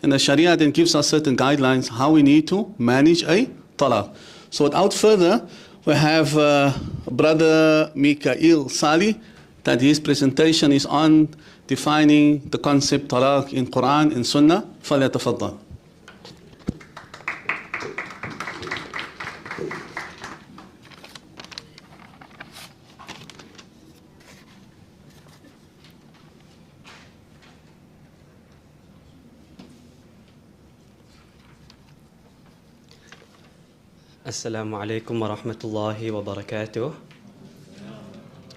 And the Sharia then gives us certain guidelines how we need to manage a talaq. So without further, we have Brother Mikael Sali, that his presentation is on defining the concept talaq in Quran and Sunnah. فليتفضل. Assalamu alaikum wa rahmatullahi wa barakatuh.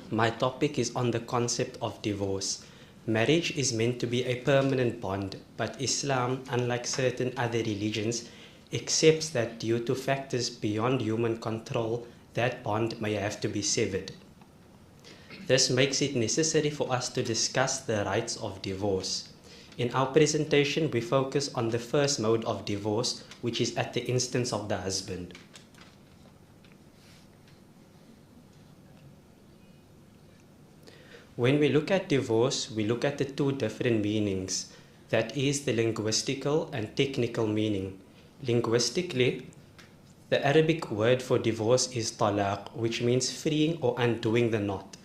My topic is on the concept of divorce. Marriage is meant to be a permanent bond, but Islam, unlike certain other religions, accepts that due to factors beyond human control, that bond may have to be severed. This makes it necessary for us to discuss the rights of divorce. In our presentation, we focus on the first mode of divorce, which is at the instance of the husband. When we look at divorce, we look at the two different meanings. That is the linguistical and technical meaning. Linguistically, the Arabic word for divorce is talaq, which means freeing or undoing the knot.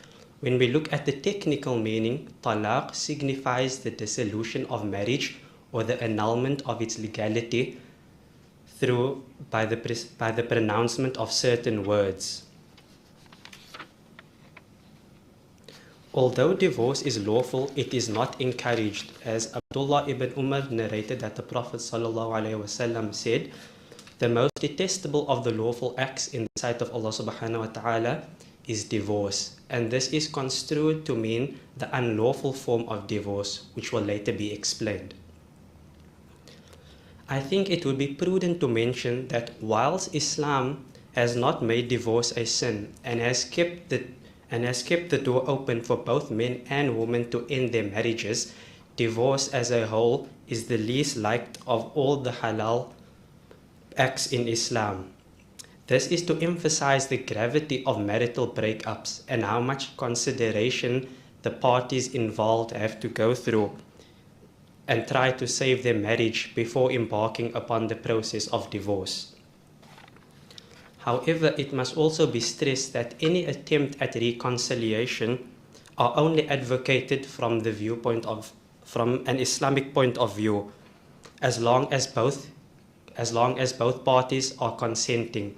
When we look at the technical meaning, talaq signifies the dissolution of marriage or the annulment of its legality by the pronouncement of certain words. Although divorce is lawful, it is not encouraged, as Abdullah ibn Umar narrated that the Prophet ﷺ said, "The most detestable of the lawful acts in the sight of Allah subhanahu wa ta'ala is divorce," and this is construed to mean the unlawful form of divorce, which will later be explained. I think it would be prudent to mention that whilst Islam has not made divorce a sin and has kept the door open for both men and women to end their marriages, divorce as a whole is the least liked of all the halal acts in Islam. This is to emphasize the gravity of marital breakups and how much consideration the parties involved have to go through and try to save their marriage before embarking upon the process of divorce. However, it must also be stressed that any attempt at reconciliation are only advocated from an Islamic point of view, as long as both parties are consenting.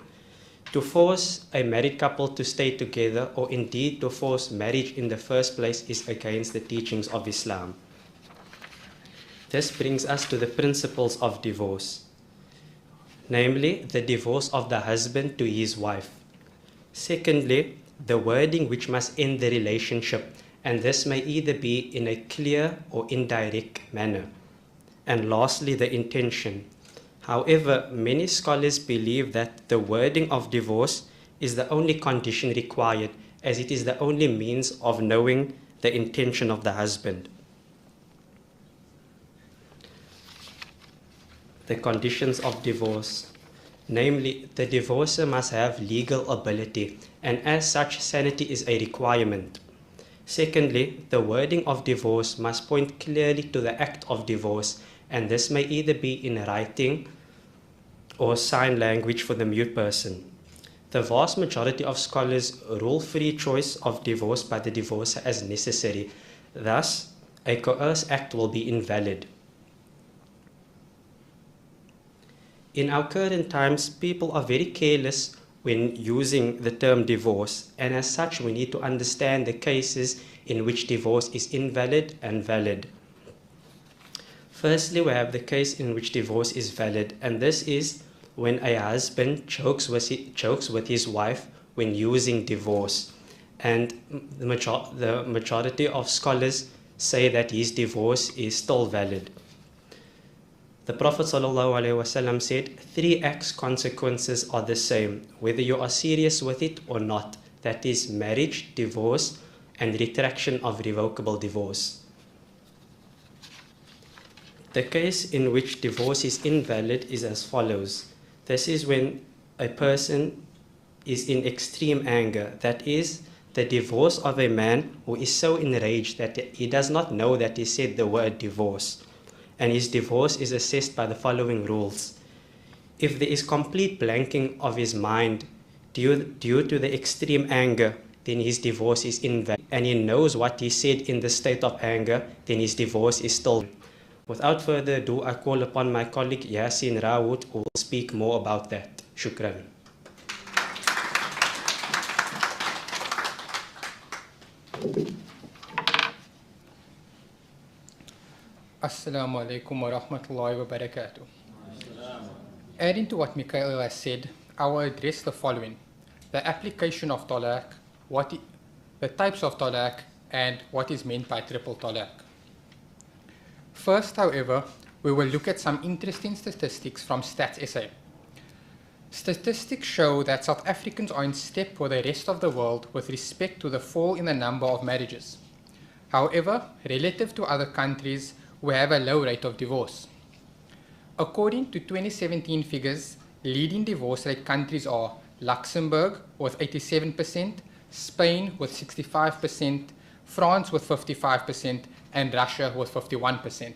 To force a married couple to stay together, or indeed to force marriage in the first place, is against the teachings of Islam. This brings us to the principles of divorce, namely the divorce of the husband to his wife. Secondly, the wording which must end the relationship, and this may either be in a clear or indirect manner. And lastly, the intention. However, many scholars believe that the wording of divorce is the only condition required, as it is the only means of knowing the intention of the husband. The conditions of divorce. Namely, the divorcer must have legal ability, and as such, sanity is a requirement. Secondly, the wording of divorce must point clearly to the act of divorce, and this may either be in writing or sign language for the mute person. The vast majority of scholars rule free choice of divorce by the divorcer as necessary. Thus, a coerced act will be invalid. In our current times, people are very careless when using the term divorce, and as such, we need to understand the cases in which divorce is invalid and valid. Firstly, we have the case in which divorce is valid, and this is when a husband chokes with his wife when using divorce. And the majority of scholars say that his divorce is still valid. The Prophet ﷺ said, 3 acts' consequences are the same, whether you are serious with it or not. That is marriage, divorce, and retraction of revocable divorce. The case in which divorce is invalid is as follows. This is when a person is in extreme anger. That is, the divorce of a man who is so enraged that he does not know that he said the word divorce. And his divorce is assessed by the following rules. If there is complete blanking of his mind due to the extreme anger, then his divorce is invalid. And he knows what he said in the state of anger, then his divorce is still valid. Without further ado, I call upon my colleague Yasin Rawood, who will speak more about that. Shukran. Assalamu alaikum wa rahmatullahi wa barakatuh. Adding to what Mikhail has said, I will address the following: the application of talaq, the types of talaq, and what is meant by triple talaq. First, however, we will look at some interesting statistics from Stats SA. Statistics show that South Africans are in step with the rest of the world with respect to the fall in the number of marriages. However, relative to other countries, we have a low rate of divorce. According to 2017 figures, leading divorce rate countries are Luxembourg with 87%, Spain with 65%, France with 55%, and Russia with 51%.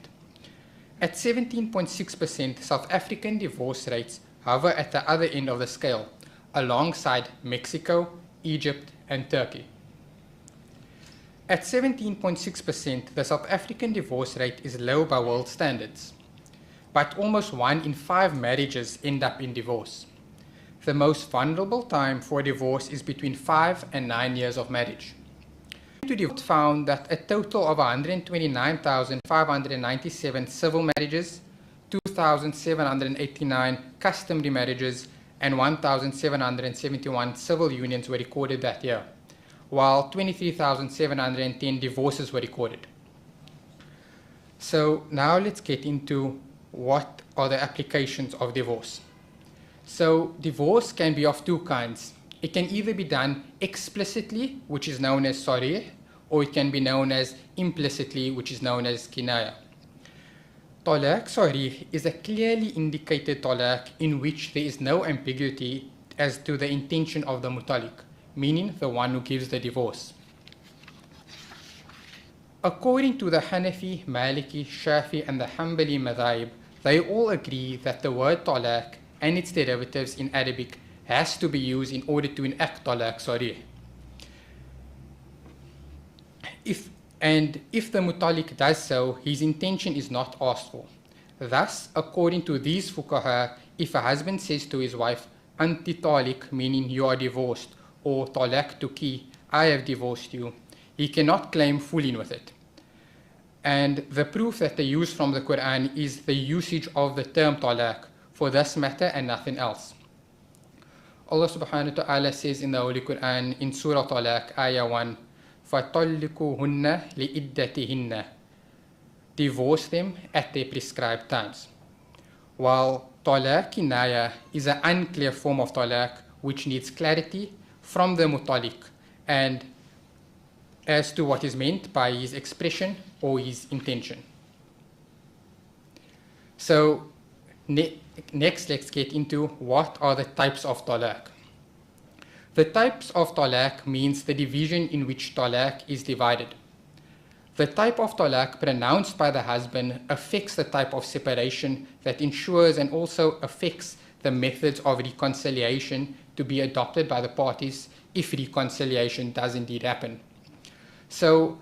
At 17.6%, South African divorce rates hover at the other end of the scale, alongside Mexico, Egypt, and Turkey. At 17.6%, the South African divorce rate is low by world standards, but almost 1 in 5 marriages end up in divorce. The most vulnerable time for divorce is between 5 and 9 years of marriage. Divorce found that a total of 129,597 civil marriages, 2,789 customary marriages, and 1,771 civil unions were recorded that year, while 23,710 divorces were recorded. So now let's get into what are the applications of divorce. So divorce can be of two kinds. It can either be done explicitly, which is known as sarih, or it can be known as implicitly, which is known as kinaya. Talaq sarih is a clearly indicated talaq in which there is no ambiguity as to the intention of the mutalik, meaning the one who gives the divorce. According to the Hanafi, Maliki, Shafi, and the Hanbali madhab, they all agree that the word talaq and its derivatives in Arabic has to be used in order to enact talaq sarih. If the mutalik does so, his intention is not asked for. Thus, according to these fuqaha, if a husband says to his wife, anti talik, meaning you are divorced, or talaq tuki, I have divorced you, he cannot claim full in with it. And the proof that they use from the Quran is the usage of the term talaq for this matter and nothing else. Allah subhanahu wa ta'ala says in the Holy Quran in Surah Talaq, Ayah 1, فَطَلِّقُوهُنَّ لِإِدَّتِهِنَّ, divorce them at their prescribed times. While talaq kinaya is an unclear form of talaq which needs clarity from the mutalik and as to what is meant by his expression or his intention. So next let's get into what are the types of talaq. The types of talaq means the division in which talaq is divided. The type of talaq pronounced by the husband affects the type of separation that ensures and also affects the methods of reconciliation to be adopted by the parties if reconciliation does indeed happen. So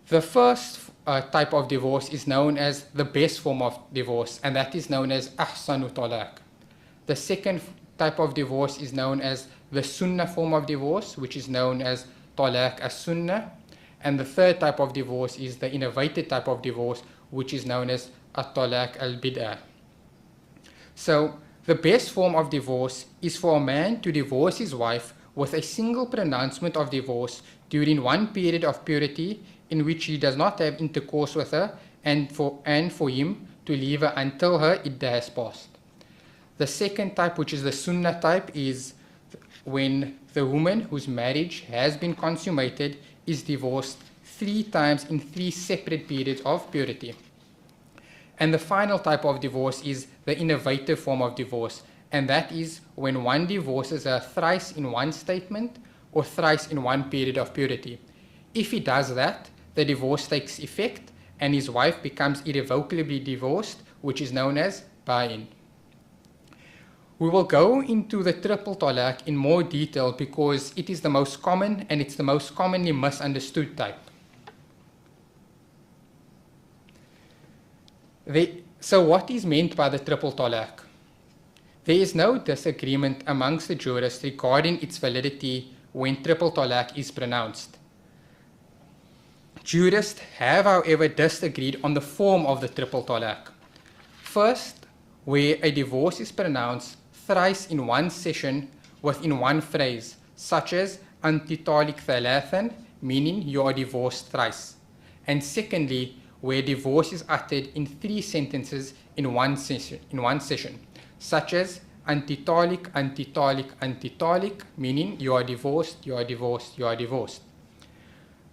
the first type of divorce is known as the best form of divorce, and that is known as ahsanu talaq. The second type of divorce is known as the sunnah form of divorce, which is known as talaq as-sunnah. And the third type of divorce is the innovated type of divorce, which is known as at-talaq al-bid'ah. So the best form of divorce is for a man to divorce his wife with a single pronouncement of divorce during one period of purity in which he does not have intercourse with her, and for him to leave her until her iddah has passed. The second type, which is the sunnah type, is when the woman whose marriage has been consummated is divorced 3 times in 3 separate periods of purity. And the final type of divorce is the innovative form of divorce, and that is when one divorces her thrice in one statement or thrice in one period of purity. If he does that, the divorce takes effect and his wife becomes irrevocably divorced, which is known as bain. We will go into the triple talaq in more detail because it is the most common and it's the most commonly misunderstood type. So what is meant by the triple talaq? There is no disagreement amongst the jurists regarding its validity when triple talaq is pronounced. Jurists have, however, disagreed on the form of the triple talaq. First, where a divorce is pronounced thrice in one session within one phrase, such as anti talik thalathan, meaning you are divorced thrice. And secondly, where divorce is uttered in 3 sentences in one session, such as anti talik, anti talik, anti talik, meaning you are divorced, you are divorced, you are divorced.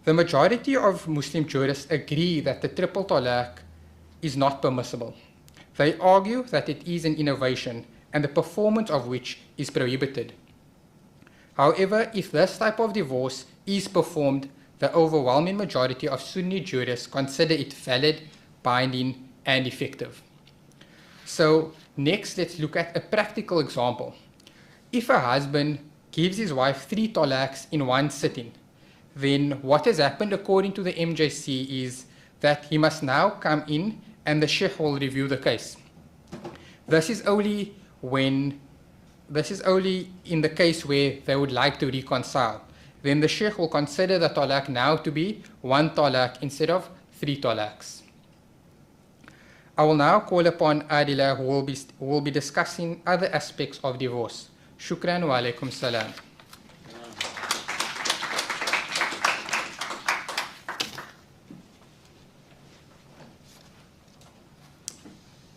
The majority of Muslim jurists agree that the triple talaq is not permissible. They argue that it is an innovation and the performance of which is prohibited. However, if this type of divorce is performed, the overwhelming majority of Sunni jurists consider it valid, binding, and effective. So next, let's look at a practical example. If a husband gives his wife 3 talaqs in one sitting, then what has happened according to the MJC is that he must now come in and the sheikh will review the case. This is only in the case where they would like to reconcile. Then the sheikh will consider the talaq now to be 1 talaq instead of 3 talaqs. I will now call upon Adila, who will be discussing other aspects of divorce. Shukran wa alaikum salam.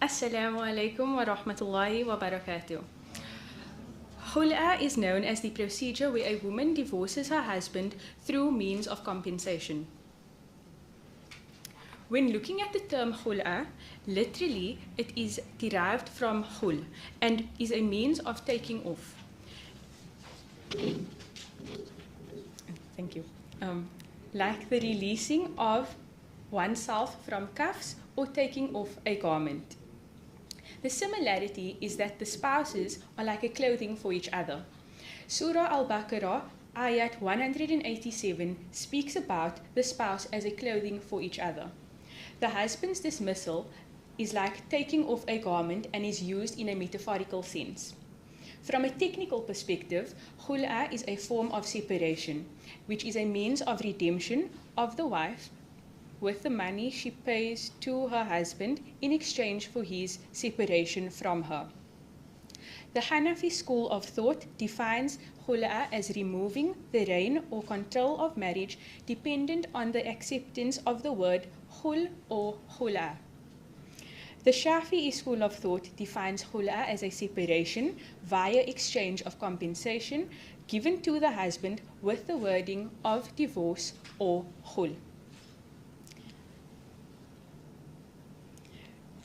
Assalamu alaikum wa rahmatullahi wa barakatuh. Khula is known as the procedure where a woman divorces her husband through means of compensation. When looking at the term khula, literally it is derived from khul and is a means of taking off. Thank you. Like the releasing of oneself from cuffs or taking off a garment. The similarity is that the spouses are like a clothing for each other. Surah Al-Baqarah, ayat 187, speaks about the spouse as a clothing for each other. The husband's dismissal is like taking off a garment and is used in a metaphorical sense. From a technical perspective, khula is a form of separation, which is a means of redemption of the wife with the money she pays to her husband in exchange for his separation from her. The Hanafi school of thought defines khula as removing the reign or control of marriage dependent on the acceptance of the word khul or khula. The Shafi'i school of thought defines khula as a separation via exchange of compensation given to the husband with the wording of divorce or khul.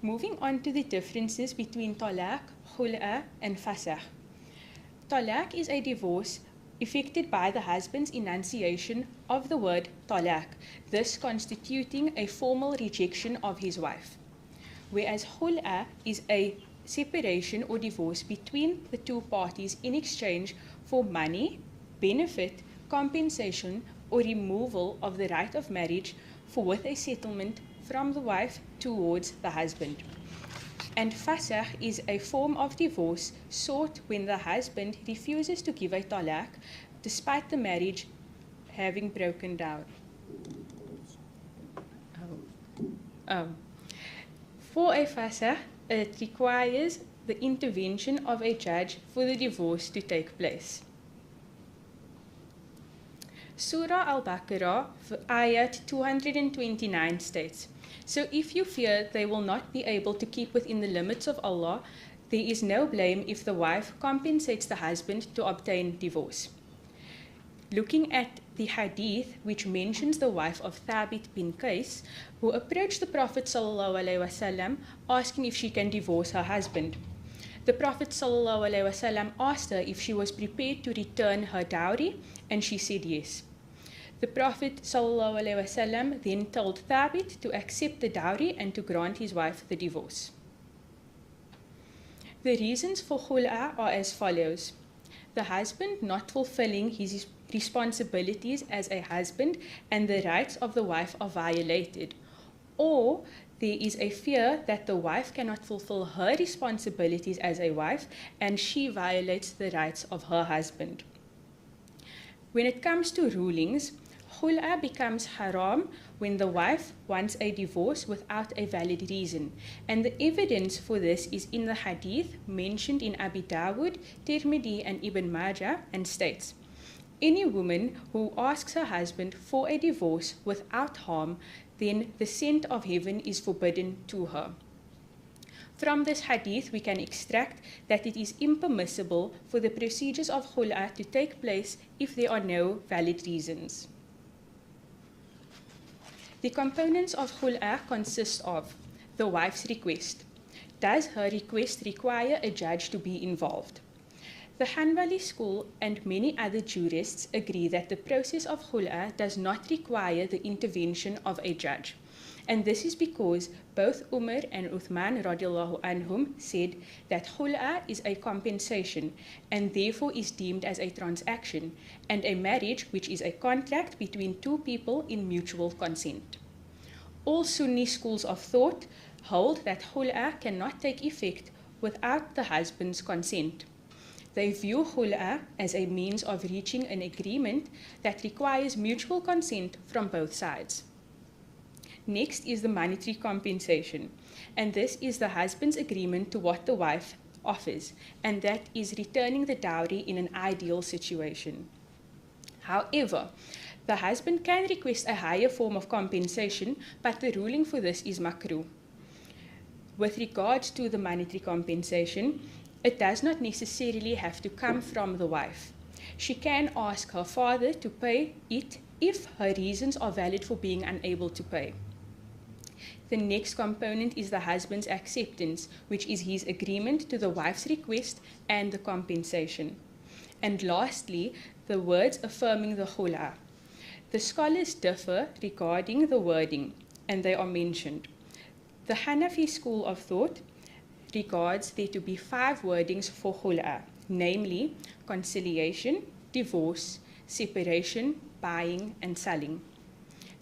Moving on to the differences between talaq, khula, and fasakh. Talaq is a divorce effected by the husband's enunciation of the word talaq, thus constituting a formal rejection of his wife. Whereas khula is a separation or divorce between the two parties in exchange for money, benefit, compensation, or removal of the right of marriage with a settlement from the wife towards the husband. And fasakh is a form of divorce sought when the husband refuses to give a talaq despite the marriage having broken down. For a fasakh, it requires the intervention of a judge for the divorce to take place. Surah Al-Baqarah, ayat 229 states, "So if you fear they will not be able to keep within the limits of Allah, there is no blame if the wife compensates the husband to obtain divorce." Looking at the hadith which mentions the wife of Thabit bin Qais, who approached the Prophet ﷺ asking if she can divorce her husband. The Prophet ﷺ asked her if she was prepared to return her dowry, and she said yes. The Prophet ﷺ then told Thabit to accept the dowry and to grant his wife the divorce. The reasons for khula are as follows. The husband not fulfilling his responsibilities as a husband and the rights of the wife are violated, or there is a fear that the wife cannot fulfill her responsibilities as a wife and she violates the rights of her husband. When it comes to rulings, khula becomes haram when the wife wants a divorce without a valid reason, and the evidence for this is in the hadith mentioned in Abi Dawud, Tirmidhi, and Ibn Majah, and states, "Any woman who asks her husband for a divorce without harm, then the scent of heaven is forbidden to her." From this hadith, we can extract that it is impermissible for the procedures of khula to take place if there are no valid reasons. The components of khula consist of the wife's request. Does her request require a judge to be involved? The Hanbali school and many other jurists agree that the process of khula does not require the intervention of a judge, And this is because both Umar and Uthman radiallahu anhum said that Khula is a compensation and therefore is deemed as a transaction, and a marriage which is a contract between two people in mutual consent. All Sunni schools of thought hold that Khula cannot take effect without the husband's consent. They view Khula as a means of reaching an agreement that requires mutual consent from both sides. Next is the monetary compensation, and this is the husband's agreement to what the wife offers, and that is returning the dowry in an ideal situation. However, the husband can request a higher form of compensation, but the ruling for this is makruh. With regards to the monetary compensation, it does not necessarily have to come from the wife. She can ask her father to pay it if her reasons are valid for being unable to pay. The next component is the husband's acceptance, which is his agreement to the wife's request and the compensation. And lastly, the words affirming the khula. The scholars differ regarding the wording, and they are mentioned. The Hanafi school of thought regards there to be 5 wordings for khula, namely conciliation, divorce, separation, buying, and selling.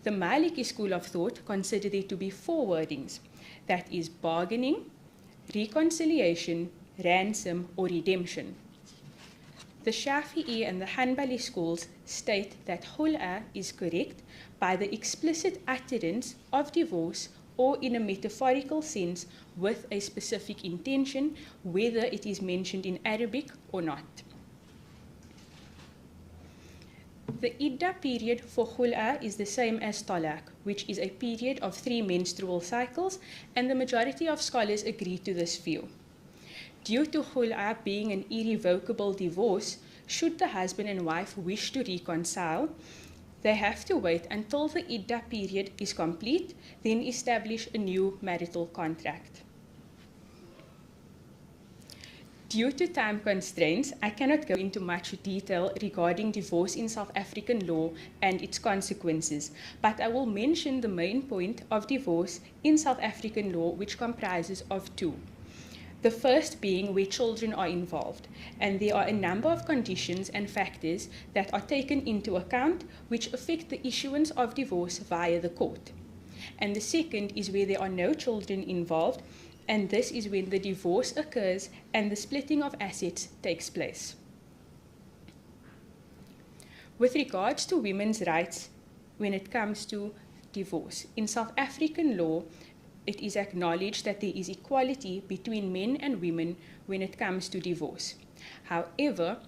The Maliki school of thought consider there to be 4 wordings, that is bargaining, reconciliation, ransom, or redemption. The Shafi'i and the Hanbali schools state that khula is correct by the explicit utterance of divorce or in a metaphorical sense with a specific intention, whether it is mentioned in Arabic or not. The idda period for khula is the same as talaq, which is a period of 3 menstrual cycles, and the majority of scholars agree to this view. Due to khula being an irrevocable divorce, should the husband and wife wish to reconcile, they have to wait until the idda period is complete, then establish a new marital contract. Due to time constraints, I cannot go into much detail regarding divorce in South African law and its consequences, but I will mention the main point of divorce in South African law, which comprises of 2. The first being where children are involved, and there are a number of conditions and factors that are taken into account which affect the issuance of divorce via the court. And the second is where there are no children involved, and this is when the divorce occurs and the splitting of assets takes place. With regards to women's rights when it comes to divorce, in South African law, it is acknowledged that there is equality between men and women when it comes to divorce. However,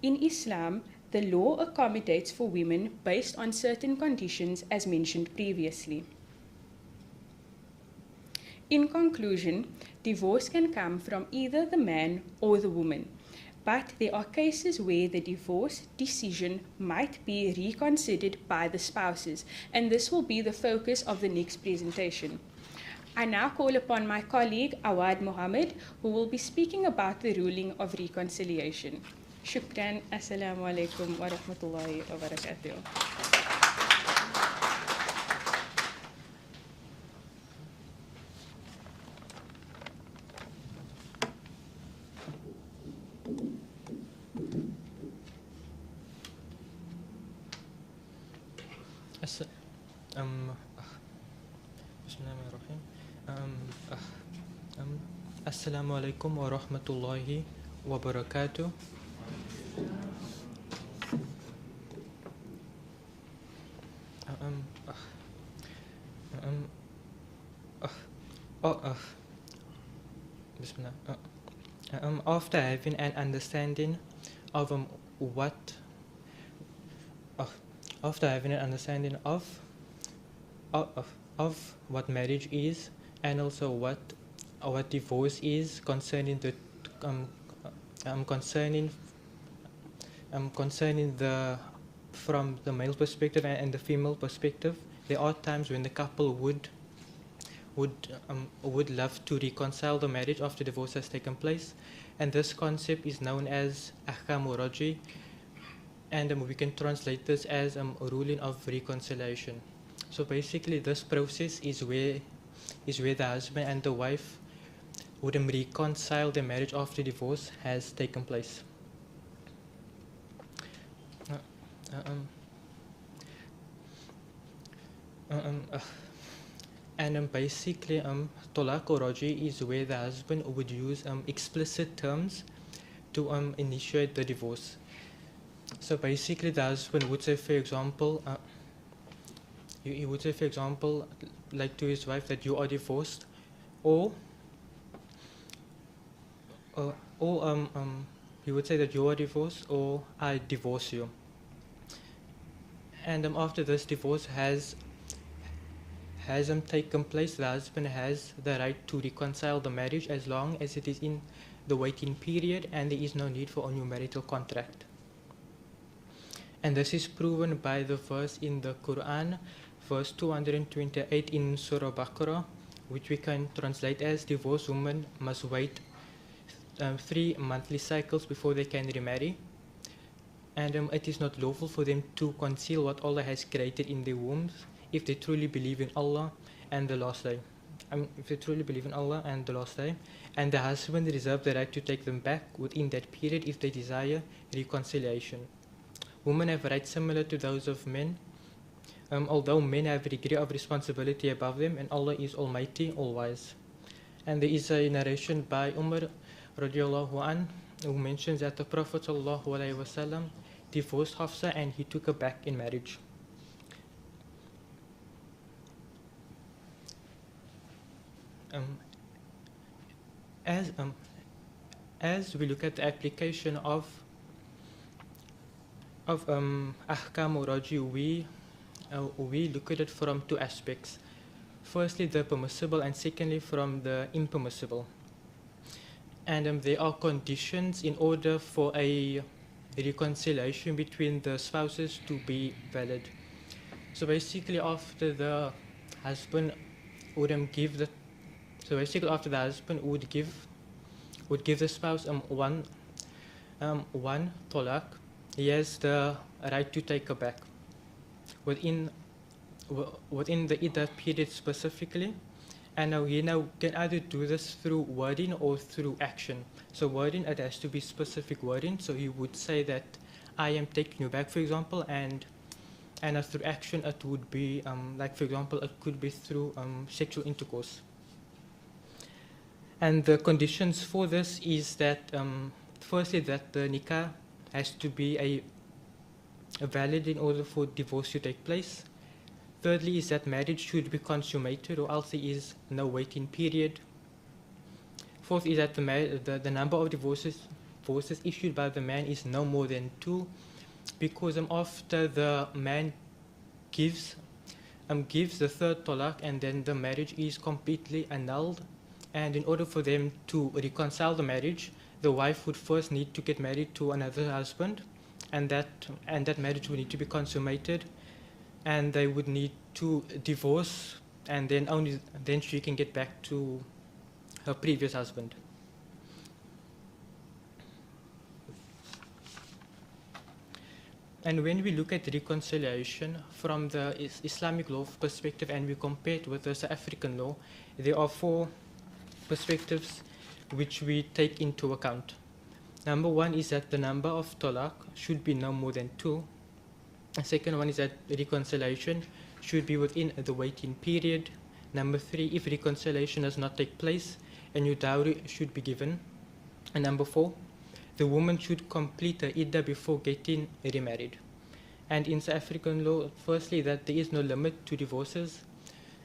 in Islam, the law accommodates for women based on certain conditions as mentioned previously. In conclusion, divorce can come from either the man or the woman, but there are cases where the divorce decision might be reconsidered by the spouses, and this will be the focus of the next presentation. I now call upon my colleague Awad Mohammed, who will be speaking about the ruling of reconciliation. Shukran. Assalamu alaikum wa rahmatullahi wa barakatuh. Assalamu alaikum wa rahmatullahi wa barakatuh. After having an understanding of what marriage is, and also what divorce is, concerning the from the male perspective and the female perspective, there are times when the couple would love to reconcile the marriage after divorce has taken place, and this concept is known as ahkamu raji, and we can translate this as a ruling of reconciliation. So basically, this process is where the husband and the wife would reconcile their marriage after divorce has taken place. And basically, talaq or raji is where the husband would use explicit terms to initiate the divorce. So basically, the husband would say, for example, he would say, for example, like to his wife that you are divorced, or he would say that you are divorced, or I divorce you. And after this divorce has taken place, the husband has the right to reconcile the marriage as long as it is in the waiting period and there is no need for a new marital contract. And this is proven by the verse in the Quran, verse 228 in Surah Baqarah, which we can translate as divorced women must wait 3 monthly cycles before they can remarry. And it is not lawful for them to conceal what Allah has created in their wombs if they truly believe in Allah and the last day. If they truly believe in Allah and the last day. And the husband reserves the right to take them back within that period if they desire reconciliation. Women have rights similar to those of men, although men have a degree of responsibility above them, and Allah is Almighty, All-Wise. And there is a narration by Umar radiallahu an, who mentions that the Prophet sallallahu alaihi wasallam divorced Hafsa and he took her back in marriage. As we look at the application of ahkam or raji, we look at it from two aspects. Firstly, the permissible, and secondly, from the impermissible. And there are conditions in order for a reconciliation between the spouses to be valid. So basically, after the husband would give the spouse one talaq, he has the right to take her back within the iddah period specifically. And now he can either do this through wording or through action. So wording, it has to be specific wording. So he would say that I am taking you back, for example, and through action it would be like, for example, it could be through sexual intercourse. And the conditions for this is that firstly, that the nikah has to be a valid in order for divorce to take place. Thirdly is that marriage should be consummated, or else there is no waiting period. Fourth is that the number of divorces issued by the man is no more than 2, because after the man gives the third talaq, and then the marriage is completely annulled. And in order for them to reconcile the marriage, the wife would first need to get married to another husband, and that marriage would need to be consummated. And they would need to divorce, and then she can get back to her previous husband. And when we look at reconciliation from the Islamic law perspective and we compare it with the South African law, there are 4 perspectives which we take into account. Number 1 is that the number of talaq should be no more than 2. The second one is that reconciliation should be within the waiting period. Number 3, if reconciliation does not take place, a new dowry should be given. And number 4, the woman should complete her iddah before getting remarried. And in South African law, firstly, that there is no limit to divorces.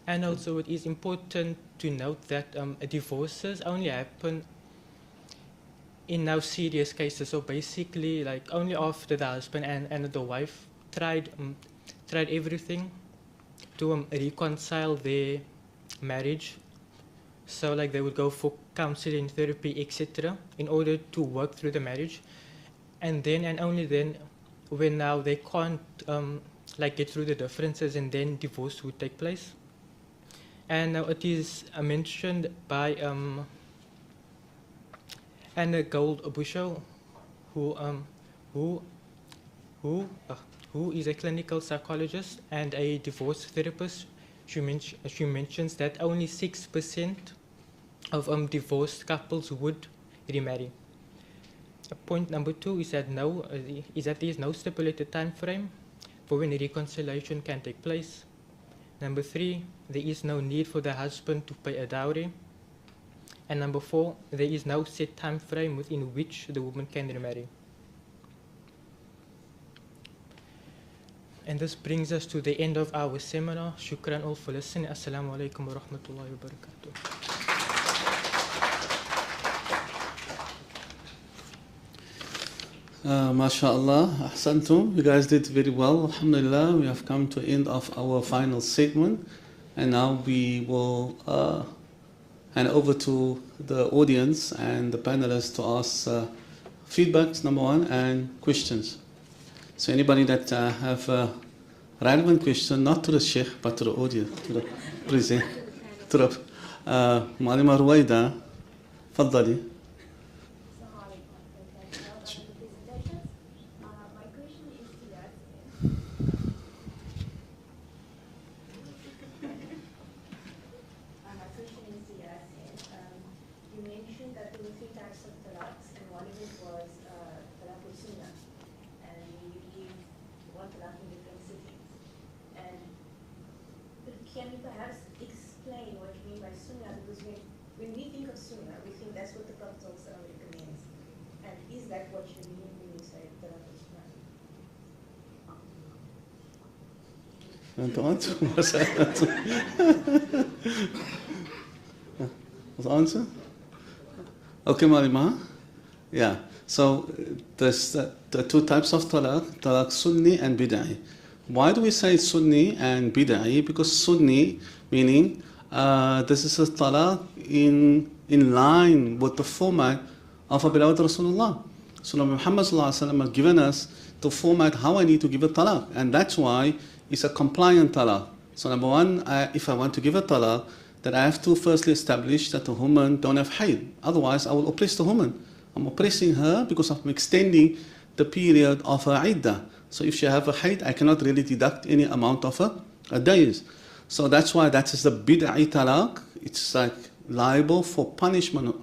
And also it is important to note that divorces only happen in now serious cases. So basically, like, only after the husband and the wife tried everything to reconcile their marriage. So like they would go for counseling, therapy, etc. in order to work through the marriage. And then and only then, when now they can't like get through the differences, and then divorce would take place. And now it is mentioned by Anna Gold Bushel, who who is a clinical psychologist and a divorce therapist. She mentions that only 6% of divorced couples would remarry. Point number 2 is that there is no stipulated time frame for when reconciliation can take place. Number 3, there is no need for the husband to pay a dowry. And number 4, there is no set time frame within which the woman can remarry. And this brings us to the end of our seminar. Shukran all for listening. Assalamu alaikum wa rahmatullahi wa barakatuh. MashaAllah, ahsantum. You guys did very well. Alhamdulillah, we have come to the end of our final segment. And now we will hand over to the audience and the panelists to ask feedbacks, number 1, and questions. So anybody that have a relevant question, not to the Sheikh, but to the audience, to the present, to the Malima Ruwaida, Faddali. Can you perhaps explain what you mean by sunnah? Because when we think of sunnah, we think that's what the Prophet recommends. And is that what you mean when you say talaq sunnah? Was the answer? Okay, Malima. Yeah. So there's the 2 types of talaq sunni and bid'i. Why do we say Sunni and Bid'i? Because Sunni meaning this is a talaq in line with the format of our beloved Rasulullah. So Muhammad has given us the format how I need to give a talaq, and that's why it's a compliant talaq. So number 1, if I want to give a talaq, then I have to firstly establish that the woman don't have hayd. Otherwise, I will oppress the woman. I'm oppressing her because I'm extending the period of her iddah. So if she have a hayd, I cannot really deduct any amount of her days. So that's why that is the bid'i talaq. It's like liable for punishment.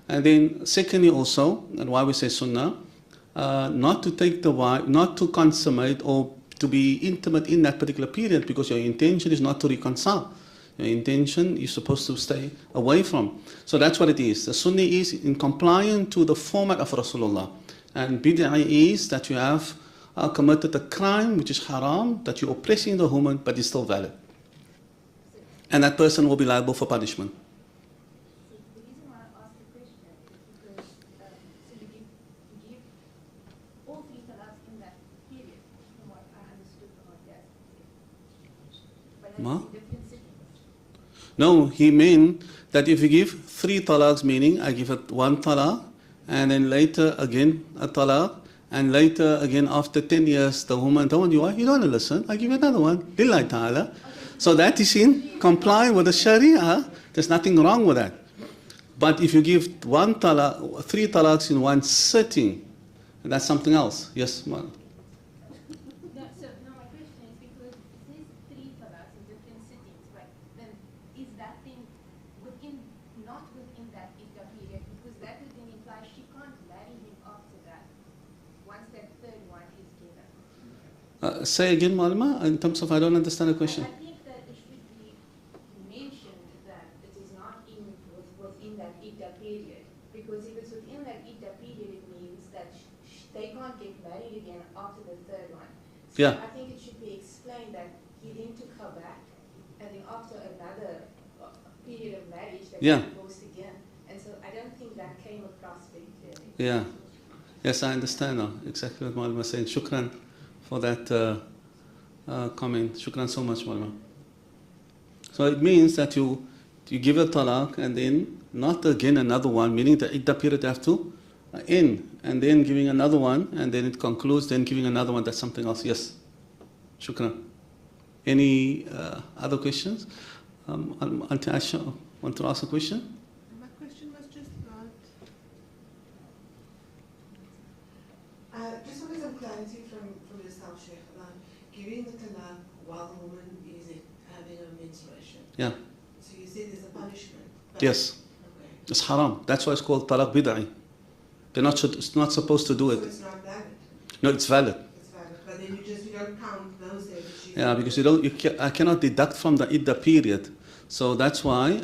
And then secondly also, and why we say sunnah, not to take the wife, not to consummate or to be intimate in that particular period, because your intention is not to reconcile. Your intention you're supposed to stay away from. So that's what it is. The Sunni is in compliance to the format of Rasulullah. And bid'i is that you have committed a crime which is haram, that you're oppressing the woman, but it's still valid. And that person will be liable for punishment. The reason why I asked the question is because so you give all 3 talaqs in that period, from what I understood from what Dad said. But that's in different sittings. No, he meant that if you give 3 talaqs, meaning I give it 1 talaq, and then later again a talaq, and later again after 10 years the woman told you don't want to listen, I give you another one, lillahi ta'ala. So that is in compliance with the Sharia. There's nothing wrong with that. But if you give 1 talaq, 3 talaqs in one sitting, that's something else. Yes, ma'am. No, so now my question is because it says 3 talaqs in different sittings, right? Then is that thing not within that iddah period? Because that would then imply she can't marry him after that, once that 3rd one is given. Say again, Malama, in terms of I don't understand the question. I think that it should be mentioned that it is not within that iddah period. Because if it's within that iddah period, it means that they can't get married again after the 3rd one. So Yeah. I think it should be explained that he then took her back, and then after another period of marriage, they got divorced again. And so I don't think that came across very clearly. Yeah. Yes, I understand now exactly what Malama was saying. Shukran for that comment. Shukran so much, Malama. So it means that you give a talaq and then not again another one, meaning the iddah period have to end, and then giving another one, and then it concludes, then giving another one. That's something else. Yes. Shukran. Any other questions? Auntie Aisha, want to ask a question? My question was just about... just wanted some clarity from yourself, Sheikh, about giving the talaq while the woman is having a menstruation. Yeah. So you say there's a punishment. Yes. It's haram. That's why it's called talaq bid'i. It's not supposed to do it. So it's not valid. No, it's valid. It's valid. But then you don't count those days that she. Yeah, because I cannot deduct from the iddah period. So that's why,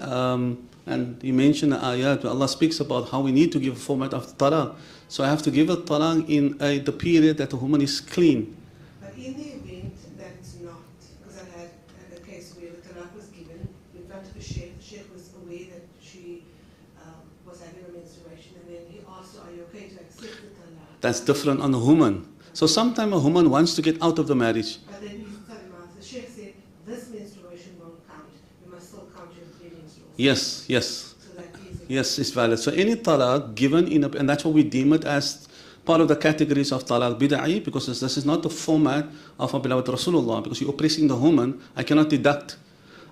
and you mentioned the ayat where Allah speaks about how we need to give a format of talaq. So I have to give a talaq in the period that the woman is clean. But in the event that it's not, because I had a case where the talaq was given in front of the sheikh was aware that she was having a menstruation, and then he asked her, are you okay to accept the talaq? That's different on a woman. So sometimes a woman wants to get out of the marriage. But then the sheikh said, this menstruation won't count. You must still count your menstruation. Yes, yes. So that is Yes, it's valid. So any talaq given and that's what we deem it as part of the categories of talaq bid'i, because this is not the format of our beloved Rasulullah, because you're oppressing the woman, I cannot deduct.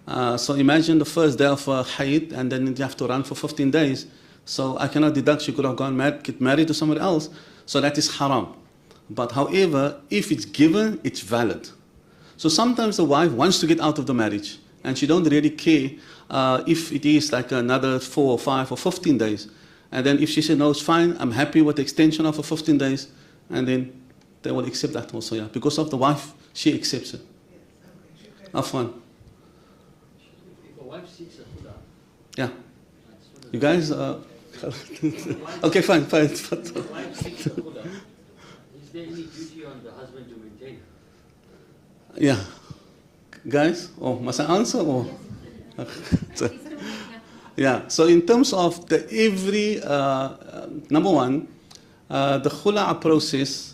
So imagine the first day of hayd, and then you have to run for 15 days. So I cannot deduct, she could have get married to somebody else. So that is haram. But however, if it's given, it's valid. So sometimes the wife wants to get out of the marriage, and she don't really care if it is like another 4 or 5 or 15 days. And then if she says, no, it's fine, I'm happy with the extension of 15 days, and then they will accept that also, yeah. Because of the wife, she accepts it. Afwan. If a wife seeks a khula, Yeah. You guys okay, fine. if a wife seeks a khula, is there any duty on the husband to maintain her? Yeah. Guys, must I answer or? Yeah, so in terms of every, number one, the khula process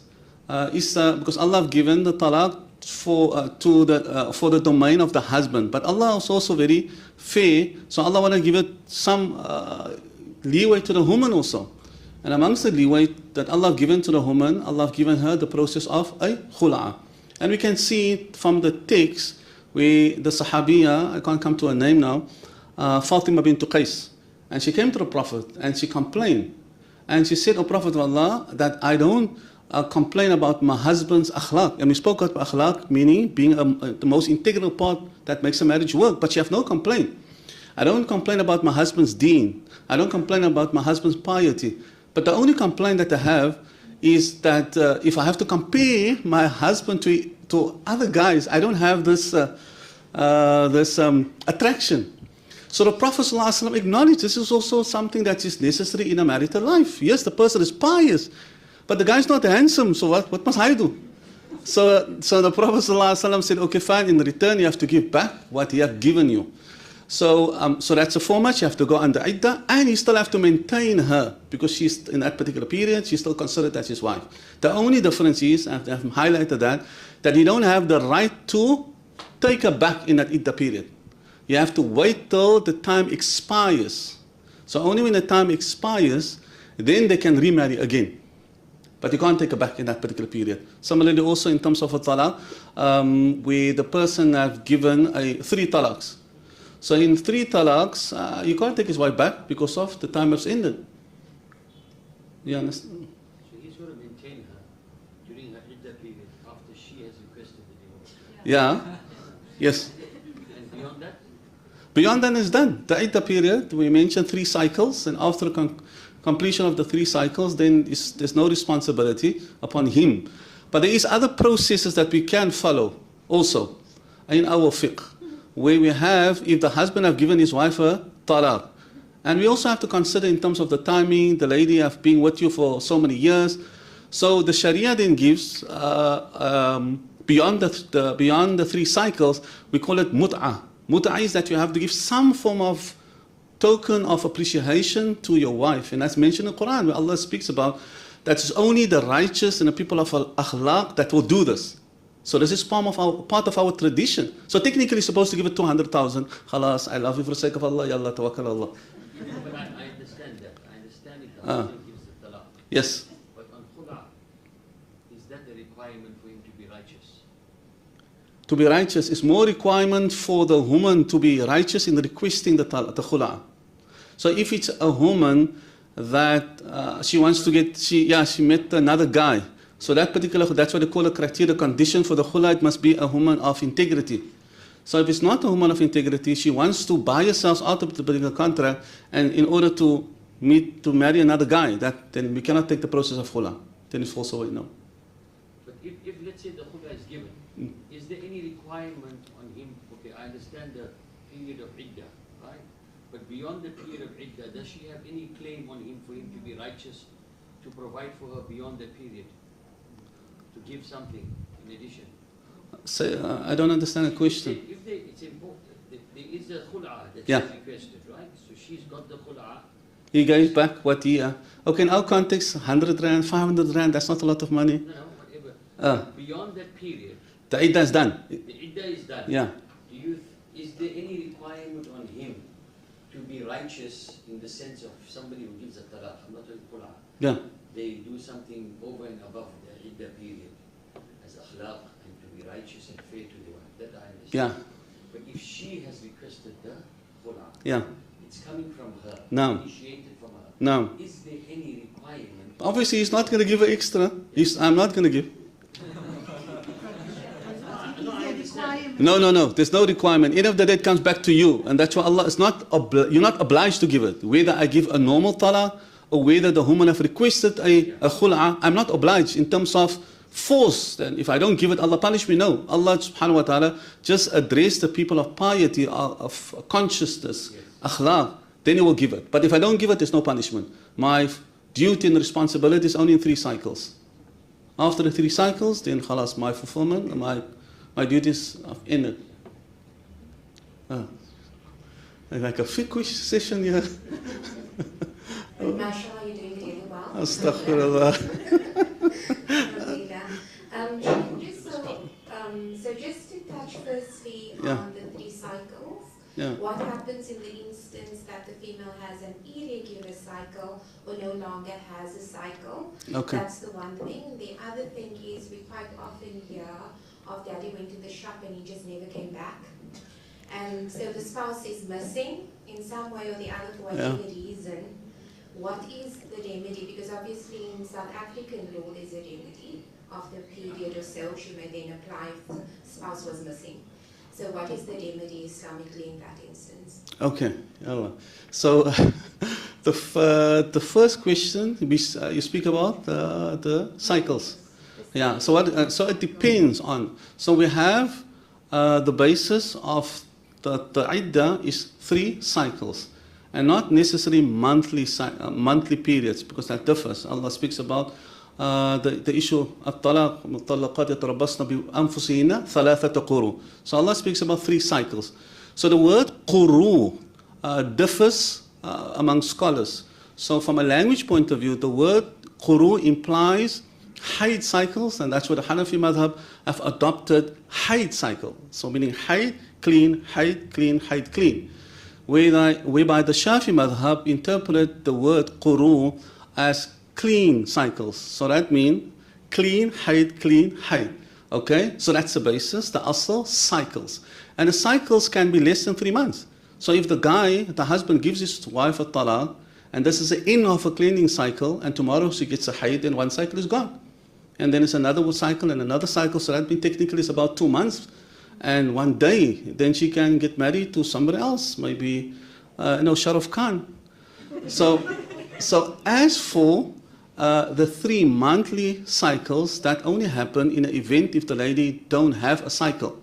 is because Allah have given the talaq for the domain of the husband, but Allah is also very fair, so Allah want to give it some leeway to the woman also. And amongst the leeway that Allah have given to the woman, Allah have given her the process of a khula. And we can see it from the text where the Sahabiya, I can't come to her name now, Fatima bint Qais, and she came to the Prophet and she complained. And she said, O Prophet of Allah, that I don't complain about my husband's akhlaq. And we spoke about akhlaq, meaning being the most integral part that makes a marriage work, but she have no complaint. I don't complain about my husband's deen. I don't complain about my husband's piety. But the only complaint that I have is that if I have to compare my husband to other guys, I don't have this attraction. So the Prophet ﷺ acknowledged this is also something that is necessary in a marital life. Yes, the person is pious, but the guy is not handsome, so what must I do? So the Prophet ﷺ said, okay, fine, in return you have to give back what he has given you. So that's a format, you have to go under iddah, and you still have to maintain her, because she's in that particular period, she's still considered as his wife. The only difference is, I've highlighted that you don't have the right to take her back in that iddah period. You have to wait till the time expires. So only when the time expires, then they can remarry again. But you can't take her back in that particular period. Similarly also in terms of a talaq, where the person have given 3 talaqs. So in 3 talaqs, you can't take his wife back because of the time has ended. You understand? So he's going to maintain her during her iddah period after she has requested the divorce. Yeah. Yes. And beyond that? Beyond that is done. The iddah period, we mentioned 3 cycles, and after completion of the 3 cycles, then there's no responsibility upon him. But there is other processes that we can follow also in our fiqh, where we have, if the husband have given his wife a talaq, and we also have to consider in terms of the timing, the lady have been with you for so many years. So the Sharia then gives, beyond the 3 cycles, we call it mut'ah. Mut'ah is that you have to give some form of token of appreciation to your wife. And that's mentioned in the Quran, where Allah speaks about that it's only the righteous and the people of akhlaq that will do this. So this is part of our tradition. So technically you're supposed to give it 200,000. Khalas, I love you for the sake of Allah, ya Allah, tawakkal Allah. But I understand that. I understand if the husband gives the talaq. Yes. But on khula, is that the requirement for him to be righteous? To be righteous is more requirement for the woman to be righteous in requesting the khula. So if it's a woman that she wants to get, she met another guy, So that's what they call a criteria condition for the khula. It must be a woman of integrity. So if it's not a woman of integrity, she wants to buy herself out of the particular contract, and in order to marry another guy, then we cannot take the process of khula. Then it's falls away, no. But if let's say the khula is given, is there any requirement on him? Okay, I understand the period of iddah, right? But beyond the period of iddah, does she have any claim on him for him to be righteous, to provide for her beyond that period, to give something in addition? So, I don't understand the question. It's important. There is a khula that Yeah. she's requested, right? So she's got the khula. He gave back what he... okay, in our context, 100 rand, 500 rand, that's not a lot of money. No, whatever. Beyond that period, The iddah is done. the iddah is done. Yeah. Is there any requirement on him to be righteous in the sense of somebody who gives a talaq? I'm not talking khula. Yeah. They do something over and above the iddah period as akhlaq and to be righteous and fair to the wife. That I understand. Yeah. But if she has requested the khula, Yeah. it's coming from her. No. Initiated from her. No. Is there any requirement? Obviously, he's not going to give her extra. I'm not going to give. No. There's no requirement. End of the day, it comes back to you, and that's why Allah is not. You're not obliged to give it. Whether I give a normal talaq or whether the woman have requested a khul'a, I'm not obliged in terms of force. Then if I don't give it, Allah punish me. No, Allah subhanahu wa taala just address the people of piety, of consciousness, akhlaq. Then He will give it. But if I don't give it, there's no punishment. My duty and responsibility is only in 3 cycles. After the 3 cycles, then khalas, my fulfillment, my duties have ended. Like a fiqh session here. Mashallah, you're doing really well. Astaghfirullah. So just to touch firstly Yeah. on the 3 cycles, Yeah. what happens in the instance that the female has an irregular cycle or no longer has a cycle? Okay. That's the one thing. The other thing is we quite often hear of daddy went to the shop and he just never came back. And so the spouse is missing in some way or the other for whatever reason. What is the remedy? Because obviously in South African law there's a remedy. After a period or so, she may then apply if the spouse was missing. So what is the remedy Islamically in that instance? Okay, Allah. So the first question you speak about the cycles. Yeah. So what? So it depends on. So we have the basis of the iddah is 3 cycles, and not necessarily monthly periods, because that differs. Allah speaks about the issue of talaq, mutallaqat yatarabbasna bi anfusihinna thalathata quru. So Allah speaks about 3 cycles. So the word quru differs among scholars. So from a language point of view, the word quru implies haid cycles, and that's what the Hanafi madhab have adopted, haid cycle. So meaning haid, clean, haid, clean, haid, clean. Whereby the Shafi madhab interpret the word quru as clean cycles. So that means clean, haid, clean, haid. Okay? So that's the basis, the asl, cycles. And the cycles can be less than 3 months. So if the husband gives his wife a talaq, and this is the end of a cleaning cycle, and tomorrow she gets a haid, then 1 cycle is gone. And then it's another cycle and another cycle, so that means technically it's about 2 months. And 1 day, then she can get married to somebody else, maybe, Sharaf Khan. So as for the 3 monthly cycles, that only happen in an event if the lady don't have a cycle.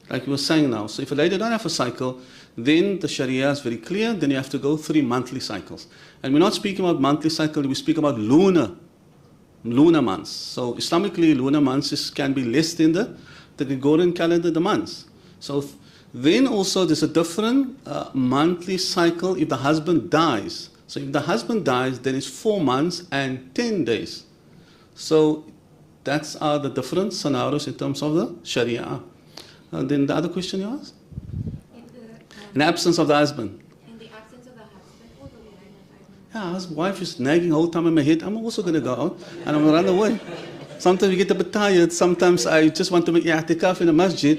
Like we were saying now. So if a lady don't have a cycle, then the Sharia is very clear, then you have to go 3 monthly cycles. And we're not speaking about monthly cycle, we speak about lunar months. So Islamically, lunar months can be less than the Gregorian calendar, the months. So then also there's a different monthly cycle if the husband dies. So if the husband dies, then it's 4 months and 10 days. So that's the different scenarios in terms of the Sharia. And then the other question you asked? In the absence of the husband. In the absence of the husband or the wife? Yeah, his wife is nagging the whole time in my head. I'm also going to go out and I'm going to run away. Sometimes you get a bit tired. Sometimes I just want to make i'tikaf in a masjid.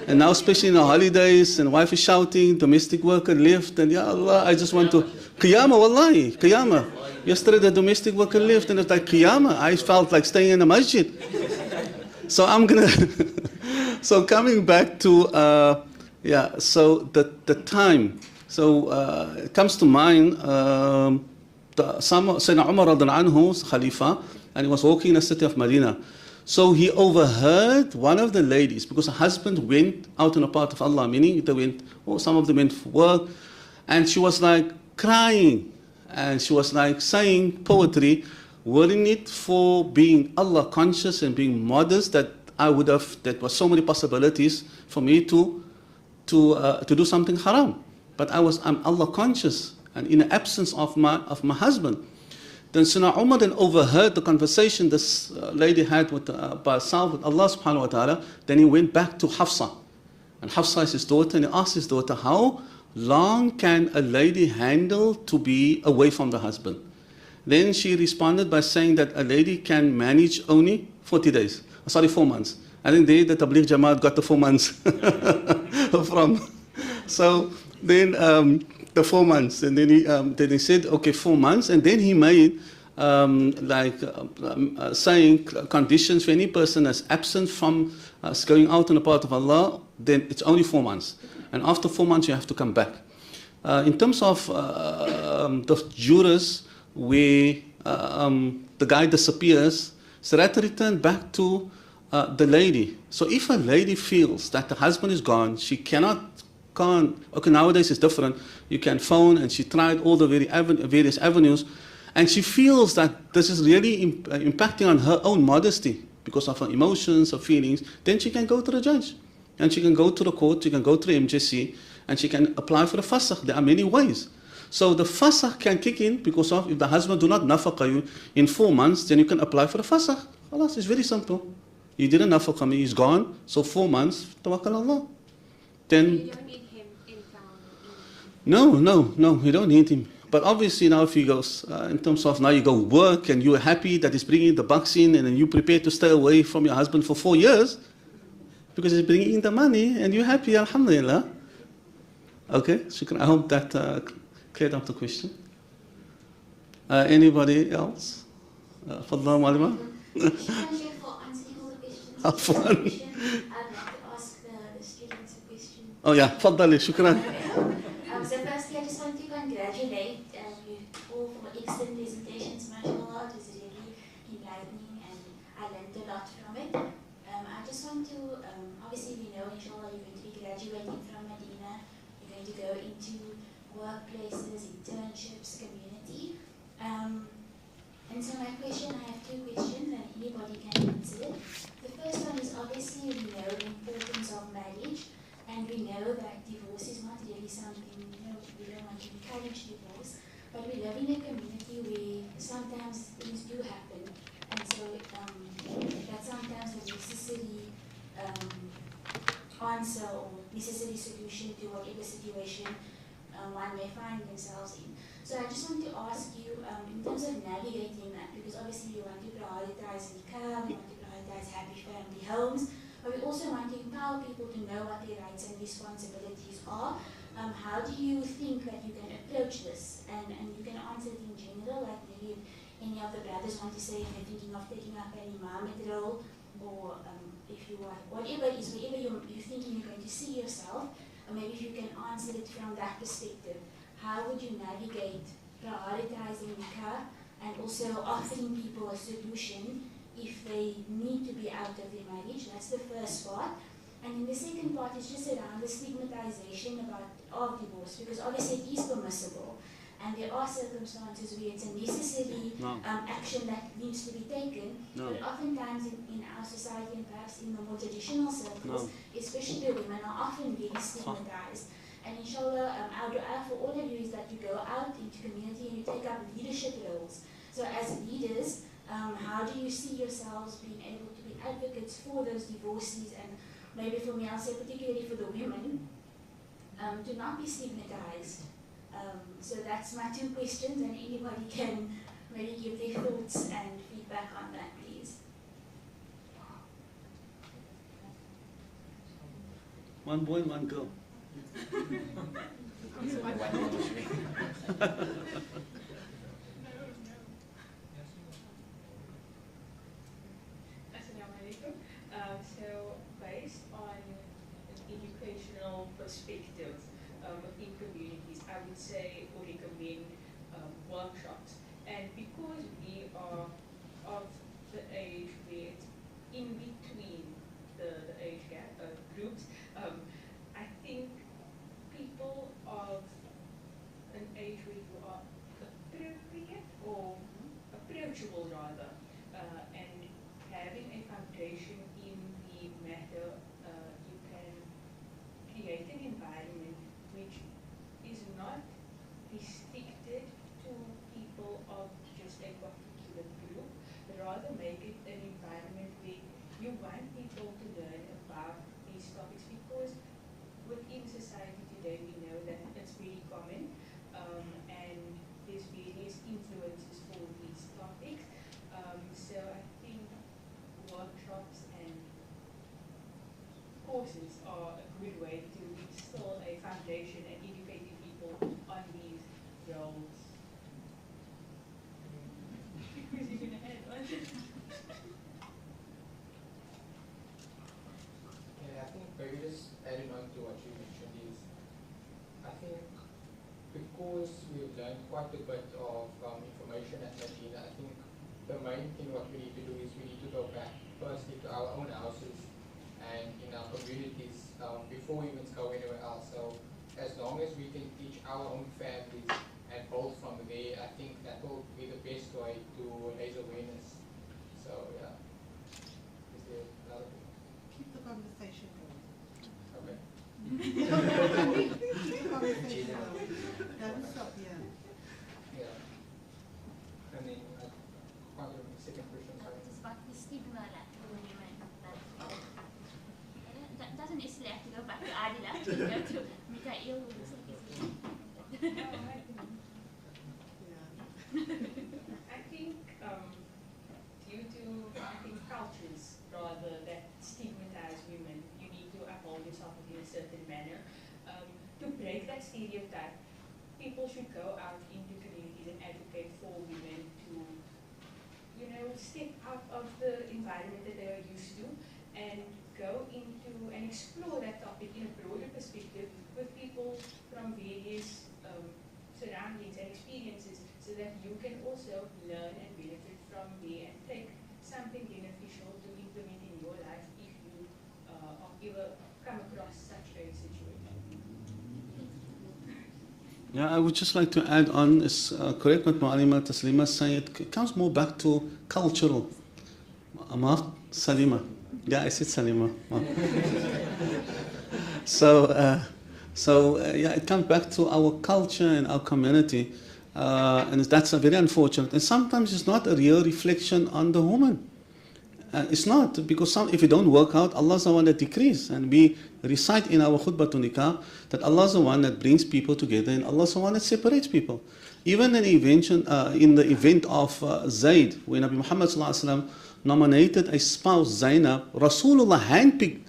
And now especially in the holidays and wife is shouting, domestic worker left, and ya Allah, I just want to, Qiyamah wallahi, Qiyamah. Yesterday the domestic worker left and it's like Qiyamah. I felt like staying in the masjid. So I'm gonna, so coming back to, so the time. So it comes to mind, Sayyidina Umar radiallahu anhu, Khalifa, and he was walking in the city of Madina. So he overheard one of the ladies, because her husband went out in a path of Allah, meaning they went, some of them went for work, and she was like crying, and she was like saying poetry, weren't it for being Allah conscious and being modest that I would have, that was so many possibilities for me to do something haram. But I'm Allah conscious, and in the absence of my husband. Then Sayyidina Umar then overheard the conversation this lady had with, by herself with Allah subhanahu wa ta'ala. Then he went back to Hafsa. And Hafsa is his daughter, and he asked his daughter, how long can a lady handle to be away from the husband? Then she responded by saying that a lady can manage only 40 days. 4 months. I think they, the Tabligh Jamaat, got the 4 months from. So then the 4 months, and then he said, okay, 4 months, and then he made saying conditions for any person that's absent from going out on the path of Allah, then it's only 4 months, and after 4 months you have to come back. In terms of the jurors where the guy disappears, so that return back to the lady. So if a lady feels that the husband is gone, she can't, okay, nowadays it's different. You can phone, and she tried all the various avenues, and she feels that this is really impacting on her own modesty because of her emotions, her feelings, then she can go to the judge, and she can go to the court, she can go to the MJC, and she can apply for the fasakh. There are many ways. So the fasakh can kick in because of if the husband do not nafaka you in 4 months, then you can apply for the fasakh. Alas, it's very simple. You didn't nafaka me, he's gone, so 4 months, tawakkal Allah. Then You don't need him in town. no, you don't need him. But obviously now if he goes, in terms of now you go work and you're happy that he's bringing the bucks in, and then you prepare to stay away from your husband for 4 years because he's bringing in the money and you're happy, alhamdulillah. Okay, shukran. I hope that cleared up the question. Anybody else? Fadla Malima? Thank you for answering all the questions. Have fun. I'd like to ask the students a question. Oh yeah, Fadali, shukran. So firstly, I just want to congratulate you all for excellent presentations. MashaAllah, it was really enlightening and I learned a lot from it. I just want to, obviously we know inshallah you're going to be graduating from Madina, you're going to go into workplaces, internships, community. And so my question, I have 2 questions and anybody can answer it. The first one is obviously we know the importance of marriage, and we know that divorce is not really something, we don't want to encourage divorce, but we live in a community where sometimes things do happen, and so that's sometimes a necessary answer or necessary solution to whatever situation one may find themselves in. So I just want to ask you, in terms of navigating that, because obviously we want to prioritize nikah, we want to prioritize happy family homes, but we also want to empower people to know what their rights and responsibilities are. How do you think that you can approach this? And you can answer it in general, like maybe any of the brothers want to say if they're thinking of taking up an imamate role, or if you are, whatever it is, wherever you're thinking you're going to see yourself, or maybe if you can answer it from that perspective. How would you navigate prioritizing nikah and also offering people a solution if they need to be out of their marriage? That's the first part. And then the second part is just around the stigmatization of divorce, because obviously it is permissible, and there are circumstances where it's a necessary action that needs to be taken, but oftentimes in our society, and perhaps in the more traditional circles, especially the women are often very stigmatized. And inshallah, our dua for all of you is that you go out into community and you take up leadership roles. So as leaders, how do you see yourselves being able to be advocates for those divorcees, and maybe for me, I'll say particularly for the women, to not be stigmatized? So that's my 2 questions, and anybody can maybe give their thoughts and feedback on that, please. One boy and one girl. Assalamu alaikum. So, based on an educational perspective within communities, I would say or recommend workshops. And because we are of the age where it's in between the age gap groups, I think people of an age where you are appropriate or approachable rather, and having a foundation in the matter, you can create an environment which is not restricted to people of just a particular group, but rather make it an environment where you want people to learn about these topics, because within society today we know that it's very common, and there's various influences for these topics. So I think workshops and courses are a good way to install a foundation and educating people on these roles. Because you're going to add on. Yeah, I think maybe just adding on to what you mentioned is, I think because we've learned quite a bit of information at Madina, I think the main thing what we need to do is we need to go back firstly to our own houses and in our communities before we even go anywhere else. So as long as we can teach our own families and build from there, I think that will be the best way to raise awareness. So yeah. Is there another thing? Keep the conversation going. Okay. Keep the conversation going. Don't stop here. Yeah. And then I can't remember the second question, sorry. It's about the stigma that women that doesn't necessarily have to go back to Adila, to go to Mikael. I think due to cultures rather that stigmatize women, you need to uphold yourself in a certain manner. To break that stereotype, people should go out into communities and advocate for women to, step out of the environment that they are used to and go into and explore that topic in a broader perspective with people from various surroundings and experiences, so that you can also learn and benefit from there and take something beneficial to implement in your life if you ever come across such a situation. Yeah, I would just like to add on, is correct what Ma'alima Taslima said, it comes more back to cultural. Salima. Yeah, I said Salima. So yeah, it comes back to our culture and our community, and that's very unfortunate. And sometimes it's not a real reflection on the woman. It's not, because if you don't work out, Allah's the one that decrees. And we recite in our khutbah to nikah that Allah's the one that brings people together and Allah's the one that separates people. Even in the event of Zayd, when Nabi Muhammad ﷺ nominated a spouse, Zainab, Rasulullah handpicked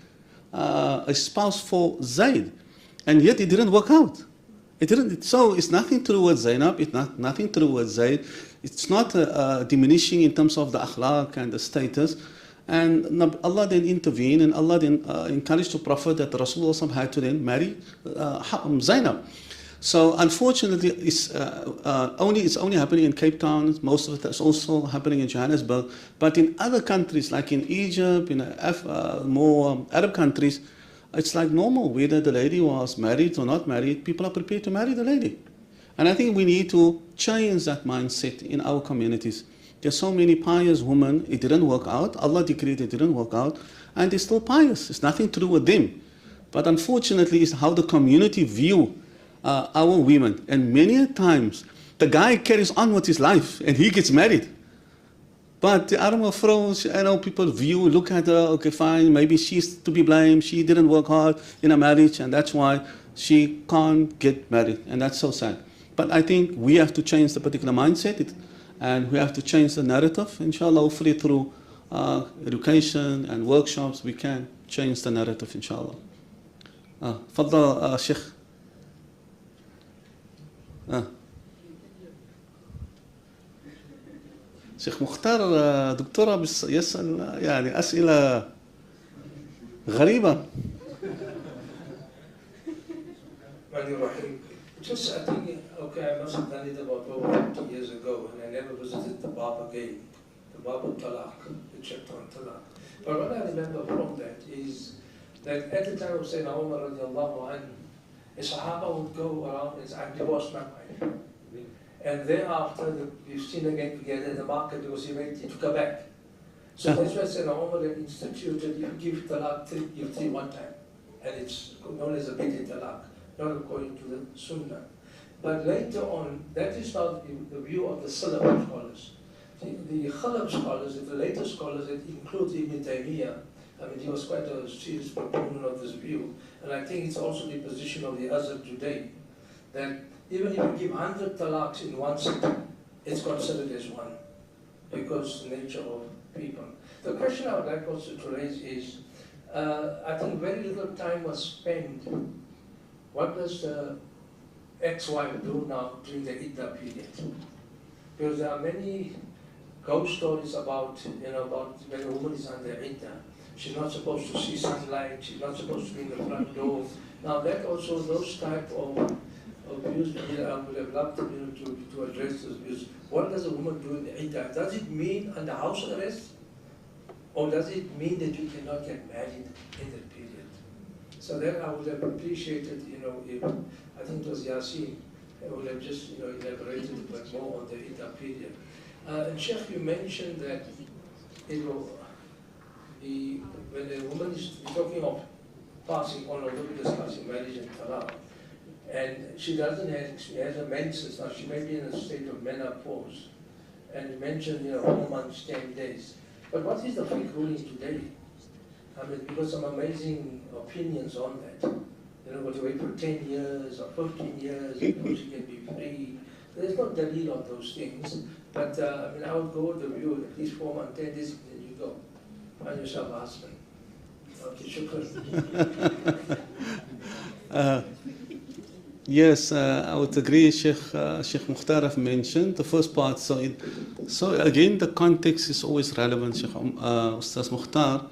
a spouse for Zayd. And yet it didn't work out. It didn't. So it's nothing to do with Zainab, it's nothing to do with Zayd. It's not diminishing in terms of the akhlaq and the status. And Allah then intervened, and Allah then encouraged the Prophet that Rasulullah had to then marry Zainab. So unfortunately, it's only happening in Cape Town. Most of it is also happening in Johannesburg. But in other countries, like in Egypt, in more Arab countries, it's like normal. Whether the lady was married or not married, people are prepared to marry the lady. And I think we need to change that mindset in our communities. There's so many pious women, it didn't work out. Allah decreed it didn't work out. And they're still pious. It's nothing to do with them. But unfortunately, it's how the community view our women. And many times, the guy carries on with his life and he gets married. But the arm of froze, I know people look at her, okay, fine, maybe she's to be blamed, she didn't work hard in a marriage, and that's why she can't get married. And that's so sad. But I think we have to change the particular mindset, and we have to change the narrative. Inshallah, hopefully through education and workshops, we can change the narrative, inshallah. تفضل شيخ. شيخ مختار دكتورة يسأل يعني أسئلة غريبة. Just I think, okay, I must have done it about over 50 years ago, and I never visited the Bab again, the Bab talaq, the chapter on talaq. But what I remember from that is that at the time of Sayyidina Umar radiallahu anhu, a Sahaba would go around and say, I've divorced my wife. And thereafter, we've seen again together the market was event, he took her back. So that's why Sayyidina Umar instituted, you give talaq, give three one time. And it's known as a bid'i talaq, not according to the Sunnah. But later on, that is not the view of the Salaf scholars. The Khalaf scholars, the later scholars, that include Ibn Taymiyyah, I mean, he was quite a serious proponent of this view. And I think it's also the position of the Azhar today, that even if you give 100 talaqs in one sitting, it's considered as one, because the nature of people. The question I would like also to raise is, I think very little time was spent. What does the ex-wife do now during the iddah period? Because there are many ghost stories about, about when a woman is under iddah. She's not supposed to see sunlight, she's not supposed to be in the front door. Now that also, those type of views, I would have loved to address those views. What does a woman do in the iddah? Does it mean under house arrest? Or does it mean that you cannot get married in that period? So that I would have appreciated, if, I think it was Yasin, I would have just, elaborated a bit more on the iddah period. And Sheikh, you mentioned that, when a woman is talking of passing on, or discussing marriage and talaq, and she doesn't have, she has a menses, now she may be in a state of menopause, and you mentioned, 4 months, 10 days. But what is the fiqh ruling today? I mean, we've got some amazing opinions on that. Got to wait for 10 years or 15 years before she can be free. There's no dalil on those things. But I mean, I would go with the view, at least 4 months, 10 days, then you go. Find yourself a husband. Okay, shukran. Yes, I would agree. Sheikh Mukhtar have mentioned the first part. So again, the context is always relevant. Sheikh Ustaz Mukhtar,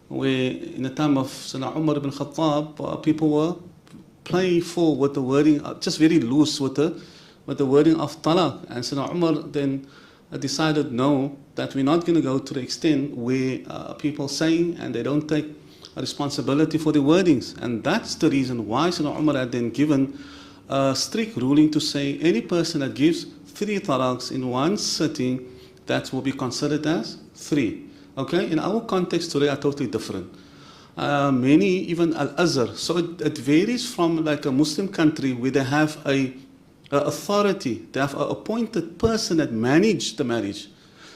where in the time of Sayyidina Umar ibn Khattab, people were playful with the wording, just very loose with the wording of talaq. And Sayyidina Umar then decided, no, that we're not going to go to the extent where people saying and they don't take responsibility for the wordings. And that's the reason why Sayyidina Umar had then given a strict ruling to say any person that gives 3 talaqs in one sitting, that will be considered as 3. Okay, in our context today are totally different. Many, even Al-Azhar, so it varies from like a Muslim country where they have a authority, they have an appointed person that manage the marriage.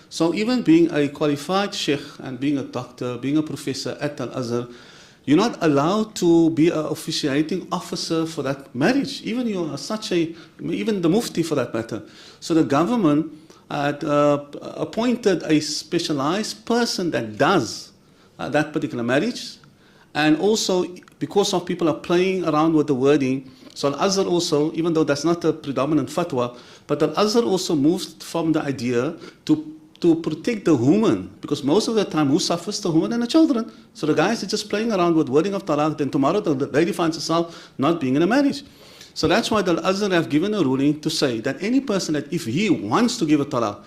So even being a qualified sheikh and being a doctor, being a professor at Al-Azhar, you're not allowed to be an officiating officer for that marriage. Even you are even the mufti for that matter. So the government had appointed a specialized person that does that particular marriage. And also, because of people are playing around with the wording, so Al-Azhar also, even though that's not a predominant fatwa, but Al-Azhar also moved from the idea to protect the woman, because most of the time who suffers? The woman and the children. So the guys are just playing around with wording of talaq, then tomorrow the lady finds herself not being in a marriage. So that's why the Azhar have given a ruling to say that any person that if he wants to give a talaq,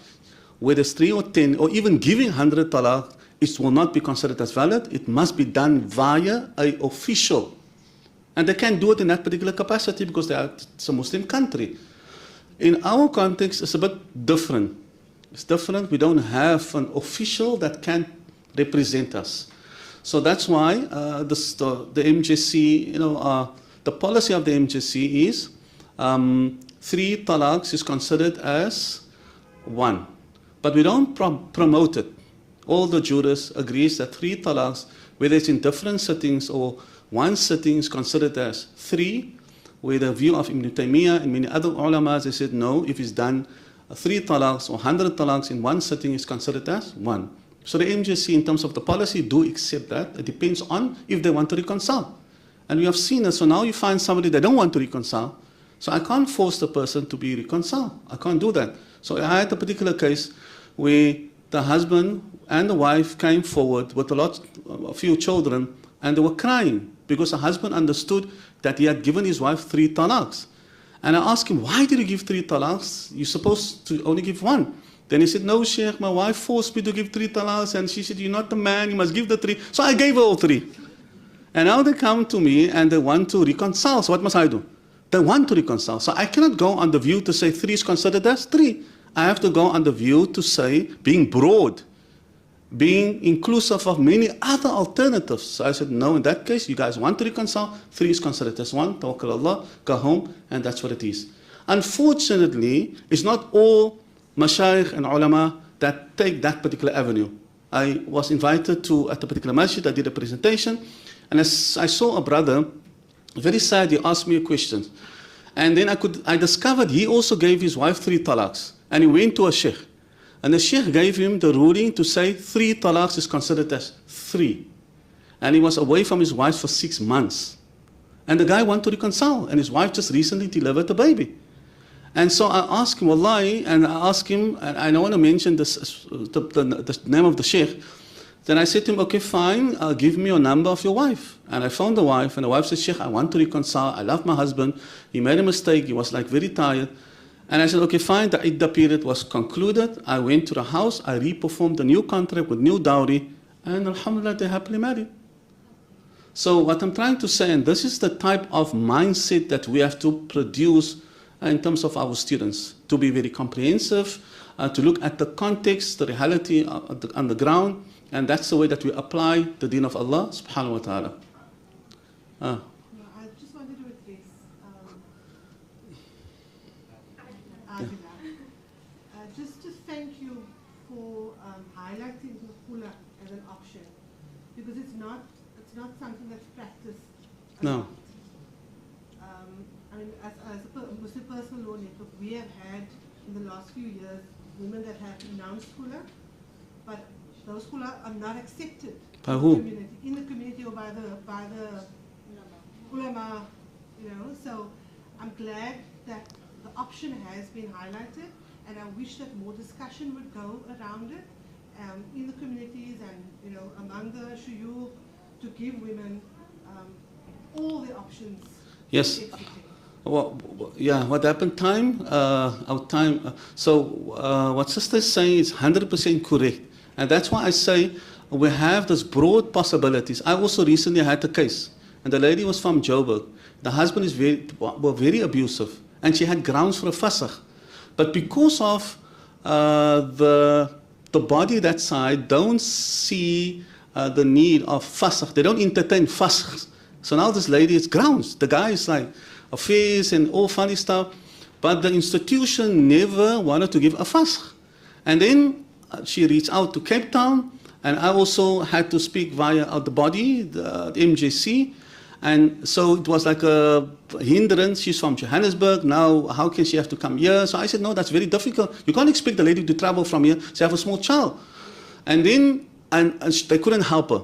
whether it's 3 or 10 or even giving 100 talaq, it will not be considered as valid. It must be done via an official. And they can't do it in that particular capacity because it's a Muslim country. In our context, it's a bit different. It's different. We don't have an official that can represent us. So that's why the MJC, the policy of the MJC is 3 talaqs is considered as 1. But we don't promote it. All the jurists agrees that 3 talaqs, whether it's in different sittings or one sitting, is considered as 3, where the view of Ibn Taymiyyah and many other ulamas, they said no, if it's done 3 talaqs or 100 talaqs in one sitting is considered as 1. So the MJC in terms of the policy do accept that. It depends on if they want to reconcile. And we have seen it. So now you find somebody that don't want to reconcile. So I can't force the person to be reconciled. I can't do that. So I had a particular case where the husband and the wife came forward with a few children, and they were crying because the husband understood that he had given his wife 3 talaqs. And I asked him, why did you give 3 talaqs? You're supposed to only give 1. Then he said, no, Sheikh, my wife forced me to give 3 talaqs. And she said, you're not the man, you must give the 3. So I gave her all 3. And now they come to me and they want to reconcile. So what must I do? They want to reconcile. So I cannot go on the view to say 3 is considered as 3. I have to go on the view to say, being broad, being inclusive of many other alternatives. So I said, no, in that case, you guys want to reconcile, 3 is considered as 1, tawakkal Allah, go home, and that's what it is. Unfortunately, it's not all mashayikh and ulama that take that particular avenue. I was invited to, at a particular masjid, I did a presentation, and as I saw a brother, very sad, he asked me a question. And then I discovered he also gave his wife 3 talaqs, and he went to a sheikh. And the sheikh gave him the ruling to say 3 talaqs is considered as 3. And he was away from his wife for 6 months. And the guy wanted to reconcile, and his wife just recently delivered a baby. And so I asked him, wallahi, and I asked him, and I don't want to mention this, the name of the sheikh. Then I said to him, okay, fine, give me your number of your wife. And I found the wife, and the wife said, Sheikh, I want to reconcile. I love my husband. He made a mistake. He was like very tired. And I said, okay, fine, the iddah period was concluded. I went to the house, I re-performed the new contract with new dowry, and alhamdulillah, they're happily married. So what I'm trying to say, and this is the type of mindset that we have to produce in terms of our students, to be very comprehensive, to look at the context, the reality on the ground, and that's the way that we apply the deen of Allah subhanahu wa ta'ala. I just wanted to address just to thank you for highlighting the Khula as an option, because it's not something that's practiced. No. I mean, as a Muslim Personal Law Network, we have had in the last few years women that have renounced Khula, but those Khula are not accepted By who? In the community or by the ulama, you know. So I'm glad that the option has been highlighted, and I wish that more discussion would go around it in the communities and among the shuyukh, to give women all the options. Yes. Well, yeah, what happened our time. So what sister is saying is 100% correct. And that's why I say we have this broad possibilities. I also recently had a case, and the lady was from Joburg. The husband is very abusive, and she had grounds for a fasakh. But because of the body that side don't see the need of fasakh, they don't entertain fasakh. So now this lady is grounds. The guy is like affairs and all funny stuff, but the institution never wanted to give a fasakh. And then she reached out to Cape Town, and I also had to speak via the body, the MJC. And so it was like a hindrance. She's from Johannesburg. Now, how can she have to come here? So I said, no, that's very difficult. You can't expect the lady to travel from here. She have a small child. And then and they couldn't help her.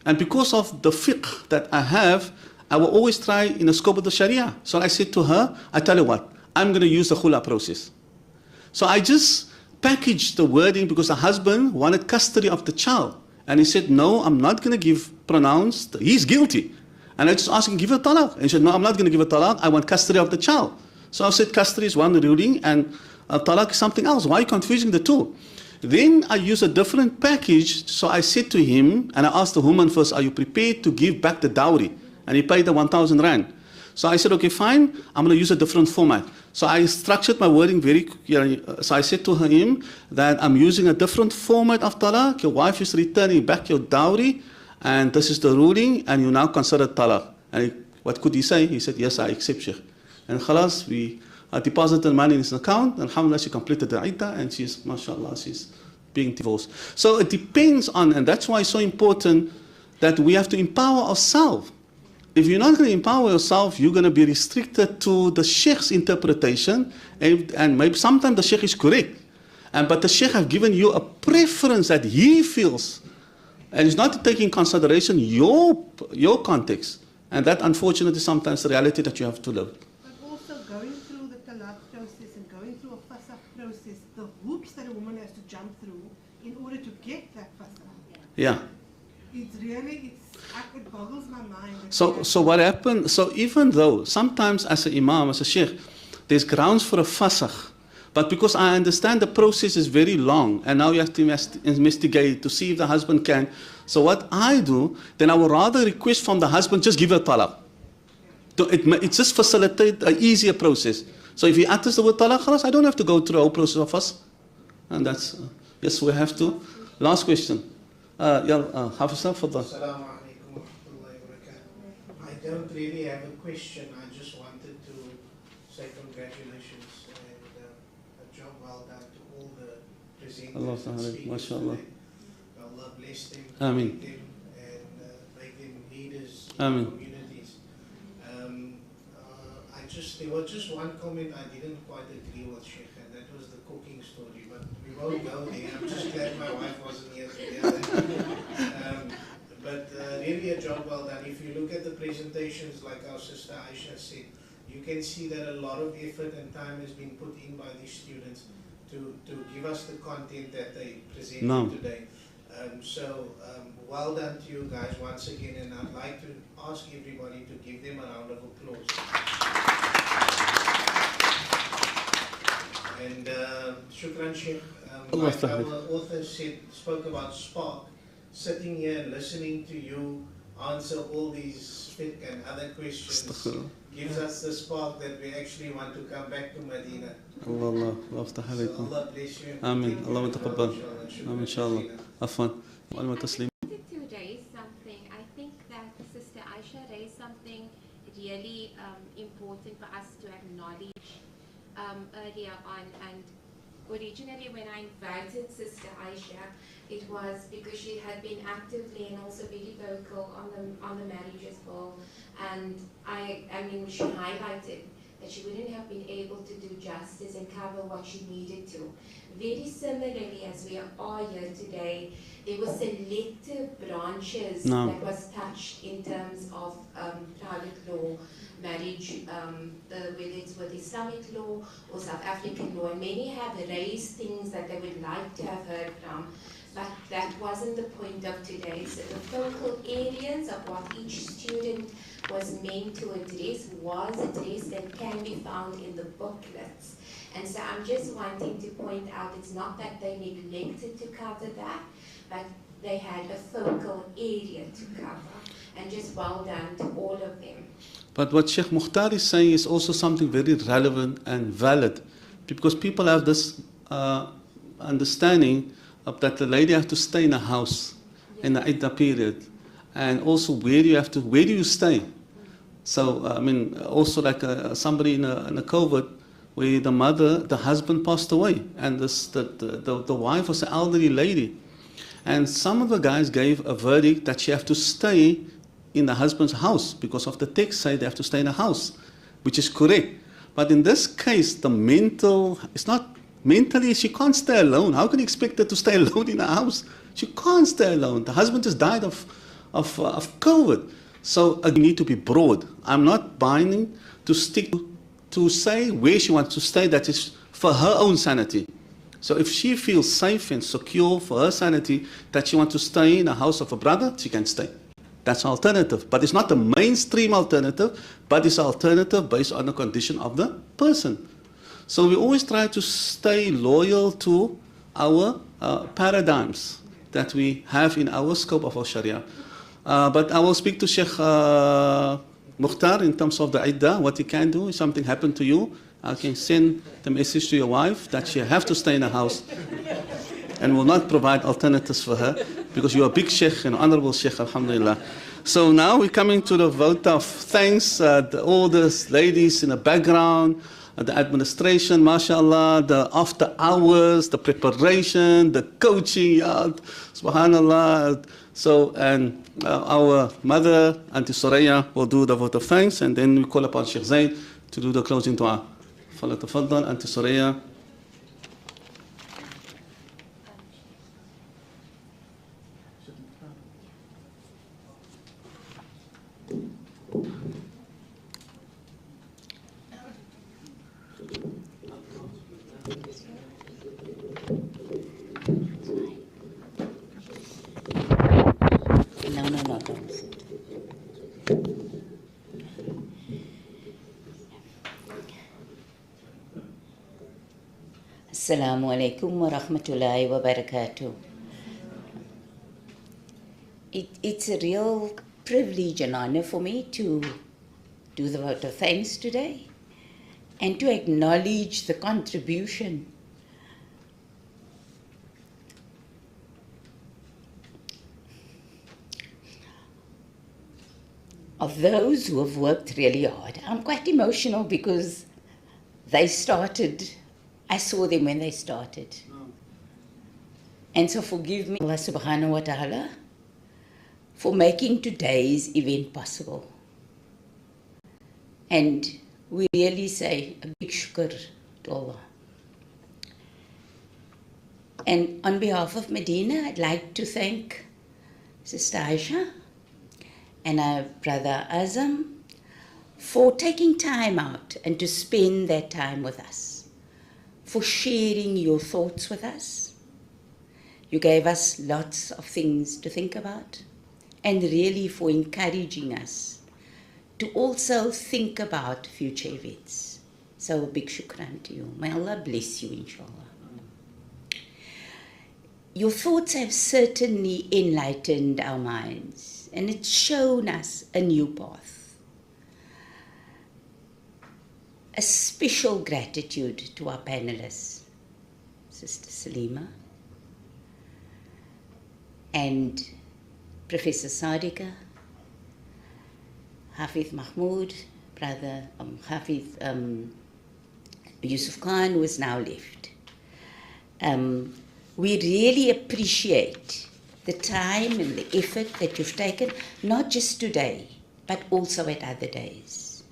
And because of the fiqh that I have, I will always try in the scope of the Sharia. So I said to her, I tell you what, I'm going to use the Khula process. So I just packaged the wording because the husband wanted custody of the child. And he said, no, I'm not going to give pronounced, he's guilty. And I just asked him, give a talaq. And he said, no, I'm not going to give a talaq, I want custody of the child. So I said, custody is one ruling and talaq is something else. Why are you confusing the two? Then I used a different package. So I said to him, and I asked the woman first, are you prepared to give back the dowry? And he paid the 1,000 rand. So I said, okay, fine, I'm going to use a different format. So I structured my wording very, so I said to him that I'm using a different format of talaq. Your wife is returning back your dowry, and this is the ruling, and you now consider talaq. And what could he say? He said, yes, I accept, Sheikh. And khalas, we deposited money in his account, and alhamdulillah, she completed the iddah, and she's, mashallah, she's being divorced. So it depends on, and that's why it's so important that we have to empower ourselves. If you're not going to empower yourself, you're going to be restricted to the sheikh's interpretation, and maybe sometimes the sheikh is correct, but the sheikh have given you a preference that he feels, and he's not taking consideration your context. And that, unfortunately, is sometimes the reality that you have to live. But also going through the talaq process and going through a fasakh process, the hoops that a woman has to jump through in order to get that fasakh. Yeah. It boggles my mind. So what happened, so even though sometimes as an imam, as a sheikh, there's grounds for a fasakh, but because I understand the process is very long and now you have to investigate to see if the husband can. So what I do, then I would rather request from the husband, just give her talaq. It just facilitate an easier process. So if he utters the word talaq, I don't have to go through the whole process of us. And that's, yes, we have to. Last question. Hafizah, fadal. Assalamu alaikum wa rahmatullahi wa barakatuh. I don't really have a question. I just wanted to say congratulations and a job well done to all the presenters and speakers today. Allah bless them, Ameen. make them and make them leaders in Ameen. communities. There was just one comment I didn't quite agree with, Sheikh, and that was the cooking story. But we won't go there. I'm just glad my wife wasn't here to hear that. But really a job well done. If you look at the presentations, like our sister Aisha said, you can see that a lot of effort and time has been put in by these students to give us the content that they presented today. Well done to you guys once again, and I'd like to ask everybody to give them a round of applause. And Shukran Sheikh, like our author spoke about spark, sitting here and listening to you answer all these fiqh and other questions gives us the spark that we actually want to come back to Madina. Allah alaykum. Allah bless you. Ameen. Allah taqabbal. Ameen, inshallah. Afwan. Wa taslim. I wanted to raise something. I think that Sister Aisha raised something really important for us to acknowledge earlier on. And originally when I invited Sister Aisha, it was because she had been actively and also very vocal on the marriages bill. And I mean, she highlighted that she wouldn't have been able to do justice and cover what she needed to. Very similarly, as we are here today, there were selective branches that was touched in terms of private law, marriage, whether it's with Islamic law or South African law, and many have raised things that they would like to have heard from, but that wasn't the point of today. So the focal areas of what each student was meant to address was addressed and can be found in the booklets. And so I'm just wanting to point out it's not that they neglected to cover that, but they had a focal area to cover. And just well done to all of them. But what Sheikh Mukhtar is saying is also something very relevant and valid, because people have this understanding of that the lady has to stay in a house in the Iddah period, and also where do you stay? So I mean, also like somebody in a COVID where the husband passed away, and the wife was an elderly lady, and some of the guys gave a verdict that she have to stay in the husband's house because of the text say they have to stay in a house, which is correct. But in this case, it's not mentally, she can't stay alone. How can you expect her to stay alone in a house? She can't stay alone. The husband just died of COVID. So you need to be broad. I'm not binding to stick to say where she wants to stay. That is for her own sanity. So if she feels safe and secure for her sanity that she wants to stay in a house of a brother, she can stay. That's an alternative. But it's not the mainstream alternative, but it's an alternative based on the condition of the person. So we always try to stay loyal to our paradigms that we have in our scope of our Sharia. But I will speak to Sheikh Mukhtar in terms of the iddah, what he can do. If something happened to you, I can send the message to your wife that she have to stay in a house and will not provide alternatives for her, because you are a big sheikh and honorable sheikh, alhamdulillah. So now we're coming to the vote of thanks. All the ladies in the background, the administration, mashallah, the after hours, the preparation, the coaching, subhanallah. So, and our mother, Auntie Soraya, will do the vote of thanks, and then we call upon Sheikh Zaid to do the closing dua. فلتفضل Auntie Soraya. No. Assalamu alaikum wa rahmatullahi wa barakatuh. It's a real privilege and honor for me to do the vote of thanks today and to acknowledge the contribution of those who have worked really hard. I'm quite emotional because they started, I saw them when they started. And so forgive me, Allah subhanahu wa ta'ala, for making today's event possible. And we really say a big shukr to Allah. And on behalf of Madina, I'd like to thank Sister Aisha and our brother Azam for taking time out and to spend that time with us, for sharing your thoughts with us. You gave us lots of things to think about, and really for encouraging us to also think about future events. So a big shukran to you. May Allah bless you, inshallah. Your thoughts have certainly enlightened our minds, and it's shown us a new path. A special gratitude to our panelists, Sister Salima and Professor Sadiqa, Hafiz Mahmoud, brother Hafiz Yusuf Khan, who is now left. We really appreciate the time and the effort that you've taken, not just today, but also at other days.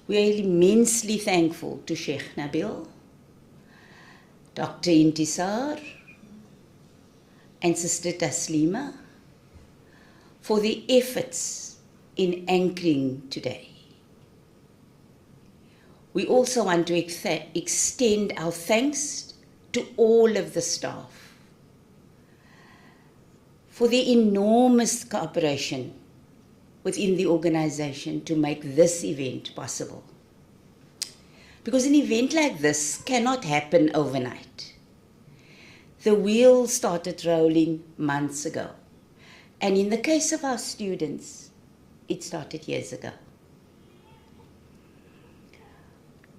We are immensely thankful to Sheikh Nabil, Dr. Intisar, and Sister Taslima for the efforts in anchoring today. We also want to extend our thanks to all of the staff for the enormous cooperation within the organization to make this event possible. Because an event like this cannot happen overnight. The wheel started rolling months ago. And in the case of our students, it started years ago.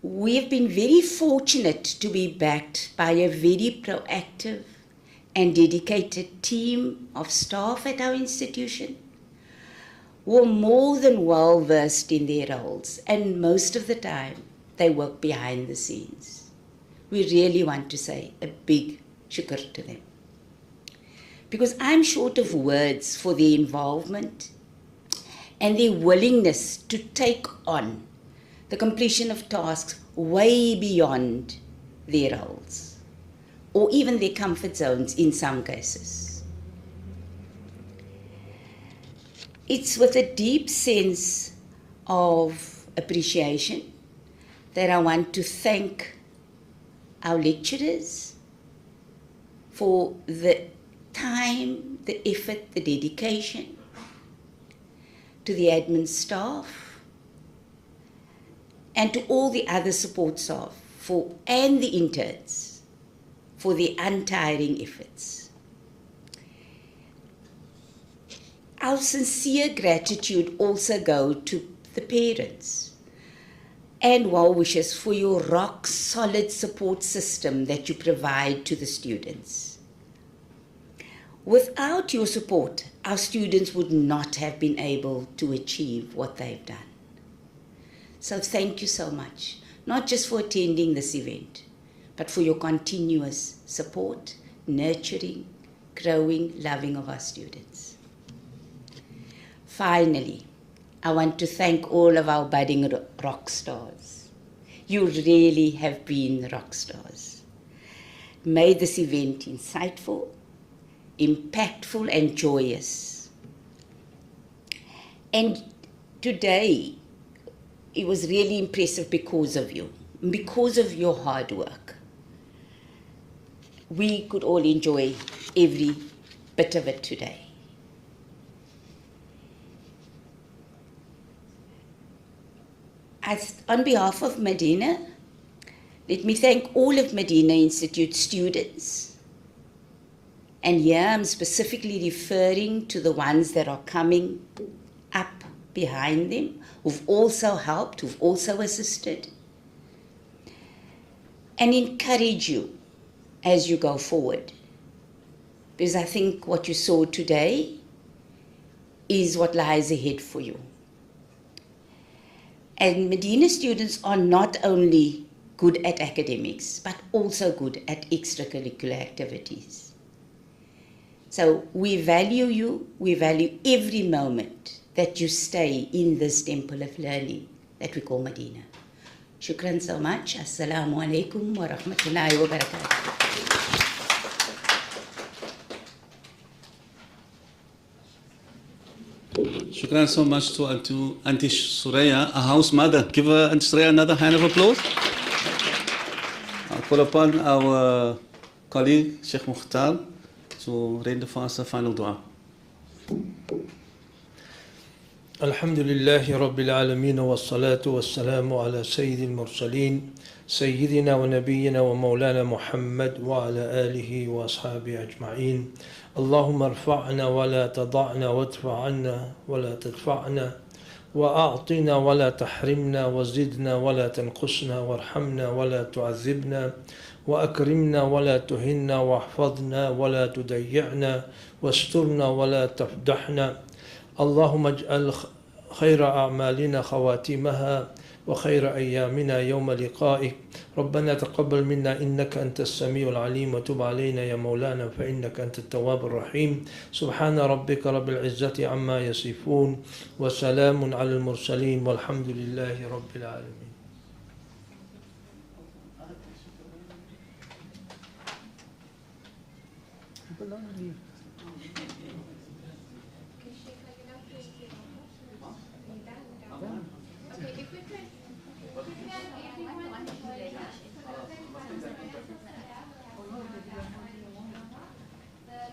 We have been very fortunate to be backed by a very proactive and dedicated team of staff at our institution who are more than well versed in their roles, and most of the time they work behind the scenes. We really want to say a big shukr to them. Because I'm short of words for their involvement and their willingness to take on the completion of tasks way beyond their roles, or even their comfort zones in some cases. It's with a deep sense of appreciation that I want to thank our lecturers for the time, the effort, the dedication, to the admin staff, and to all the other support staff and the interns for the untiring efforts. Our sincere gratitude also go to the parents and well wishers for your rock-solid support system that you provide to the students. Without your support, our students would not have been able to achieve what they've done. So thank you so much, not just for attending this event, but for your continuous support, nurturing, growing, loving of our students. Finally, I want to thank all of our budding rock stars. You really have been rock stars. Made this event insightful, impactful, and joyous. And today, it was really impressive because of you. because of your hard work, we could all enjoy every bit of it today. On behalf of Madina, let me thank all of Madina Institute students. And here I'm specifically referring to the ones that are coming up behind them, who've also helped, who've also assisted, and encourage you as you go forward. Because I think what you saw today is what lies ahead for you. And Madina students are not only good at academics, but also good at extracurricular activities. So we value you, we value every moment that you stay in this temple of learning that we call Madina. Shukran so much. Assalamu alaikum wa rahmatullahi wa barakatuh. Shukran so much to Auntie Suraya, a house mother. Give Auntie Suraya another hand of applause. I'll call upon our colleague, Sheikh Mukhtar, to render for us the final dua. الحمد لله رب العالمين والصلاة والسلام على سيد المرسلين سيدنا ونبينا ومولانا محمد وعلى آله وأصحابه أجمعين. اللهم ارفعنا ولا تضعنا وادفع عنا ولا تدفعنا وأعطنا ولا تحرمنا وزدنا ولا تنقصنا وارحمنا ولا تعذبنا وأكرمنا ولا تهنا واحفظنا ولا تضيعنا واسترنا ولا تفضحنا. اللهم اجعل خير أعمالنا خواتمها وخير أيامنا يوم لقائك. ربنا تقبل منا إنك أنت السميع العليم وتب علينا يا مولانا فإنك أنت التواب الرحيم. سبحان ربك رب العزة عما يصفون وسلام على المرسلين والحمد لله رب العالمين. The